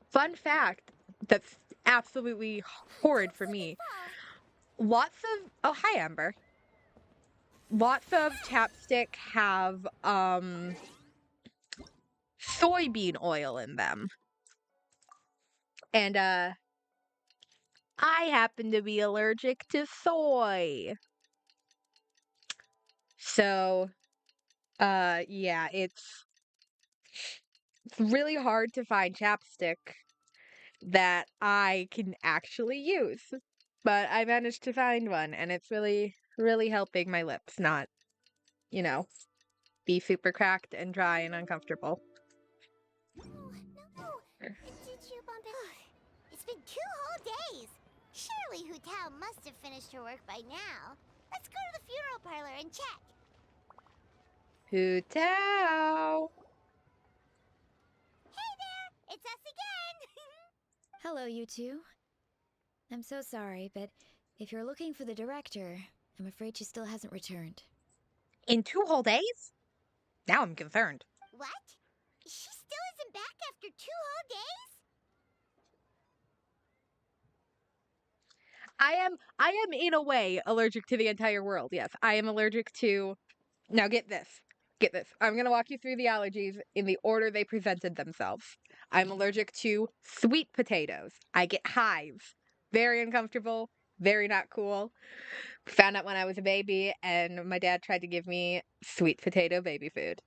Fun fact that's absolutely horrid for me. Oh, hi Amber. Lots of chapstick have soybean oil in them. And I happen to be allergic to soy. So yeah, it's really hard to find chapstick that I can actually use. But I managed to find one, and it's really, really helping my lips not, be super cracked and dry and uncomfortable. Oh, no. Did you bump it? It's been 2 whole days. Surely Hu Tao must have finished her work by now. Let's go to the funeral parlor and check. Hu Tao! Hey there! It's us again! Hello, you two. I'm so sorry, but if you're looking for the director, I'm afraid she still hasn't returned. In 2 whole days? Now I'm concerned. What? She still isn't back after 2 whole days? I am in a way allergic to the entire world. Yes, I am allergic to. Now get this. Get this. I'm going to walk you through the allergies in the order they presented themselves. I'm allergic to sweet potatoes. I get hives. Very uncomfortable, very not cool. Found out when I was a baby and my dad tried to give me sweet potato baby food.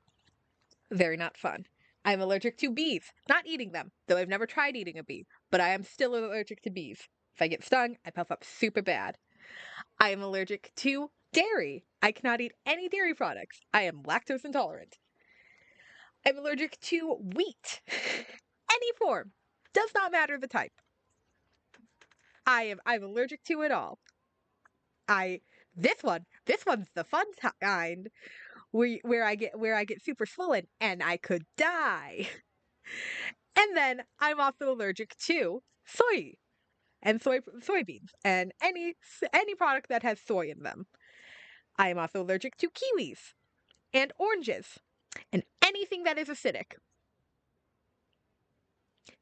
Very not fun. I'm allergic to bees. Not eating them, though I've never tried eating a bee, but I am still allergic to bees. If I get stung, I puff up super bad. I am allergic to dairy. I cannot eat any dairy products. I am lactose intolerant. I'm allergic to wheat. Any form. Does not matter the type. I'm allergic to it all. This one's the fun kind where I get super swollen and I could die. And then I'm also allergic to soy and soybeans and any product that has soy in them. I am also allergic to kiwis and oranges and anything that is acidic.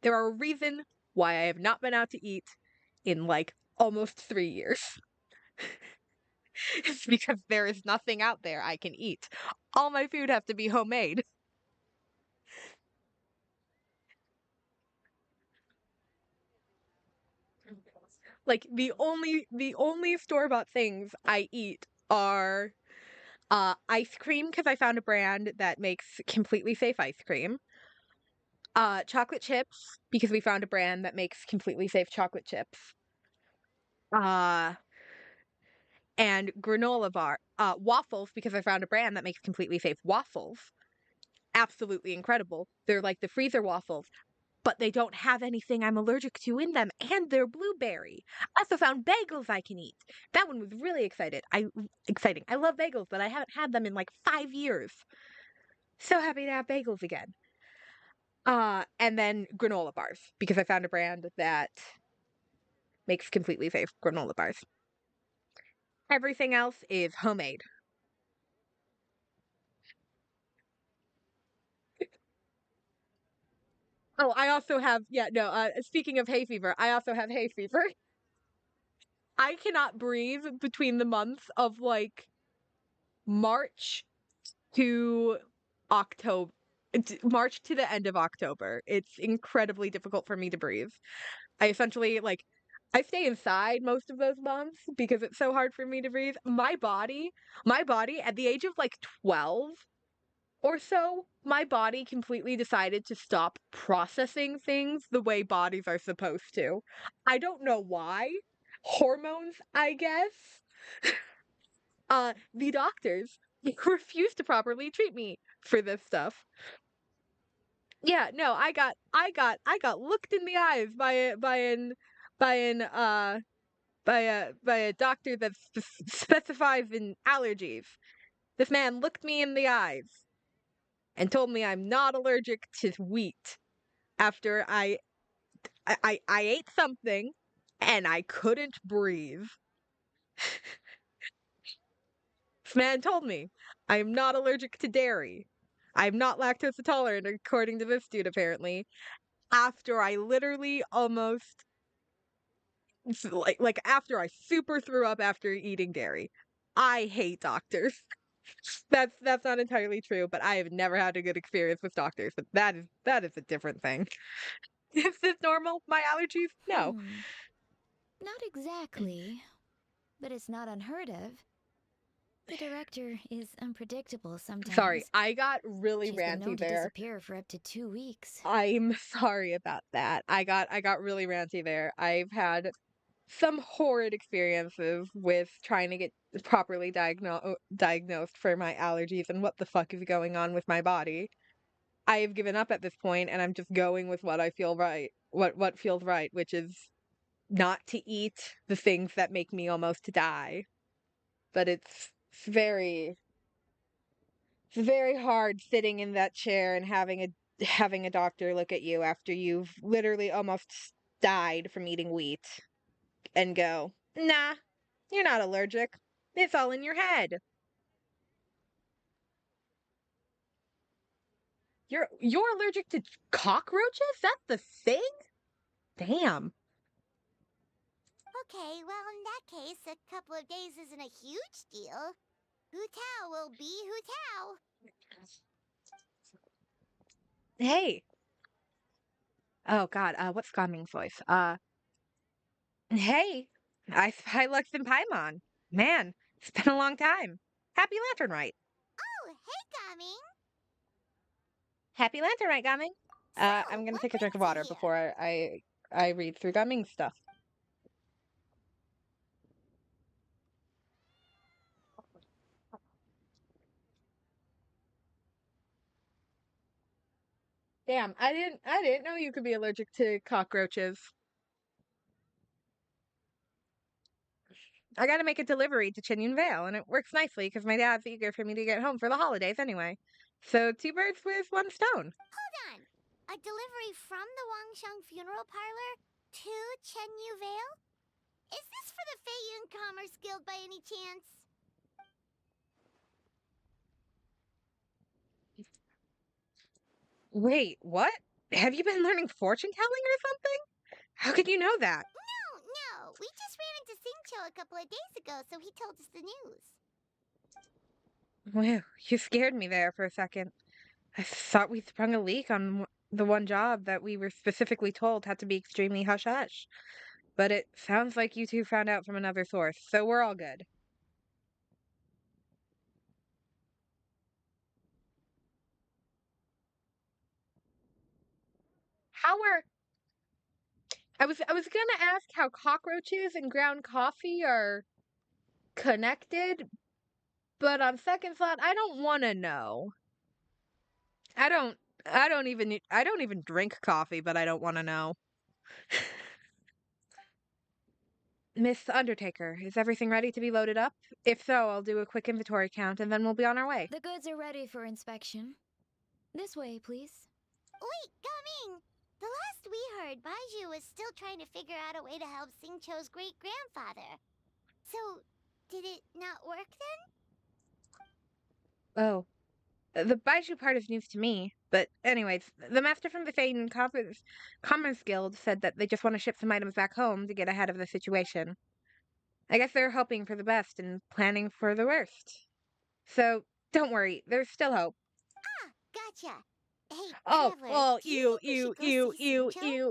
There are a reason why I have not been out to eat in like almost 3 years. It's because there is nothing out there I can eat. All my food has to be homemade. Like the only store-bought things I eat are ice cream because I found a brand that makes completely safe ice cream. Chocolate chips because we found a brand that makes completely safe chocolate chips. Uh and granola bar. Waffles because I found a brand that makes completely safe waffles. Absolutely incredible. They're like the freezer waffles, but they don't have anything I'm allergic to in them, and they're blueberry. I also found bagels I can eat. That one was really exciting. I love bagels, but I haven't had them in like 5 years. So happy to have bagels again. And then granola bars because I found a brand that makes completely safe granola bars. Everything else is homemade. Oh, I also have speaking of hay fever, I also have hay fever. I cannot breathe between the months of like March to October. March to the end of October. It's incredibly difficult for me to breathe. I essentially like I stay inside most of those months because it's so hard for me to breathe. My body at the age of like 12 or so, my body completely decided to stop processing things the way bodies are supposed to. I don't know why. Hormones, I guess. The doctors refuse to properly treat me for this stuff. Yeah, no, I got looked in the eyes by an by a doctor that specifies in allergies. This man looked me in the eyes and told me I'm not allergic to wheat after I ate something and I couldn't breathe. This man told me I am not allergic to dairy. I'm not lactose intolerant, according to this dude, apparently. After I literally almost like after I super threw up after eating dairy. I hate doctors. That's not entirely true, but I have never had a good experience with doctors. But that is a different thing. Is this normal? My allergies? No. Not exactly, but it's not unheard of. The director is unpredictable Sorry, sometimes. I got really She's been known ranty to there. disappear for up to 2 weeks. I'm sorry about that. I got really ranty there. I've had some horrid experiences with trying to get properly diagnosed for my allergies and what the fuck is going on with my body. I have given up at this point and I'm just going with what I feel right. What feels right, which is not to eat the things that make me almost die. But it's very hard sitting in that chair and having a doctor look at you after you've literally almost died from eating wheat and go, "Nah, you're not allergic. It's all in your head." You're allergic to cockroaches? That's the thing? Damn. Okay, well, in that case, a couple of days isn't a huge deal. Hu Tao will be Hu Tao. Hey. Oh God. What's Gaming's voice? Hey. I spy Lux and Paimon. Man, it's been a long time. Happy Lantern Rite. Oh, hey, Gaming. Happy Lantern Rite, Gaming. So, I'm gonna what take a drink of brings you water here? before I read through Gaming's stuff. Damn, I didn't know you could be allergic to cockroaches. I gotta make a delivery to Chinyun Vale, and it works nicely because my dad's eager for me to get home for the holidays anyway. So two birds with one stone. Hold on. A delivery from the Wangsheng Funeral Parlor to Chenyu Vale? Is this for the Feiyun Commerce Guild by any chance? Wait, what? Have you been learning fortune telling or something? How could you know that? No. We just ran into Singcho a couple of days ago, so he told us the news. Well, you scared me there for a second. I thought we sprung a leak on the one job that we were specifically told had to be extremely hush hush. But it sounds like you two found out from another source, so we're all good. How are I was gonna ask how cockroaches and ground coffee are connected, but on second thought, I don't want to know. I don't I don't even drink coffee, but I don't want to know. Miss Undertaker, is everything ready to be loaded up? If so, I'll do a quick inventory count and then we'll be on our way. The goods are ready for inspection. This way, please. Wait, Gaming! The last we heard, Baiju was still trying to figure out a way to help Singcho's great-grandfather. So, did it not work then? Oh, the Baiju part is news to me. But anyways, the master from the Faden Commerce Guild said that they just want to ship some items back home to get ahead of the situation. I guess they're hoping for the best and planning for the worst. So, don't worry, there's still hope. Ah, gotcha. Hey, Oh, Traveler, well, do you think we should go see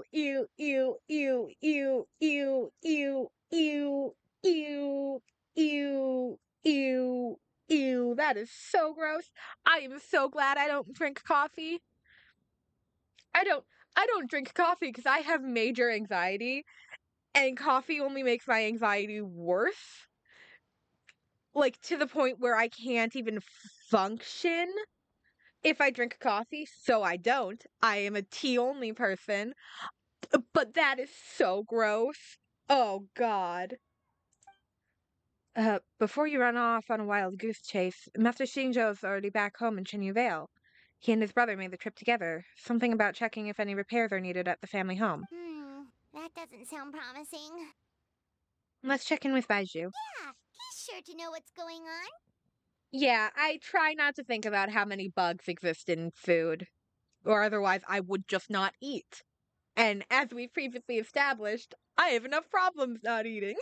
Singcho? That is so gross. I am so glad I don't drink coffee. I don't, I don't drink coffee because I have major anxiety, and coffee only makes my anxiety worse. Like, to the point where I can't even function if I drink coffee, so I don't. I am a tea only person. But that is so gross. Oh, God. Before you run off on a wild goose chase, Master Shinjo's already back home in Chenyu Vale. He and his brother made the trip together. Something about checking if any repairs are needed at the family home. That doesn't sound promising. Let's check in with Baiju. Yeah, he's sure to know what's going on. Yeah, I try not to think about how many bugs exist in food, or otherwise I would just not eat. And as we previously established, I have enough problems not eating.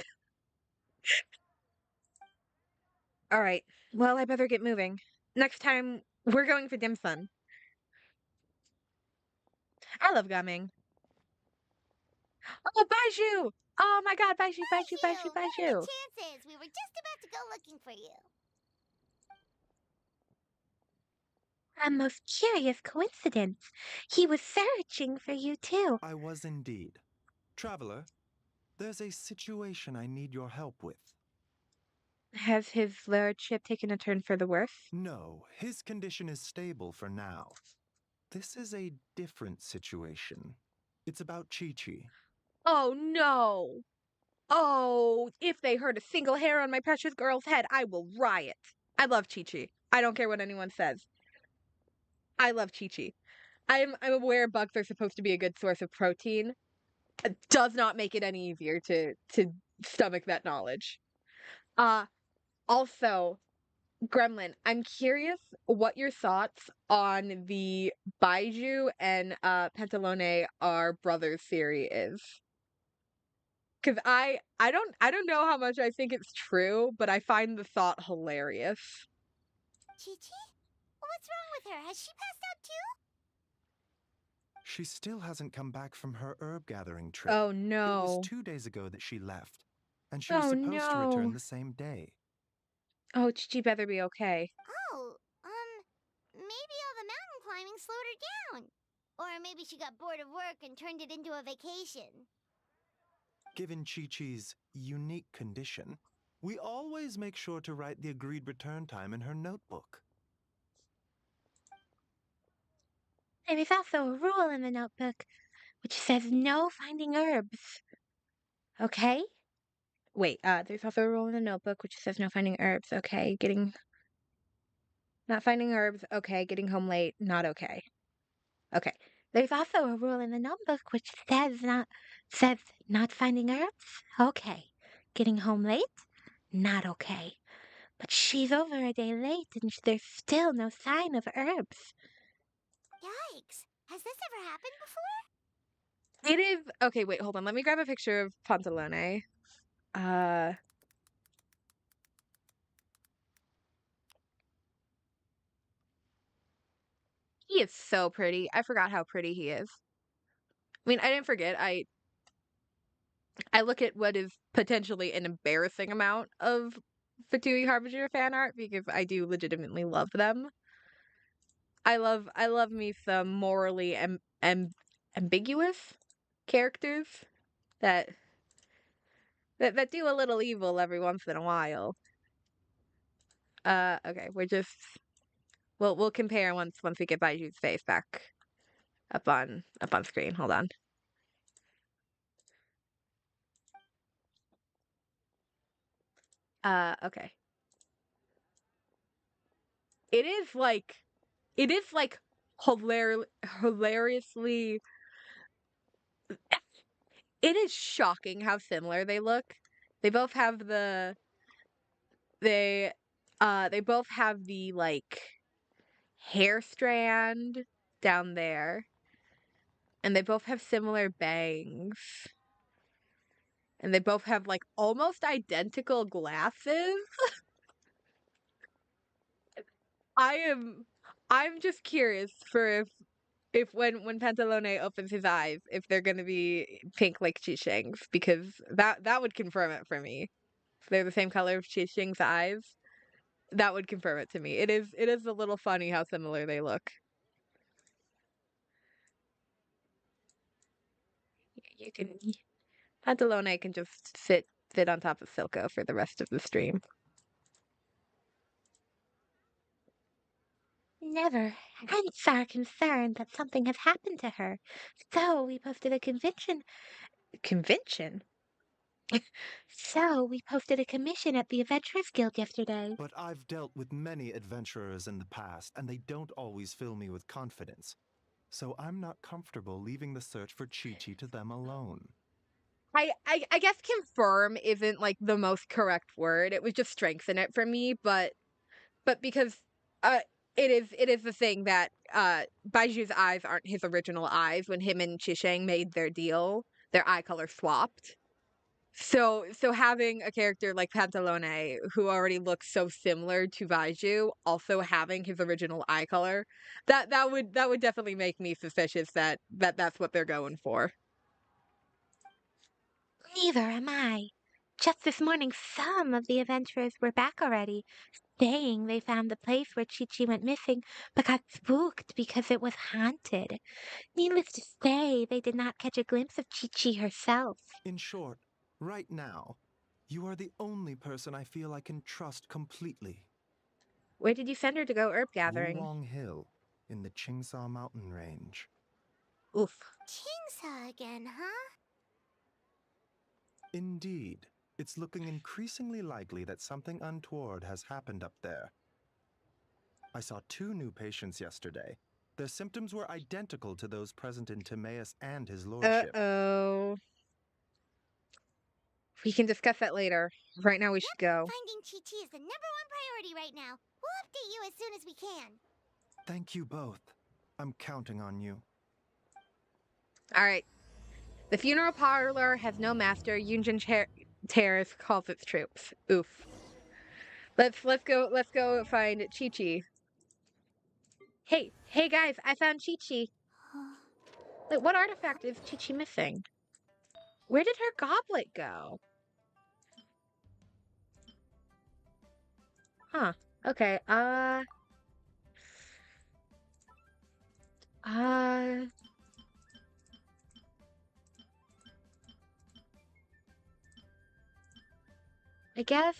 All right. Well, I better get moving. Next time, we're going for dim sum. I love gumming. Oh, Baiju! Oh my god, Baiju, Baiju, Baiju, What are the Baiju. chances? We were just about to go looking for you. A most curious coincidence. He was searching for you too. I was indeed. Traveler, there's a situation I need your help with. Has his lordship taken a turn for the worse? No, his condition is stable for now. This is a different situation. It's about Chi-Chi. Oh no! Oh, if they hurt a single hair on my precious girl's head, I will riot. I love Chi-Chi. I don't care what anyone says. I love Chi-Chi. I'm aware bugs are supposed to be a good source of protein. It does not make it any easier to stomach that knowledge. Uh Also, Gremlin, I'm curious what your thoughts on the Baiju and Pantalone are brothers theory is. Because I don't know how much I think it's true, but I find the thought hilarious. Chi-Chi? What's wrong with her? Has she passed out too? She still hasn't come back from her herb gathering trip. Oh It was no. 2 days ago that she left, and she was Oh supposed to return no. the same day. Oh, Chichi better be okay. Oh, maybe all the mountain climbing slowed her down. Or maybe she got bored of work and turned it into a vacation. Given Chi-Chi's unique condition, we always make sure to write the agreed return time in her notebook. There is also a rule in the notebook which says no finding herbs. Okay? Wait, there's also a rule in the notebook which says no finding herbs. Okay, not finding herbs. Okay, getting home late. Not okay. Okay. There's also a rule in the notebook which says not finding herbs. Okay. Getting home late? Not okay. But she's over a day late and there's still no sign of herbs. Yikes! Has this ever happened before? It is okay. Wait, hold on. Let me grab a picture of Pantalone. Uh, he is so pretty. I forgot how pretty he is. I mean, I didn't forget. I look at what is potentially an embarrassing amount of Fatui Harbinger fan art because I do legitimately love them. I love me some morally ambiguous characters that that do a little evil every once in a while. Okay, we'll compare once we get Baiju's face back up on screen. Hold on. Okay. It is like it is like hilariously it is shocking how similar they look. They both have they they both have the like hair strand down there, and they both have similar bangs, and they both have like almost identical glasses. I am I'm just curious for if when Pantalone opens his eyes, if they're gonna be pink like Chisheng's, because that would confirm it for me. If they're the same color of Chisheng's eyes, that would confirm it to me. It is a little funny how similar they look. You can Pantalone can just sit on top of Silco for the rest of the stream. Never. Hence our concern that something has happened to her. So we posted a Convention? So we posted a commission at the Adventurers Guild yesterday. But I've dealt with many adventurers in the past, and they don't always fill me with confidence. So I'm not comfortable leaving the search for Chi-Chi to them alone. I guess confirm isn't like the most correct word. It would just strengthen it for me, but because uh it is the thing that Baiju's eyes aren't his original eyes when him and Chisheng made their deal. Their eye color swapped. So having a character like Pantalone who already looks so similar to Baiju also having his original eye color, that would definitely make me suspicious that that's what they're going for. Neither am I. Just this morning, some of the adventurers were back already, saying they found the place where Chi-Chi went missing, but got spooked because it was haunted. Needless to say, they did not catch a glimpse of Chi-Chi herself. In short, right now, you are the only person I feel I can trust completely. Where did you send her to go herb gathering? Wulong Hill, in the Chingsa mountain range. Oof. Chingsa again, huh? Indeed, it's looking increasingly likely that something untoward has happened up there. I saw 2 new patients yesterday. Their symptoms were identical to those present in Timaeus and his lordship. Uh-oh. We can discuss that later. Right now we should go. Finding Chi-Chi is the #1 priority right now. We'll update you as soon as we can. Thank you both. I'm counting on you. All right. The funeral parlor has no master. Terrace calls its troops. Oof. Let's go find Chi Chi. Hey guys, I found Chi Chi. Wait, what artifact is Chi Chi missing? Where did her goblet go? Huh. Okay. Uh. I guess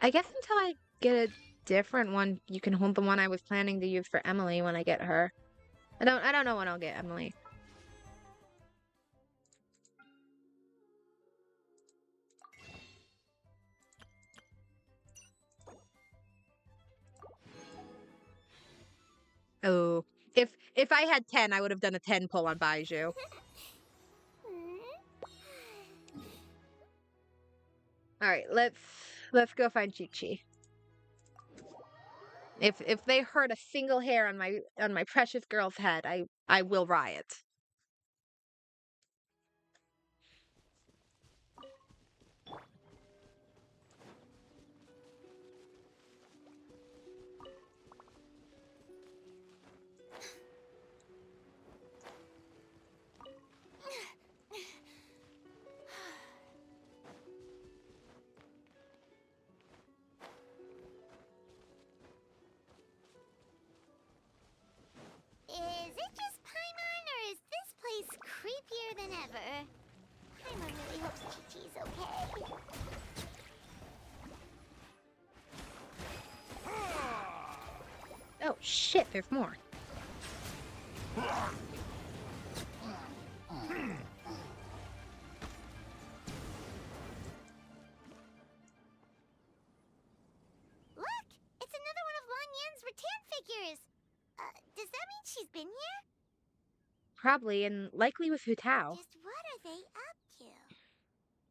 until I get a different one, you can hold the one I was planning to use for Emily when I get her. I don't know when I'll get Emily. Oh, if I had 10, I would have done a 10 pull on Baiju. All right, let's go find Chi Chi. If they hurt a single hair on my precious girl's head, I will riot. Is it just Paimon, or is this place creepier than ever? Paimon really hopes Chi-Chi's okay. Oh shit, there's more. Look! It's another one of Lan Yan's rattan figures! Does that mean she's been here? Probably, and likely with Hu Tao. Just what are they up to?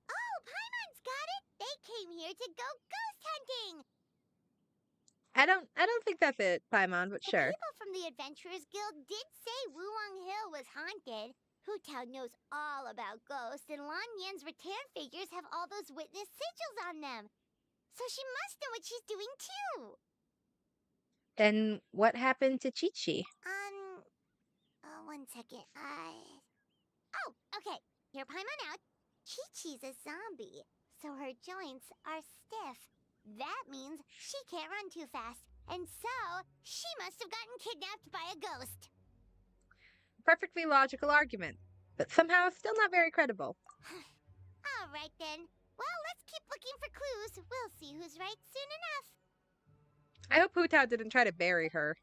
Oh, Paimon's got it! They came here to go ghost hunting! I don't think that's it, Paimon, but The sure. people from the Adventurers Guild did say Wuwang Hill was haunted. Hu Tao knows all about ghosts, and Lan Yan's rattan figures have all those witness sigils on them. So she must know what she's doing too. Then what happened to Chi Chi? 1 second. Oh, okay. Hear Paimon out. Chi-Chi's a zombie, so her joints are stiff. That means she can't run too fast, and so she must have gotten kidnapped by a ghost. Perfectly logical argument, but somehow still not very credible. All right then. Well, let's keep looking for clues. We'll see who's right soon enough. I hope Hu Tao didn't try to bury her.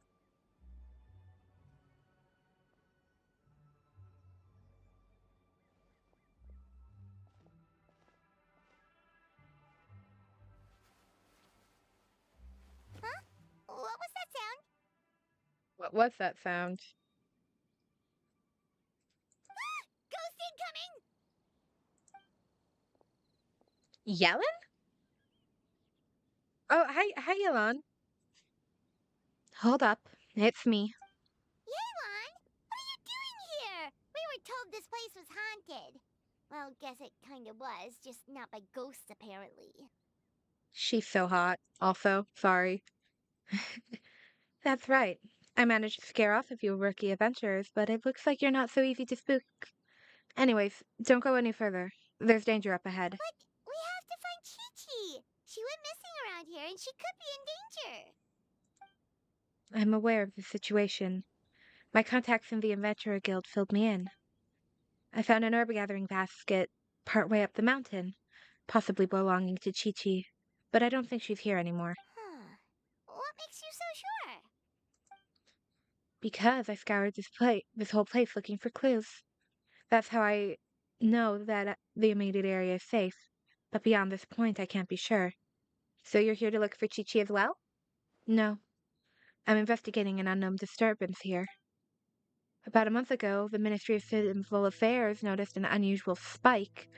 Huh? What was that sound? What was that sound? Ghost incoming! Yellen? Oh, hi, Yelon. Hold up, it's me. Yelan, what are you doing here? We were told this place was haunted. Well, guess it kind of was, just not by ghosts apparently. She's so hot. Also, sorry. That's right. I managed to scare off a few rookie adventurers, but it looks like you're not so easy to spook. Anyways, don't go any further. There's danger up ahead. But we have to find Chi-Chi. She went missing around here and she could be in danger. I'm aware of the situation. My contacts in the Adventurer Guild filled me in. I found an herb gathering basket partway up the mountain, possibly belonging to Chi-Chi, but I don't think she's here anymore. Huh. What makes you so sure? Because I scoured this whole place looking for clues. That's how I know that the immediate area is safe. But beyond this point, I can't be sure. So you're here to look for Chi-Chi as well? No. I'm investigating an unknown disturbance here. About a month ago, the Ministry of Civil Affairs noticed an unusual spike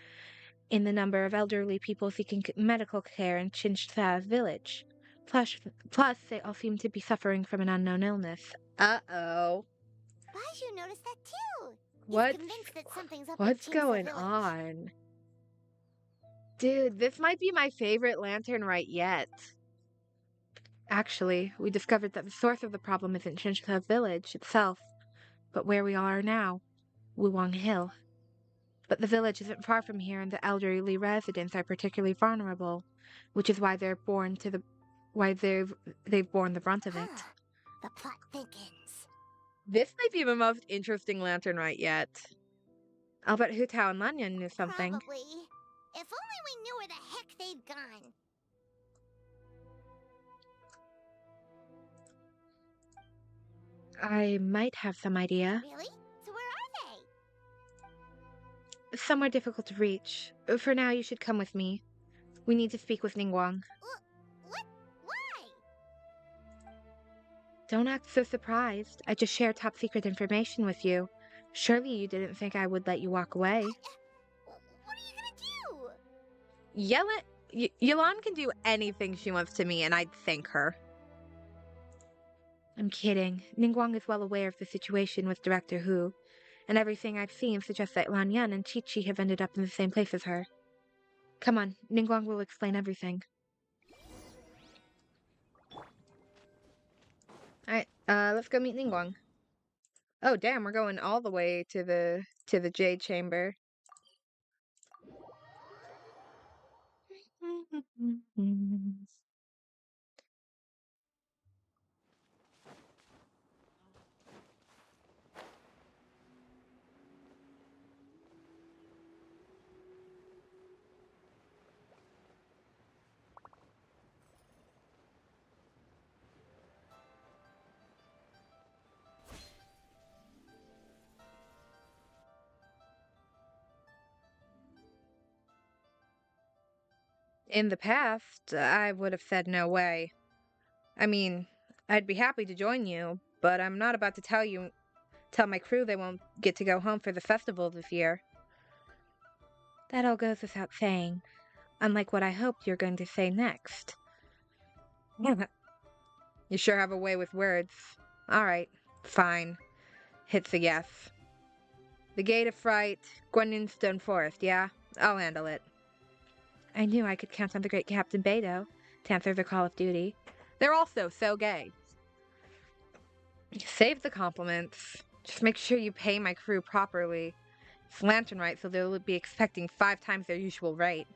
in the number of elderly people seeking medical care in Chinchsa village. Plus, they all seem to be suffering from an unknown illness. Uh-oh. Baiju noticed that too. What's convinced that something's up with what's Chainsaw going Village. on? Dude, this might be my favorite lantern rite yet. Actually, we discovered that the source of the problem isn't Chainsaw Village itself, but where we are now, Wuwang Hill. But the village isn't far from here, and the elderly residents are particularly vulnerable, which is why they've borne the brunt of it. Huh. The plot thickens. This might be the most interesting lantern rite yet. I'll bet Hu Tao and Lanyan knew something. Probably. If only we knew where the heck they'd gone. I might have some idea. Really? So where are they? Somewhere difficult to reach. For now, you should come with me. We need to speak with Ningguang. What? Why? Don't act so surprised. I just shared top secret information with you. Surely you didn't think I would let you walk away. What are you gonna do? Yell at Yelan can do anything she wants to me, and I'd thank her. I'm kidding. Ningguang is well aware of the situation with Director Hu, and everything I've seen suggests that Lanyan and Chi-Chi have ended up in the same place as her. Come on, Ningguang will explain everything. Alright, let's go meet Ningguang. Oh damn, we're going all the way to the Jade Chamber. In the past, I would have said no way. I mean, I'd be happy to join you, but I'm not about to tell my crew they won't get to go home for the festival this year. That all goes without saying, unlike what I hoped you're going to say next. You sure have a way with words. Alright, fine. Hits a yes. The Gate of Rite, Guanyin Stone Forest, yeah? I'll handle it. I knew I could count on the great Captain Beidou to answer the call of duty. They're also so gay. Save the compliments. Just make sure you pay my crew properly. It's lantern rite, so they'll be expecting 5 times their usual rate.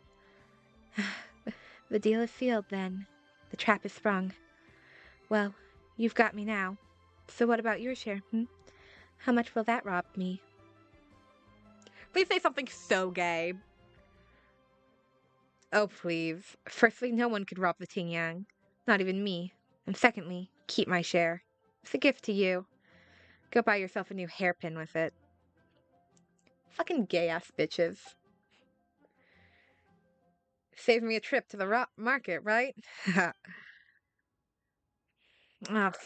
The deal is sealed, then. The trap is sprung. Well, you've got me now. So what about your share, How much will that rob me? Please say something so gay. Oh, please. Firstly, no one could rob the Ting Yang. Not even me. And secondly, keep my share. It's a gift to you. Go buy yourself a new hairpin with it. Fucking gay-ass bitches. Save me a trip to the market, right? Ugh.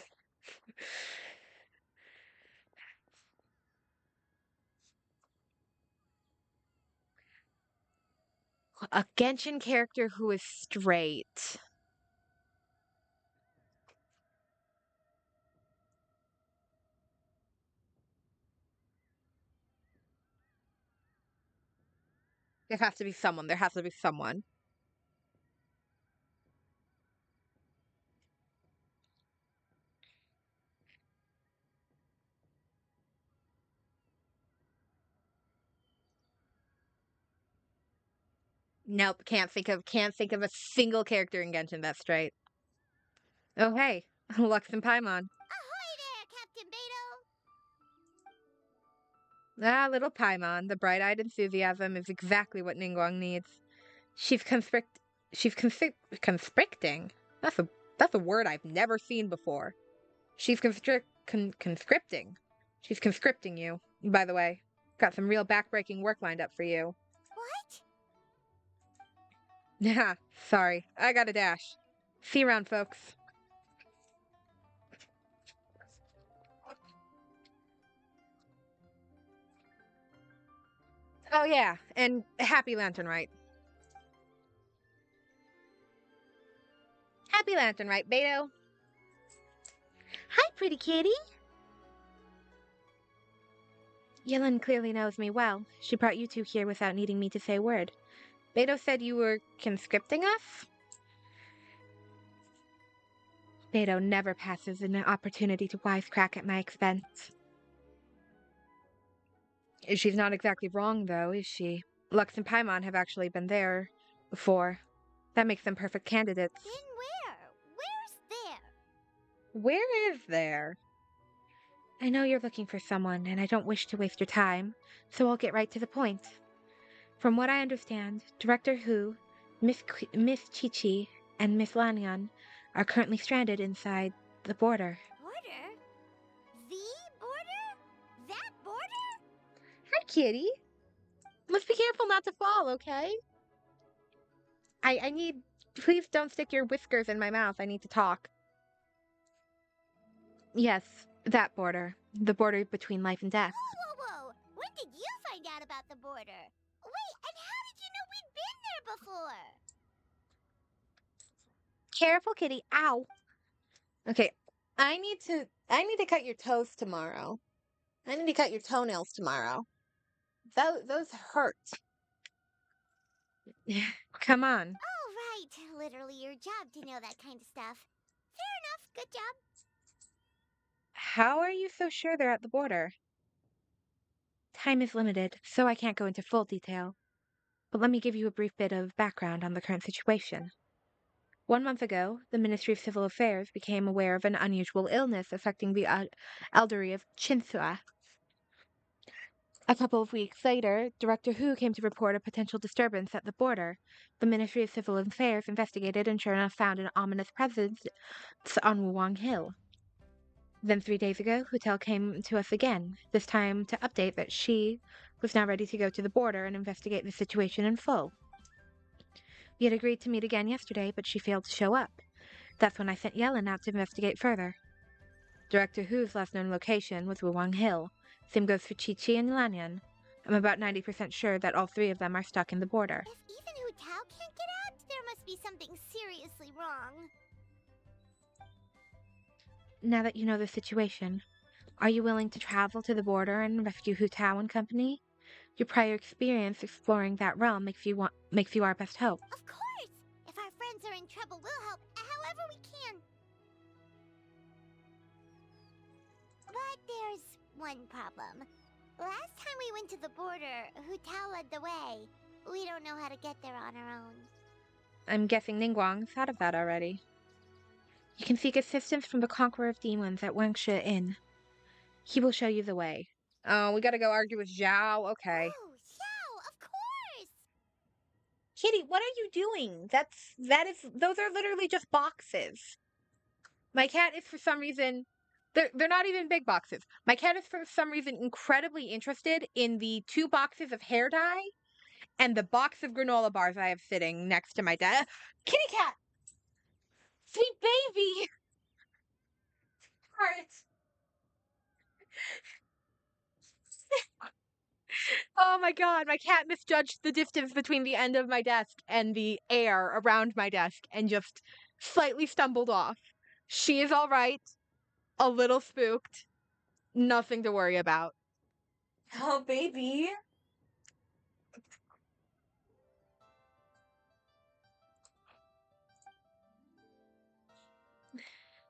A Genshin character who is straight. There has to be someone. There has to be someone. Nope, can't think of a single character in Genshin that's straight. Oh hey, Lux and Paimon. Ahoy there, Captain Beidou! Ah, little Paimon, the bright-eyed enthusiasm is exactly what Ningguang needs. She's constricting. That's a word I've never seen before. She's conscripting. She's conscripting you. By the way, got some real backbreaking work lined up for you. What? Yeah, sorry. I got a dash. See you around, folks. Oh yeah, and happy Lantern Rite. Happy Lantern Rite, Beidou. Hi, pretty kitty. Yellen clearly knows me well. She brought you two here without needing me to say a word. Beto said you were conscripting us? Beto never passes an opportunity to wisecrack at my expense. She's not exactly wrong, though, is she? Lux and Paimon have actually been there before. That makes them perfect candidates. Been where? Where's there? Where is there? I know you're looking for someone, and I don't wish to waste your time, so I'll get right to the point. From what I understand, Director Hu, Miss Chi-Chi, and Miss Lanyan are currently stranded inside the border. Border? The border? That border? Hi, kitty. Let's be careful not to fall, okay? I need... Please don't stick your whiskers in my mouth. I need to talk. Yes, that border. The border between life and death. Whoa, whoa, whoa! When did you find out about the border? Wait, and how did you know we'd been there before? Careful, kitty. Ow. Okay, I need to cut your toes tomorrow. I need to cut your toenails tomorrow. Those hurt. Come on. Oh, right. Literally your job to know that kind of stuff. Fair enough. Good job. How are you so sure they're at the border? Time is limited, so I can't go into full detail. But let me give you a brief bit of background on the current situation. 1 month ago, the Ministry of Civil Affairs became aware of an unusual illness affecting the elderly of Chinsua. A couple of weeks later, Director Hu came to report a potential disturbance at the border. The Ministry of Civil Affairs investigated and sure enough found an ominous presence on Wuwang Hill. Then 3 days ago, Hutel came to us again, this time to update that she was now ready to go to the border and investigate the situation in full. We had agreed to meet again yesterday, but she failed to show up. That's when I sent Yellen out to investigate further. Director Hu's last known location was Wuwang Hill. Same goes for Chi-Chi and Lanyan. I'm about 90% sure that all three of them are stuck in the border. If even Hu Tao can't get out, there must be something seriously wrong. Now that you know the situation, are you willing to travel to the border and rescue Hu Tao and company? Your prior experience exploring that realm makes you our best hope. Of course! If our friends are in trouble, we'll help however we can. But there's one problem. Last time we went to the border, Hu Tao led the way. We don't know how to get there on our own. I'm guessing Ningguang thought of that already. You can seek assistance from the Conqueror of Demons at Wangshe Inn. He will show you the way. Oh, we gotta go argue with Zhao? Okay. Oh, Xiao, of course! Kitty, what are you doing? Those are literally just boxes. My cat is for some reason, they're not even big boxes. My cat is for some reason incredibly interested in the 2 boxes of hair dye and the box of granola bars I have sitting next to my desk. Kitty cat! Sweet baby! Heart. Oh my god, my cat misjudged the distance between the end of my desk and the air around my desk and just slightly stumbled off. She is alright, a little spooked, nothing to worry about. Oh, baby.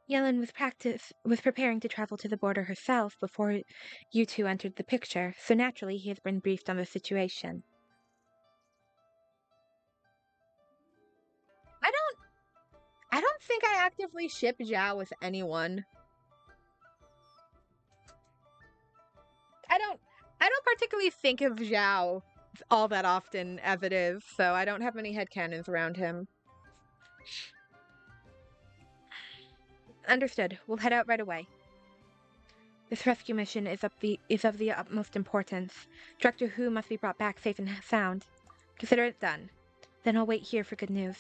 Yellen was preparing to travel to the border herself before you two entered the picture, so naturally he has been briefed on the situation. I don't think I actively ship Zhao with anyone. I don't particularly think of Zhao all that often as it is, so I don't have many headcanons around him. Understood. We'll head out right away. This rescue mission is of the utmost importance. Director Hu must be brought back safe and sound. Consider it done. Then I'll wait here for good news.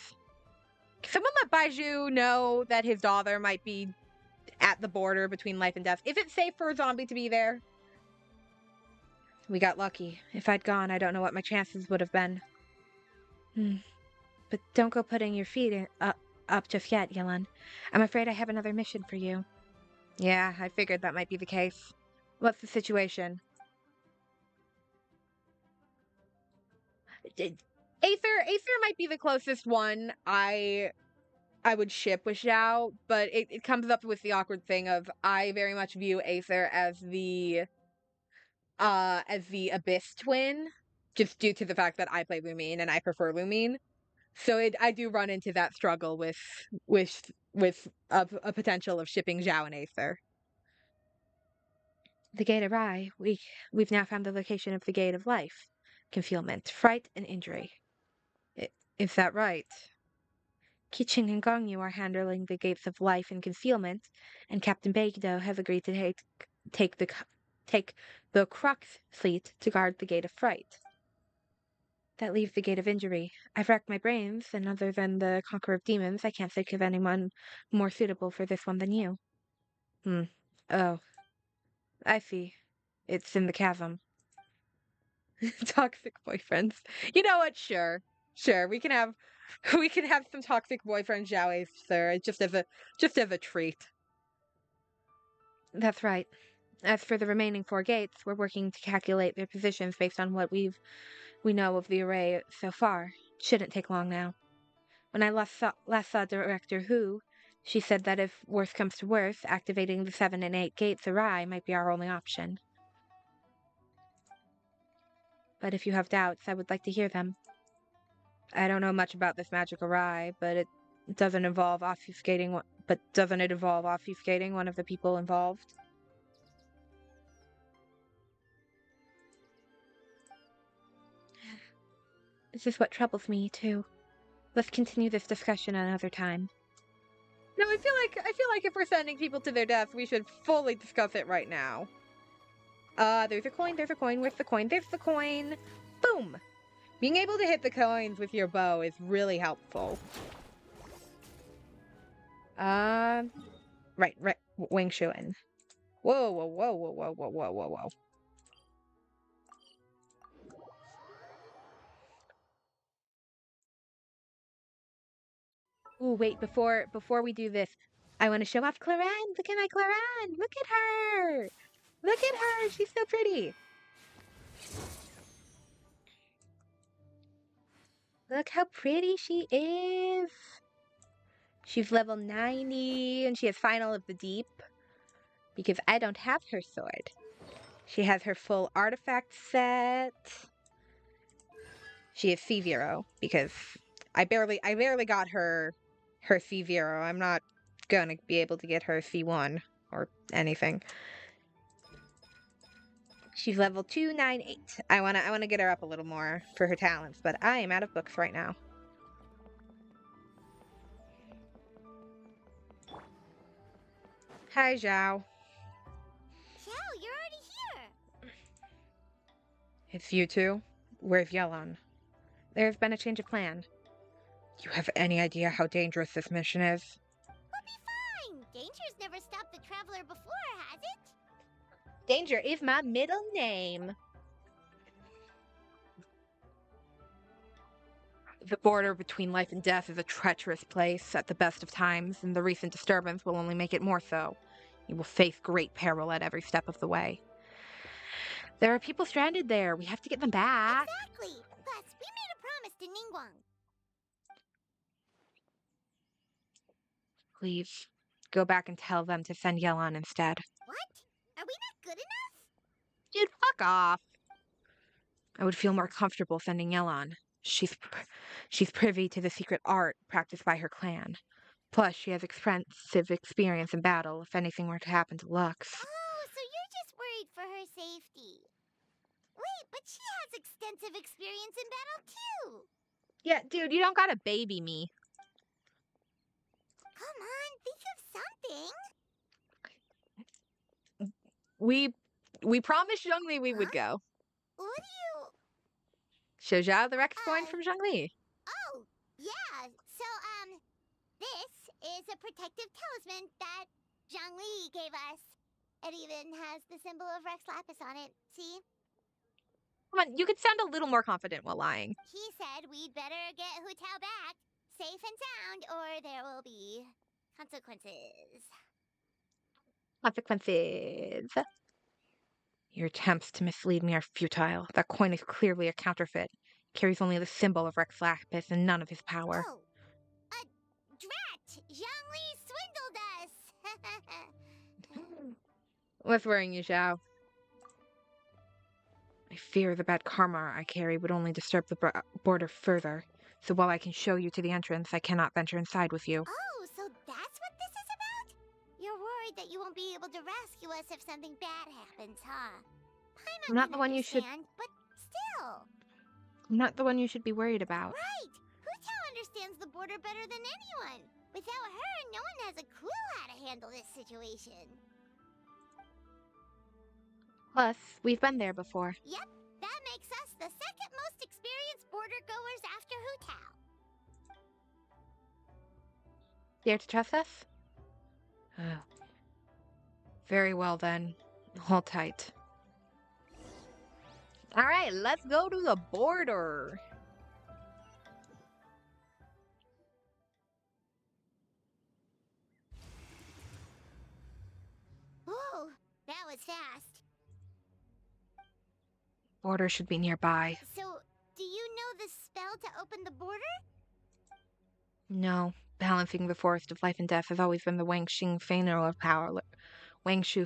Can someone let Baiju know that his daughter might be at the border between life and death? Is it safe for a zombie to be there? We got lucky. If I'd gone, I don't know what my chances would have been. But don't go putting your feet up just yet, Yellen. I'm afraid I have another mission for you. Yeah, I figured that might be the case. What's the situation? Aether might be the closest one I would ship with Xiao, but it comes up with the awkward thing of I very much view Aether as the Abyss twin, just due to the fact that I play Lumine and I prefer Lumine. So I do run into that struggle with a potential of shipping Zhao and Aether. The Gate of Rye. We've now found the location of the Gate of Life. Concealment, fright, and injury. Is that right? Kiching and Gongyu are handling the Gates of Life and Concealment, and Captain Beidou has agreed to take the Crux fleet to guard the Gate of Fright. That leaves the Gate of Injury. I've racked my brains, and other than the Conqueror of Demons, I can't think of anyone more suitable for this one than you. Oh, I see. It's in the chasm. Toxic boyfriends. You know what? Sure. We can have some toxic boyfriend Zhao Aether just as a treat. That's right. As for the remaining 4 gates, we're working to calculate their positions based on what we know of the array so far. Shouldn't take long now. When I last saw Director Hu, she said that if worse comes to worse, activating the 7 and 8 gates array might be our only option. But if you have doubts, I would like to hear them. I don't know much about this magic array, but it doesn't involve obfuscating. But doesn't it involve obfuscating one of the people involved? This is what troubles me, too. Let's continue this discussion another time. No, I feel like if we're sending people to their deaths, we should fully discuss it right now. There's a coin, where's the coin? There's the coin! Boom! Being able to hit the coins with your bow is really helpful. Right, Wing Shuin. Whoa. Ooh, wait, before we do this, I want to show off Claren. Look at my Claren. Look at her. Look at her. She's so pretty. Look how pretty she is. She's level 90 and she has Final of the Deep because I don't have her sword. She has her full artifact set. She is C0 because I barely got her C0. I'm not gonna be able to get her C1 or anything. She's level 298. I wanna get her up a little more for her talents, but I am out of books right now. Hi, Zhao. Zhao, you're already here. It's you two? Where's Yelan? There's been a change of plan. You have any idea how dangerous this mission is? We'll be fine. Danger's never stopped the traveler before, has it? Danger is my middle name. The border between life and death is a treacherous place at the best of times, and the recent disturbance will only make it more so. You will face great peril at every step of the way. There are people stranded there. We have to get them back. Exactly. Plus, we made a promise to Ningguang. Please, go back and tell them to send Yelan instead. What? Are we not good enough? Dude, fuck off. I would feel more comfortable sending Yelan. She's privy to the secret art practiced by her clan. Plus, she has extensive experience in battle if anything were to happen to Lux. Oh, so you're just worried for her safety. Wait, but she has extensive experience in battle too. Yeah, dude, you don't gotta baby me. Come on, think of something. We promised Zhongli we would go. What do you... Show Zhao the Rex coin from Zhongli. Oh, yeah. So, this is a protective talisman that Zhongli gave us. It even has the symbol of Rex Lapis on it. See? Come on, you could sound a little more confident while lying. He said we'd better get Hu Tao back, safe and sound, or there will be consequences. Consequences. Your attempts to mislead me are futile. That coin is clearly a counterfeit. carries only the symbol of Rex Lapis and none of his power. Oh, drat! Zhongli swindled us! What's worrying you, Xiao? I fear the bad karma I carry would only disturb the border further. So while I can show you to the entrance, I cannot venture inside with you. Oh, so that's what this is about? You're worried that you won't be able to rescue us if something bad happens, huh? I'm Paimon not can the one you should. understand, but still. I'm not the one you should be worried about. Right! Hu understands the border better than anyone. Without her, no one has a clue how to handle this situation. Plus, we've been there before. Yep, that makes us the second most experienced border goers after Hu. Dare to trust us? Very well then. Hold tight. Alright, let's go to the border. Whoa, that was fast. Border should be nearby. So, do you know the spell to open the border? No, balancing the forest of life and death has always been the Wangshu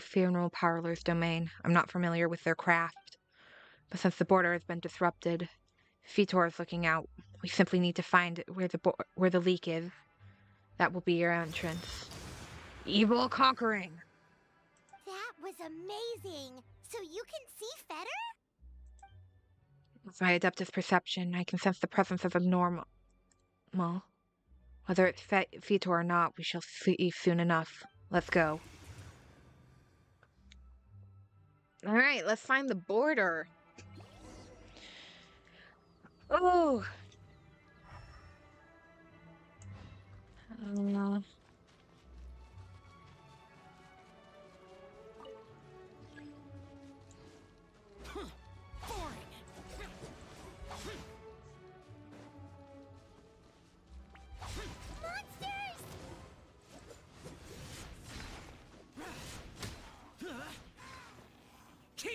funeral parlor's domain. I'm not familiar with their craft. But since the border has been disrupted, Fetor is looking out. We simply need to find where the leak is. That will be your entrance. Evil conquering! That was amazing! So you can see Fetter? With my adeptus perception, I can sense the presence of abnormal. Whether it's Fetor or not, we shall see soon enough. Let's go. Alright, let's find the border. Oh!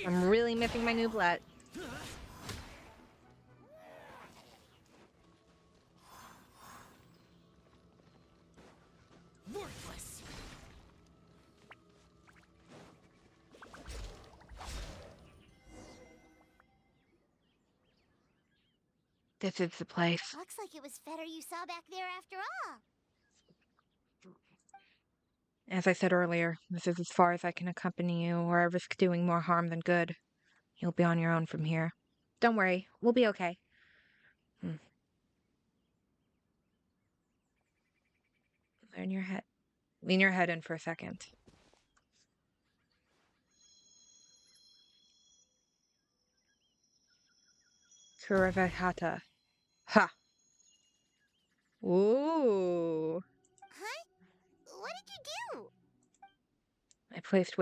I'm really missing my nooblet. Worthless! This is the place. Looks like it was Fetter you saw back there after all. As I said earlier, this is as far as I can accompany you, or I risk doing more harm than good. You'll be on your own from here. Don't worry, we'll be okay. Lean your head in for a second. Kuravahata. Ha! Ooh! Huh? What did you do? I placed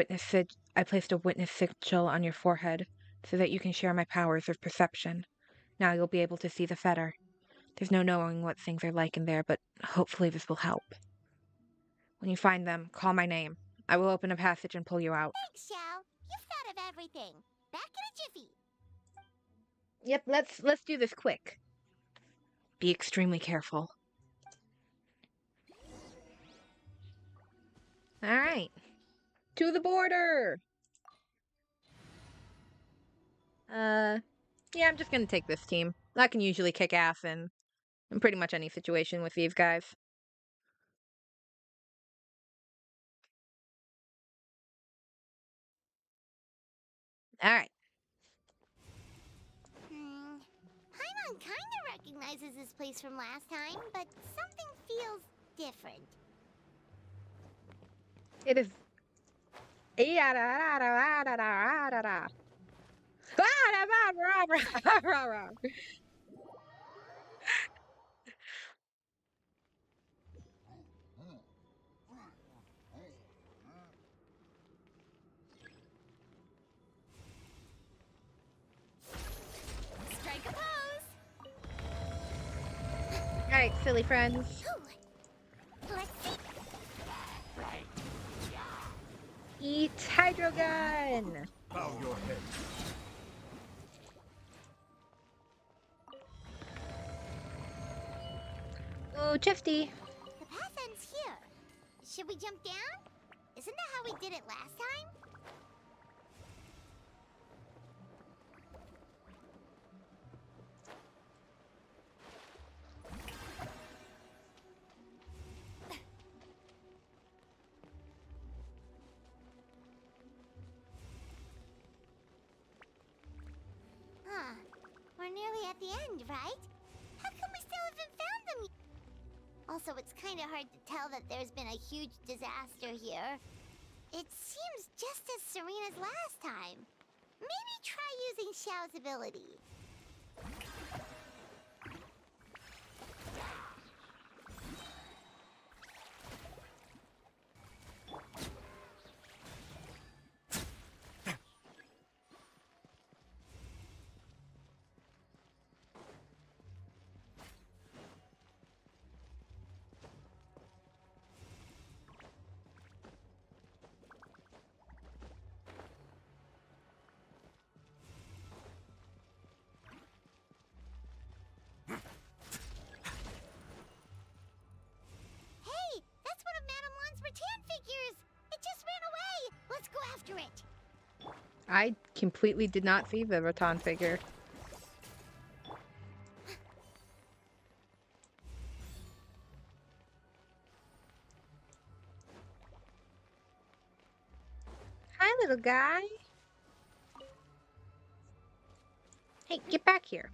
a witness sigil on your forehead, so that you can share my powers of perception. Now you'll be able to see the fetter. There's no knowing what things are like in there, but hopefully this will help. When you find them, call my name. I will open a passage and pull you out. Thanks, Xiao. You've thought of everything. Back in a jiffy. Yep, let's do this quick. Be extremely careful. Alright. To the border! Yeah, I'm just gonna take this team. I can usually kick ass in pretty much any situation with these guys. Alright. Paimon kinda recognizes this place from last time, but something feels different. It is. Strike a pose! Alright, silly friends. Let's see. Eat Hydro Gun! Bow your head. Oh, Chesty. The path ends here. Should we jump down? Isn't that how we did it last time? Huh. We're nearly at the end, right? How come we still haven't found them yet? Also, it's kind of hard to tell that there's been a huge disaster here. It seems just as serene as last time. Maybe try using Xiao's ability. Hey, that's one of Madame Lan's rattan figures! It just ran away! Let's go after it! I completely did not see the Rattan figure. Hi, little guy. Hey, get back here.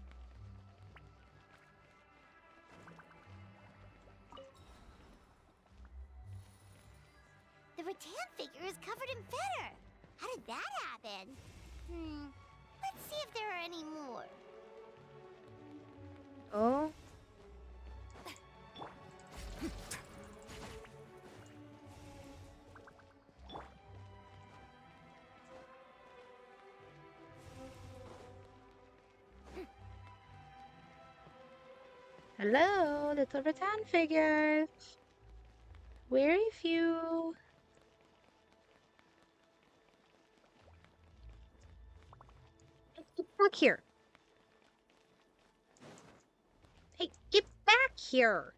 The rattan figure is covered in feather! How did that happen? Let's see if there are any more. Oh. Hello, little rattan figures. Where is you? Get back here. Hey, get back here.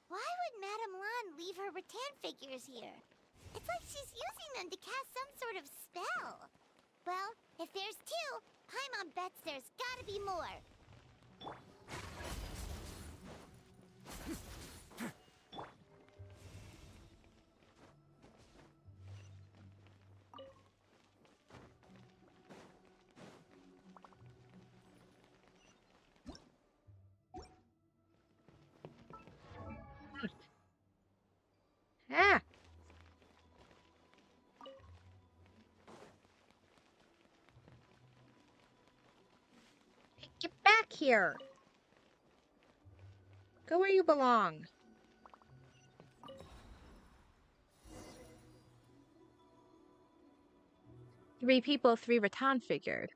Why would Madame Lan leave her rattan figures here? It's like she's using them to cast some sort of spell. Well, if there's two, Paimon bets there's gotta be more. Ah. Hey, get back here. Go where you belong. 3 people, 3 rattan figures.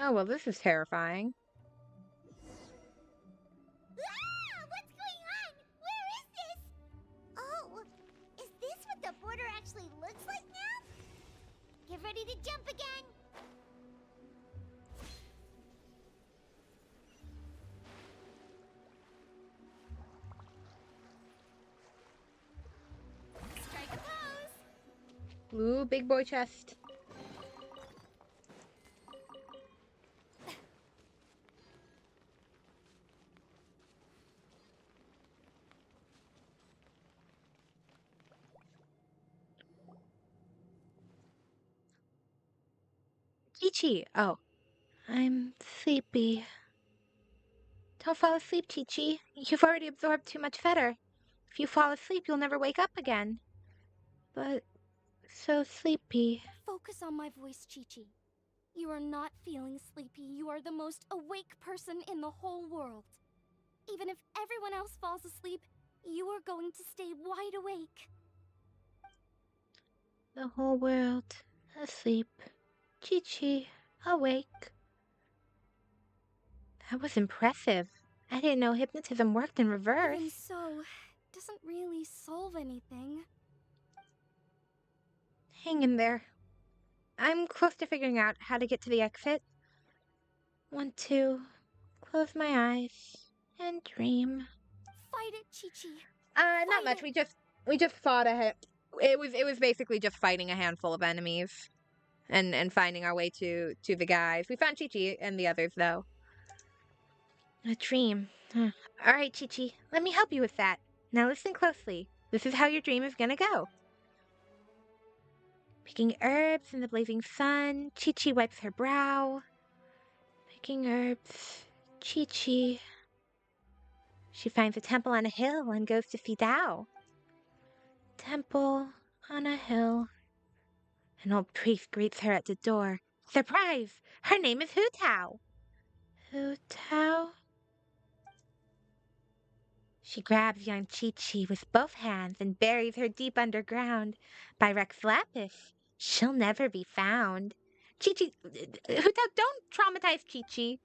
Oh, well, this is terrifying. Ah! What's going on? Where is this? Oh, is this what the border actually looks like now? Get ready to jump again. Strike a pose. Ooh, big boy chest. Chi-Chi. Oh, I'm sleepy. Don't fall asleep, Chi-Chi. You've already absorbed too much fetter. If you fall asleep, you'll never wake up again. But so sleepy. Focus on my voice, Chi-Chi. You are not feeling sleepy. You are the most awake person in the whole world. Even if everyone else falls asleep, you are going to stay wide awake. The whole world asleep. Chi-Chi, awake. That was impressive. I didn't know hypnotism worked in reverse. Even so, it doesn't really solve anything. Hang in there. I'm close to figuring out how to get to the exit. Want to close my eyes and dream. Fight it, Chi-Chi. Not much. We just fought it was basically just fighting a handful of enemies and finding our way to the guys. We found Chi-Chi and the others though. A dream. Huh. All right, Chi-Chi, let me help you with that. Now listen closely. This is how your dream is gonna go. Picking herbs in the blazing sun, Chi-Chi wipes her brow. Picking herbs, Chi-Chi. She finds a temple on a hill and goes to see Tao. Temple on a hill. An old priest greets her at the door. Surprise! Her name is Hu Tao. Hu Tao? She grabs young Chi-Chi with both hands and buries her deep underground. By Rex Lapis, she'll never be found. Chi-Chi, Hu Tao, don't traumatize Chi-Chi.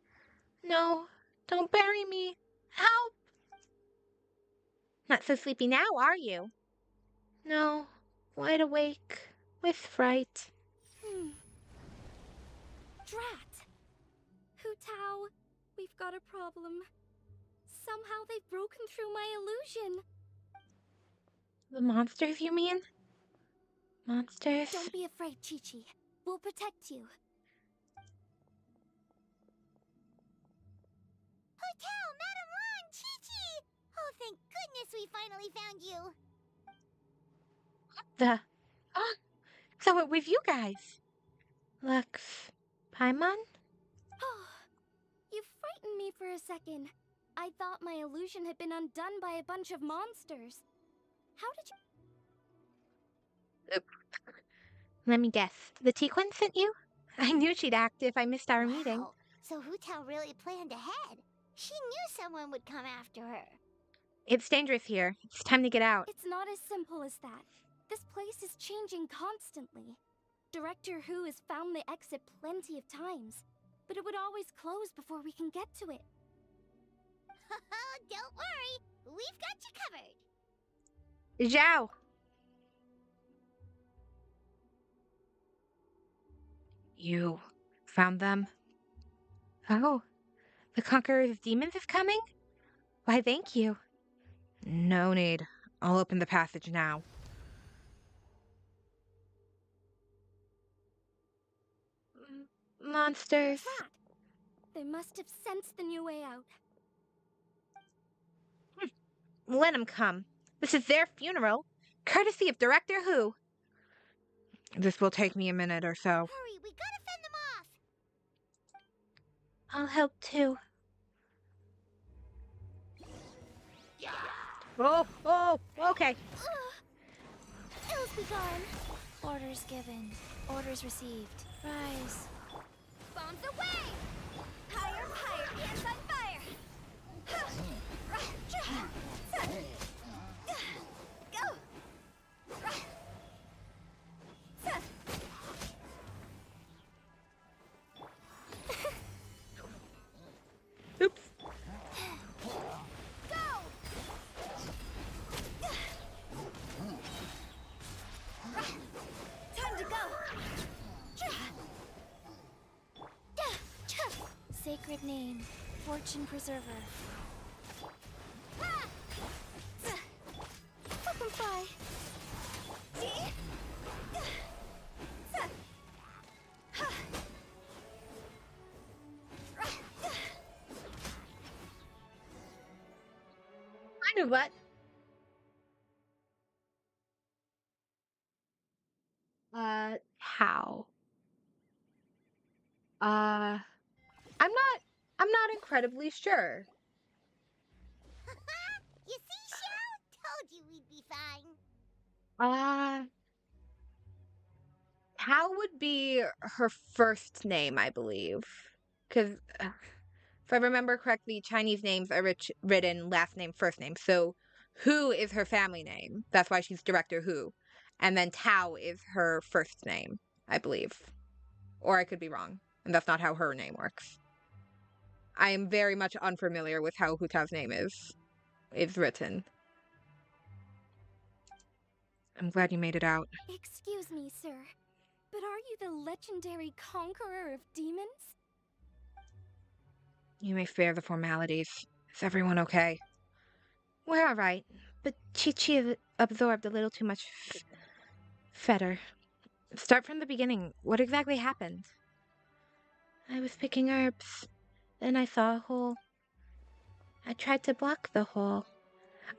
No, don't bury me. Help! Not so sleepy now, are you? No, wide awake, with fright. Drat! Hu Tao, we've got a problem. Somehow they've broken through my illusion. The monsters, you mean? Monsters? Don't be afraid, Chi-Chi. We'll protect you. Hotel, Madame Lan, Chi-Chi! Oh, thank goodness we finally found you. The... Oh, so it was you guys. Lux... Paimon? Oh, you frightened me for a second. I thought my illusion had been undone by a bunch of monsters. How did you... Let me guess. The Tequin sent you? I knew she'd act if I missed our meeting. Wow, so Hu Tao really planned ahead. She knew someone would come after her. It's dangerous here. It's time to get out. It's not as simple as that. This place is changing constantly. Director Hu has found the exit plenty of times, but it would always close before we can get to it. Don't worry, we've got you covered. Zhao! You found them? Oh, the Conqueror of Demons is coming? Why, thank you. No need. I'll open the passage now. Monsters. Drat! They must have sensed the new way out. Let them come. This is their funeral. Courtesy of Director Hu. This will take me a minute or so. Hurry, we gotta fend them off. I'll help too. Oh, okay. Ills be gone. Orders given. Orders received. Rise. Bombs away! Higher, higher, hands on fire! Go! Oops. Go! Time to go! Sacred name. Fortune preserver. Flip 'em fly. I know what. How? I'm not incredibly sure. You see, Xiao? Told you we'd be fine. How would be her first name, I believe. Because if I remember correctly, Chinese names are written last name, first name. So Hu is her family name. That's why she's Director Hu. And then Tao is her first name, I believe. Or I could be wrong, and that's not how her name works. I am very much unfamiliar with how Hu Tao's name is written. I'm glad you made it out. Excuse me, sir, but are you the legendary conqueror of demons? You may spare the formalities. Is everyone okay? We're all right, but Chi-Chi absorbed a little too much fetter. Start from the beginning. What exactly happened? I was picking herbs. Then I saw a hole. I tried to block the hole.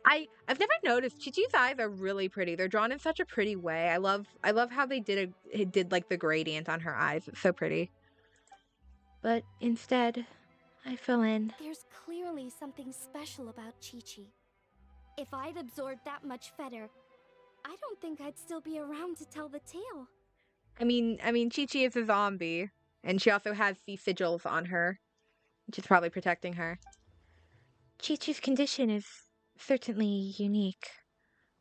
I've never noticed Chi-Chi's eyes are really pretty. They're drawn in such a pretty way. I love how they did like the gradient on her eyes. It's so pretty. But instead, I fell in. There's clearly something special about Chi-Chi. If I'd absorbed that much fetter, I don't think I'd still be around to tell the tale. I mean Chi-Chi is a zombie, and she also has the sigils on her, which is probably protecting her. Chi-Chi's condition is certainly unique.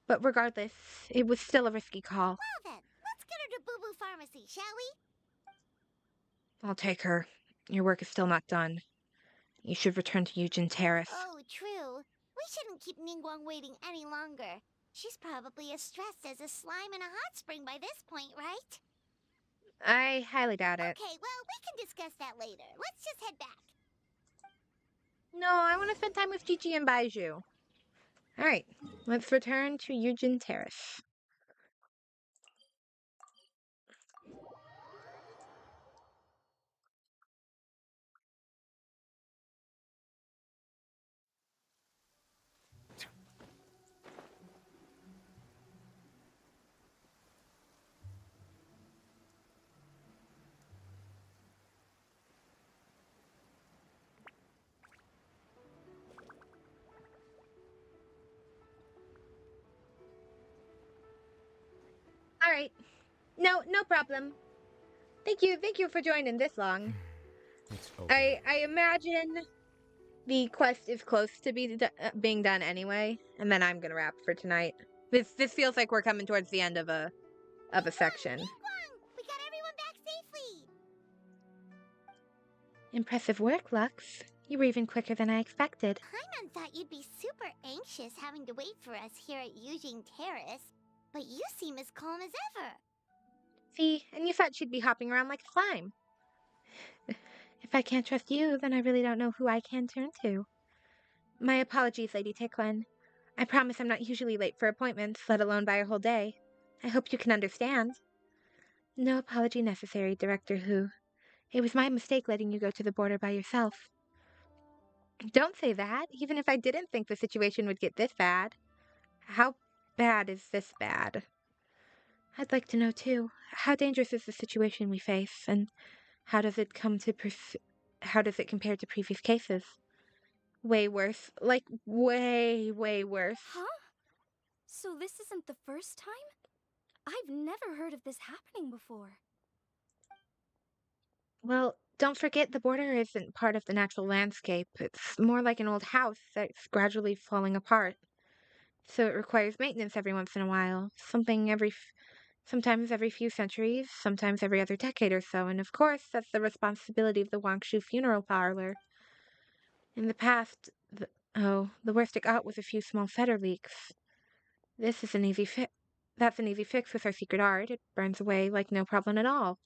But regardless, it was still a risky call. Well then, let's get her to Boo Boo Pharmacy, shall we? I'll take her. Your work is still not done. You should return to Eugen Terrace. Oh, true. We shouldn't keep Ningguang waiting any longer. She's probably as stressed as a slime in a hot spring by this point, right? I highly doubt it. Okay, well, we can discuss that later. Let's just head back. No, I want to spend time with Chi-Chi and Baiju. Alright, let's return to Eugen Terrace. Alright. No problem. Thank you for joining this long. I imagine the quest is close to being done anyway, and then I'm gonna wrap for tonight. This feels like we're coming towards the end of a section. Ningguang! We got everyone back safely! Impressive work, Lux. You were even quicker than I expected. Paimon thought you'd be super anxious having to wait for us here at Eugene Terrace, but you seem as calm as ever. See, and you thought she'd be hopping around like a slime. If I can't trust you, then I really don't know who I can turn to. My apologies, Lady Tiquan. I promise I'm not usually late for appointments, let alone by a whole day. I hope you can understand. No apology necessary, Director Hu. It was my mistake letting you go to the border by yourself. Don't say that, even if I didn't think the situation would get this bad. How bad is this bad? I'd like to know, too, how dangerous is the situation we face, and how does it compare to previous cases? Way worse. Like, way worse. Huh? So this isn't the first time? I've never heard of this happening before. Well, don't forget the border isn't part of the natural landscape. It's more like an old house that's gradually falling apart. So it requires maintenance every once in a while. Sometimes every few centuries, sometimes every other decade or so. And of course, that's the responsibility of the Wangshu funeral parlor. In the past, the worst it got was a few small fetter leaks. This is an easy fix. That's an easy fix with our secret art. It burns away like no problem at all.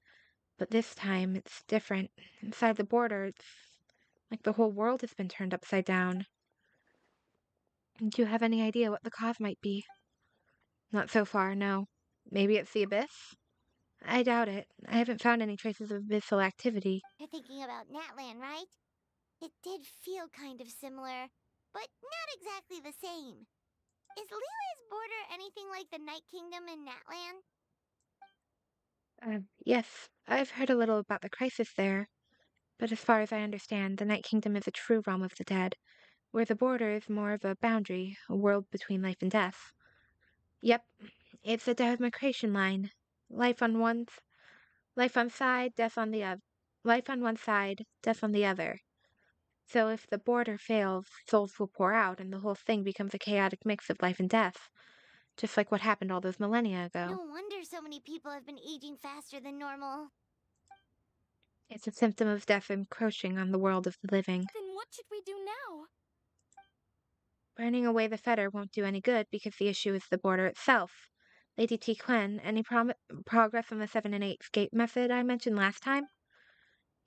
But this time, it's different. Inside the border, it's like the whole world has been turned upside down. Do you have any idea what the cause might be? Not so far, no. Maybe it's the abyss? I doubt it. I haven't found any traces of abyssal activity. You're thinking about Natlan, right? It did feel kind of similar, but not exactly the same. Is Lily's border anything like the Night Kingdom in Natlan? Yes, I've heard a little about the crisis there. But as far as I understand, the Night Kingdom is a true realm of the dead, where the border is more of a boundary, a world between life and death. Yep, it's a demarcation line. Life on one side, death on the other. Life on one side, death on the other. So if the border fails, souls will pour out, and the whole thing becomes a chaotic mix of life and death, just like what happened all those millennia ago. No wonder so many people have been aging faster than normal. It's a symptom of death encroaching on the world of the living. Then what should we do now? Burning away the fetter won't do any good because the issue is the border itself. Lady T. Quen, any progress on the 7 and 8 gate method I mentioned last time?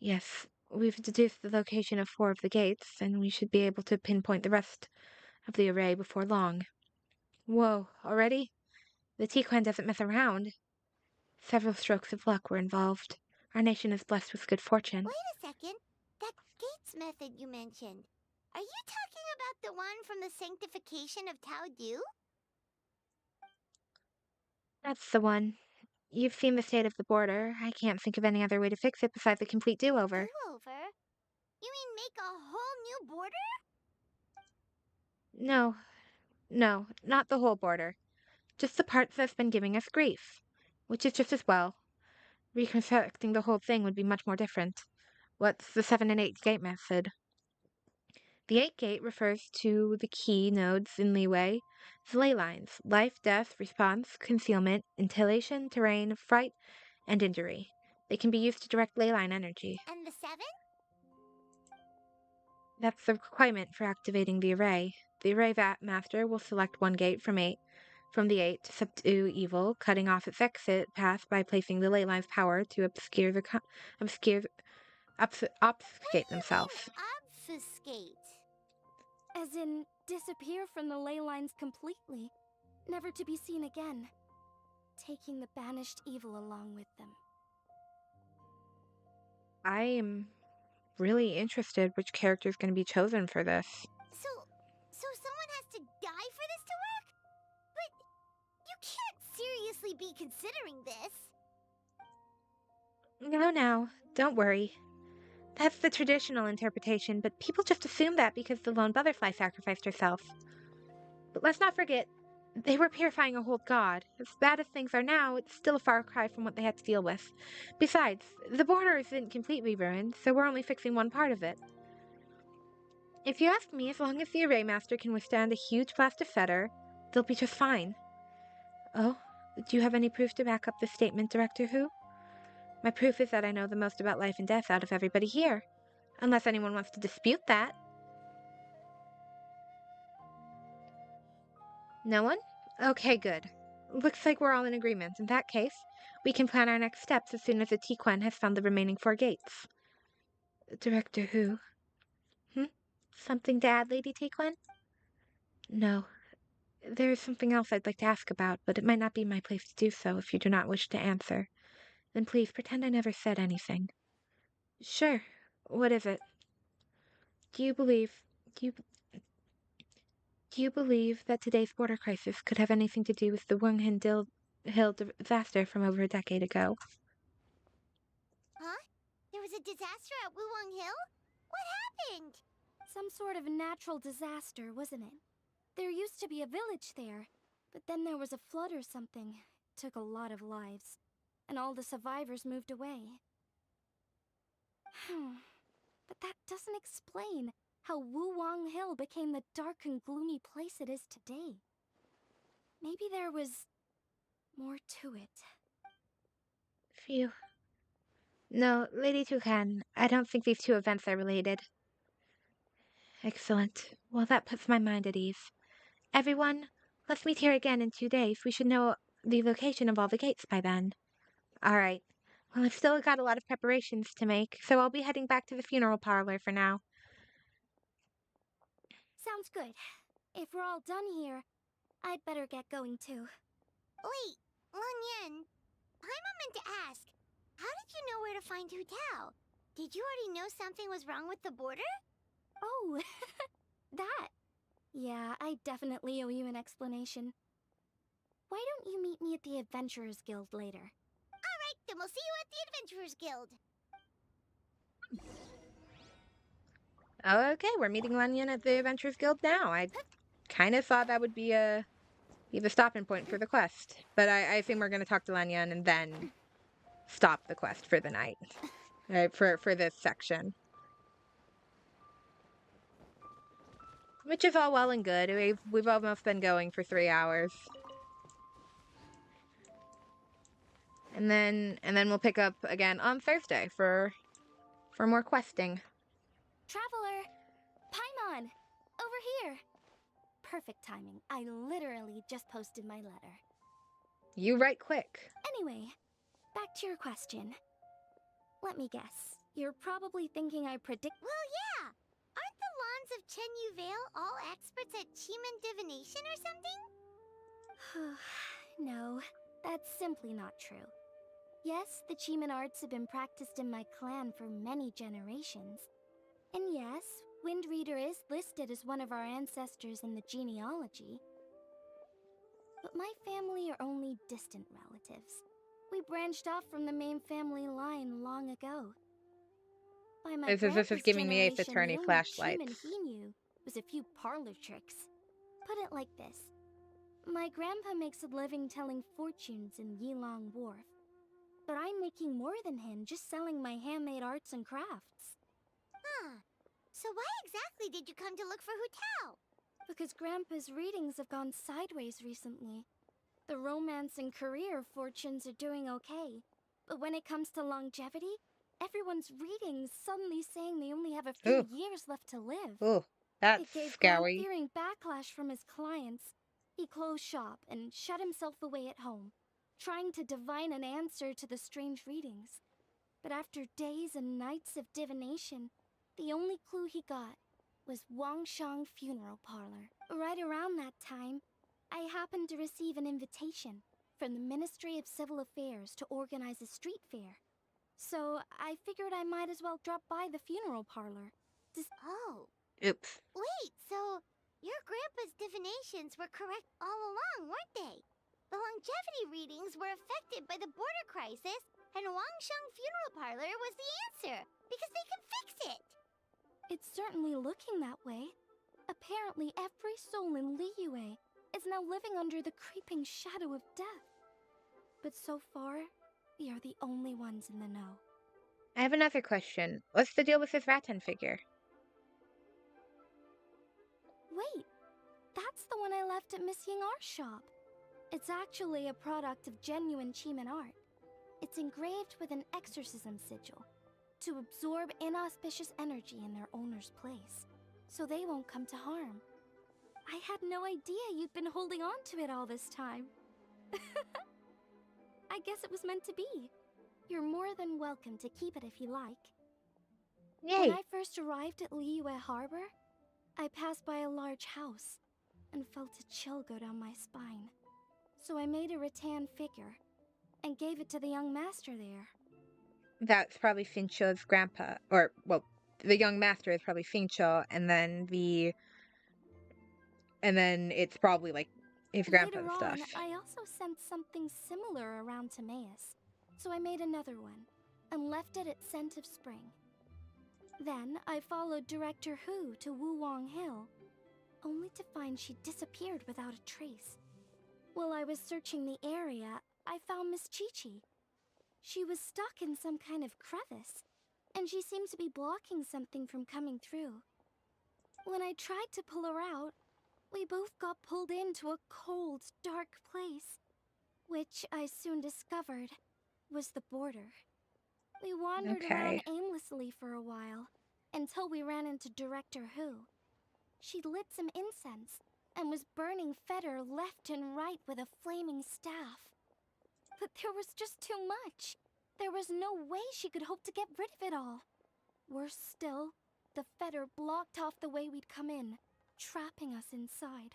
Yes, we've deduced the location of 4 of the gates, and we should be able to pinpoint the rest of the array before long. Whoa, already? The Tiquan doesn't mess around. Several strokes of luck were involved. Our nation is blessed with good fortune. Wait a second. That Gates method you mentioned. Are you talking about the one from the sanctification of Tao Du? That's the one. You've seen the state of the border. I can't think of any other way to fix it besides a complete do-over. Do-over? You mean make a whole new border? No, not the whole border. Just the parts that's been giving us grief. Which is just as well. Reconstructing the whole thing would be much more different. What's the 7 and 8 gate method? The 8 gate refers to the key nodes in leeway, the ley lines: life, death, response, concealment, intillation, terrain, fright, and injury. They can be used to direct ley line energy. And the 7? That's the requirement for activating the array. The array master will select one gate from the 8 to subdue evil, cutting off its exit path by placing the ley line's power to obfuscate themselves. Obfuscate. As in, disappear from the ley lines completely, never to be seen again, taking the banished evil along with them. I am really interested which character is going to be chosen for this. So someone has to die for this to work? But you can't seriously be considering this. No, don't worry. That's the traditional interpretation, but people just assume that because the lone butterfly sacrificed herself. But let's not forget, they were purifying a whole god. As bad as things are now, it's still a far cry from what they had to deal with. Besides, the border isn't completely ruined, so we're only fixing one part of it. If you ask me, as long as the Array Master can withstand a huge blast of fetter, they'll be just fine. Oh, do you have any proof to back up this statement, Director Who? My proof is that I know the most about life and death out of everybody here. Unless anyone wants to dispute that. No one? Okay, good. Looks like we're all in agreement. In that case, we can plan our next steps as soon as the Tiquan has found the remaining 4 gates. Director Who? Something to add, Lady Tiquan? No. There is something else I'd like to ask about, but it might not be my place to do so if you do not wish to answer. Then please pretend I never said anything. Sure. What is it? Do you believe that today's border crisis could have anything to do with the Hill disaster from over a decade ago? Huh? There was a disaster at Wuwang Hill? What happened? Some sort of natural disaster, wasn't it? There used to be a village there, but then there was a flood or something. It took a lot of lives, and all the survivors moved away. But that doesn't explain how Wuwang Hill became the dark and gloomy place it is today. Maybe there was more to it. Phew. No, Lady Toucan, I don't think these two events are related. Excellent. Well, that puts my mind at ease. Everyone, let's meet here again in 2 days. We should know the location of all the gates by then. All right. Well, I've still got a lot of preparations to make, so I'll be heading back to the funeral parlor for now. Sounds good. If we're all done here, I'd better get going too. Wait, Lanyan. Paimon meant to ask, how did you know where to find Hu Tao? Did you already know something was wrong with the border? Oh, that. Yeah, I definitely owe you an explanation. Why don't you meet me at the Adventurers Guild later? Alright, then we'll see you at the Adventurers Guild. Okay, we're meeting Lanyan at the Adventurers Guild now. I kind of thought that would be the stopping point for the quest. But I assume we're going to talk to Lanyan and then stop the quest for the night. Right, for this section. Which is all well and good. We've almost been going for 3 hours. And then we'll pick up again on Thursday for for more questing. Traveler! Paimon! Over here! Perfect timing. I literally just posted my letter. You write quick. Anyway, back to your question. Let me guess. You're probably thinking I predict. Well, yeah! Aren't the Lawns of Chenyu Vale all experts at Chiman divination or something? No, that's simply not true. Yes, the Chiman arts have been practiced in my clan for many generations. And yes, Wind Reader is listed as one of our ancestors in the genealogy. But my family are only distant relatives. We branched off from the main family line long ago. By my This is grandpa's giving me Ace generation, Attorney the only flashlights. Chiman he knew was a few parlor tricks. Put it like this. My grandpa makes a living telling fortunes in Yilong Wharf. But I'm making more than him just selling my handmade arts and crafts. Huh. So why exactly did you come to look for Hu Tao? Because Grandpa's readings have gone sideways recently. The romance and career fortunes are doing okay. But when it comes to longevity, everyone's readings suddenly saying they only have a few years left to live. Ooh, that's It gave Grand scary. fearing backlash from his clients. He closed shop and shut himself away at home, trying to divine an answer to the strange readings. But after days and nights of divination, the only clue he got was Wangshang Funeral Parlor. Right around that time, I happened to receive an invitation from the Ministry of Civil Affairs to organize a street fair. So I figured I might as well drop by the funeral parlor. Oh. Oops. Wait, so your grandpa's divinations were correct all along, weren't they? The longevity readings were affected by the border crisis, and Wangsheng Funeral Parlor was the answer, because they can fix it! It's certainly looking that way. Apparently every soul in Liyue is now living under the creeping shadow of death. But so far, we are the only ones in the know. I have another question. What's the deal with this rattan figure? Wait, that's the one I left at Miss Yingar's shop. It's actually a product of genuine Chiman art. It's engraved with an exorcism sigil to absorb inauspicious energy in their owner's place, so they won't come to harm. I had no idea you'd been holding on to it all this time. I guess it was meant to be. You're more than welcome to keep it if you like. Yay! When I first arrived at Liyue Harbor, I passed by a large house and felt a chill go down my spine. So I made a rattan figure and gave it to the young master there. That's probably Fincho's grandpa. Or, well, the young master is probably Fincho, and then it's probably, like, his grandpa Later and on, stuff. I also sensed something similar around Timaeus, so I made another one and left it at Scent of Spring. Then I followed Director Hu to Wuwang Hill, only to find she'd disappeared without a trace. While I was searching the area, I found Miss Chi-Chi. She was stuck in some kind of crevice, and she seemed to be blocking something from coming through. When I tried to pull her out, we both got pulled into a cold, dark place, which I soon discovered was the border. We wandered around aimlessly for a while, until we ran into Director Hu. She'd lit some incense, and was burning Feder left and right with a flaming staff. But there was just too much. There was no way she could hope to get rid of it all. Worse still, the Feder blocked off the way we'd come in, trapping us inside.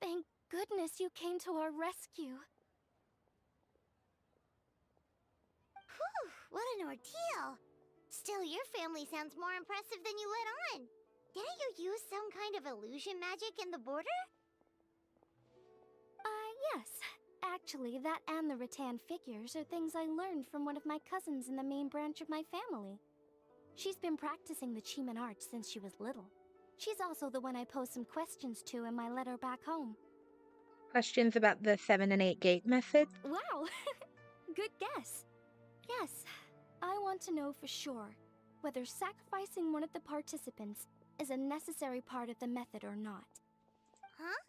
Thank goodness you came to our rescue. Whew, what an ordeal! Still, your family sounds more impressive than you let on. Didn't you use some kind of illusion magic in the border? Yes. Actually, that and the rattan figures are things I learned from one of my cousins in the main branch of my family. She's been practicing the Chiman arts since she was little. She's also the one I posed some questions to in my letter back home. Questions about the 7 and 8 gate method? Wow! Good guess. Yes, I want to know for sure whether sacrificing one of the participants is a necessary part of the method or not. Huh?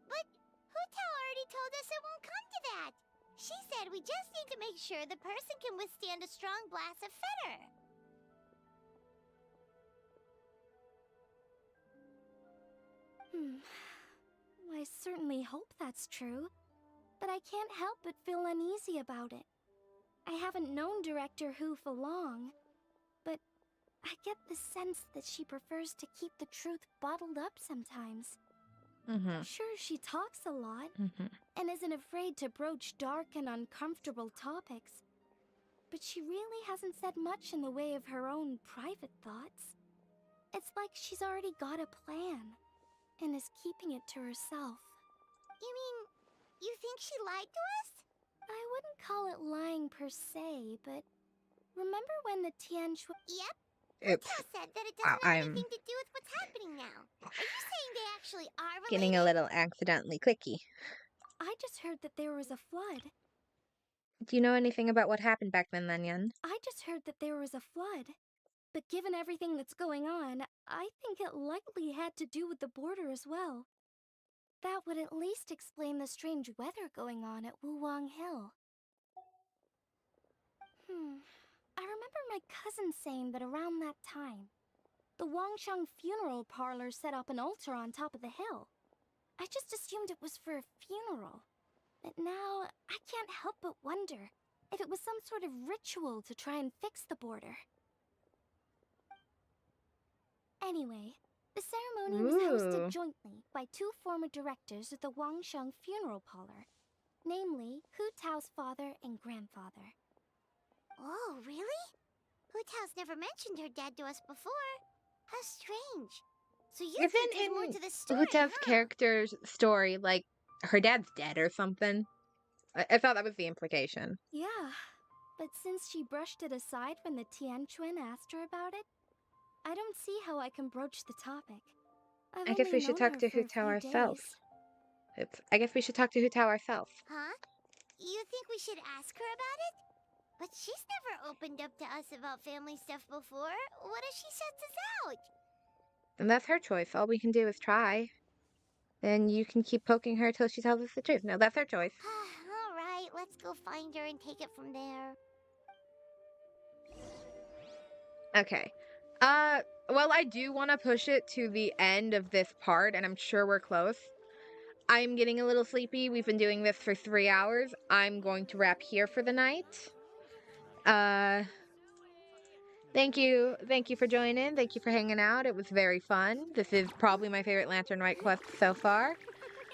But Hu Tao already told us it won't come to that. She said we just need to make sure the person can withstand a strong blast of Feder. I certainly hope that's true, but I can't help but feel uneasy about it. I haven't known Director Who for long, but I get the sense that she prefers to keep the truth bottled up sometimes. Sure, she talks a lot, and isn't afraid to broach dark and uncomfortable topics, but she really hasn't said much in the way of her own private thoughts. It's like she's already got a plan, and is keeping it to herself. You mean, you think she lied to us? I wouldn't call it lying per se, but remember when the Tianquan... Yep. It's Tao said that it doesn't have I'm anything to do with what's happening now. Are you saying they actually are related? getting a little accidentally clicky. I just heard that there was a flood. Do you know anything about what happened back then, Yan? I just heard that there was a flood. But given everything that's going on, I think it likely had to do with the border as well. That would at least explain the strange weather going on at Wuwang Hill. I remember my cousin saying that around that time, the Wangsheng funeral parlor set up an altar on top of the hill. I just assumed it was for a funeral. But now, I can't help but wonder if it was some sort of ritual to try and fix the border. Anyway, the ceremony was hosted jointly by two former directors of the Wangsheng funeral parlor, namely Hu Tao's father and grandfather. Oh, really? Hu Tao's never mentioned her dad to us before. How strange. So you think there's more to the story, Hu Tao's huh? character's story, like, her dad's dead or something? I thought that was the implication. Yeah, but since she brushed it aside when the Tianquan asked her about it, I don't see how I can broach the topic. I guess we should talk to Hu Tao ourselves. I guess we should talk to Hu Tao ourselves. Huh? You think we should ask her about it? But she's never opened up to us about family stuff before. What if she shuts us out? And that's her choice. All we can do is try. Then you can keep poking her till she tells us the truth. No, that's her choice. All right, let's go find her and take it from there. Okay. Well, I do want to push it to the end of this part, and I'm sure we're close. I'm getting a little sleepy. We've been doing this for 3 hours. I'm going to wrap here for the night. Thank you for joining. Thank you for hanging out. It was very fun. This is probably my favorite Lantern Rite quest so far.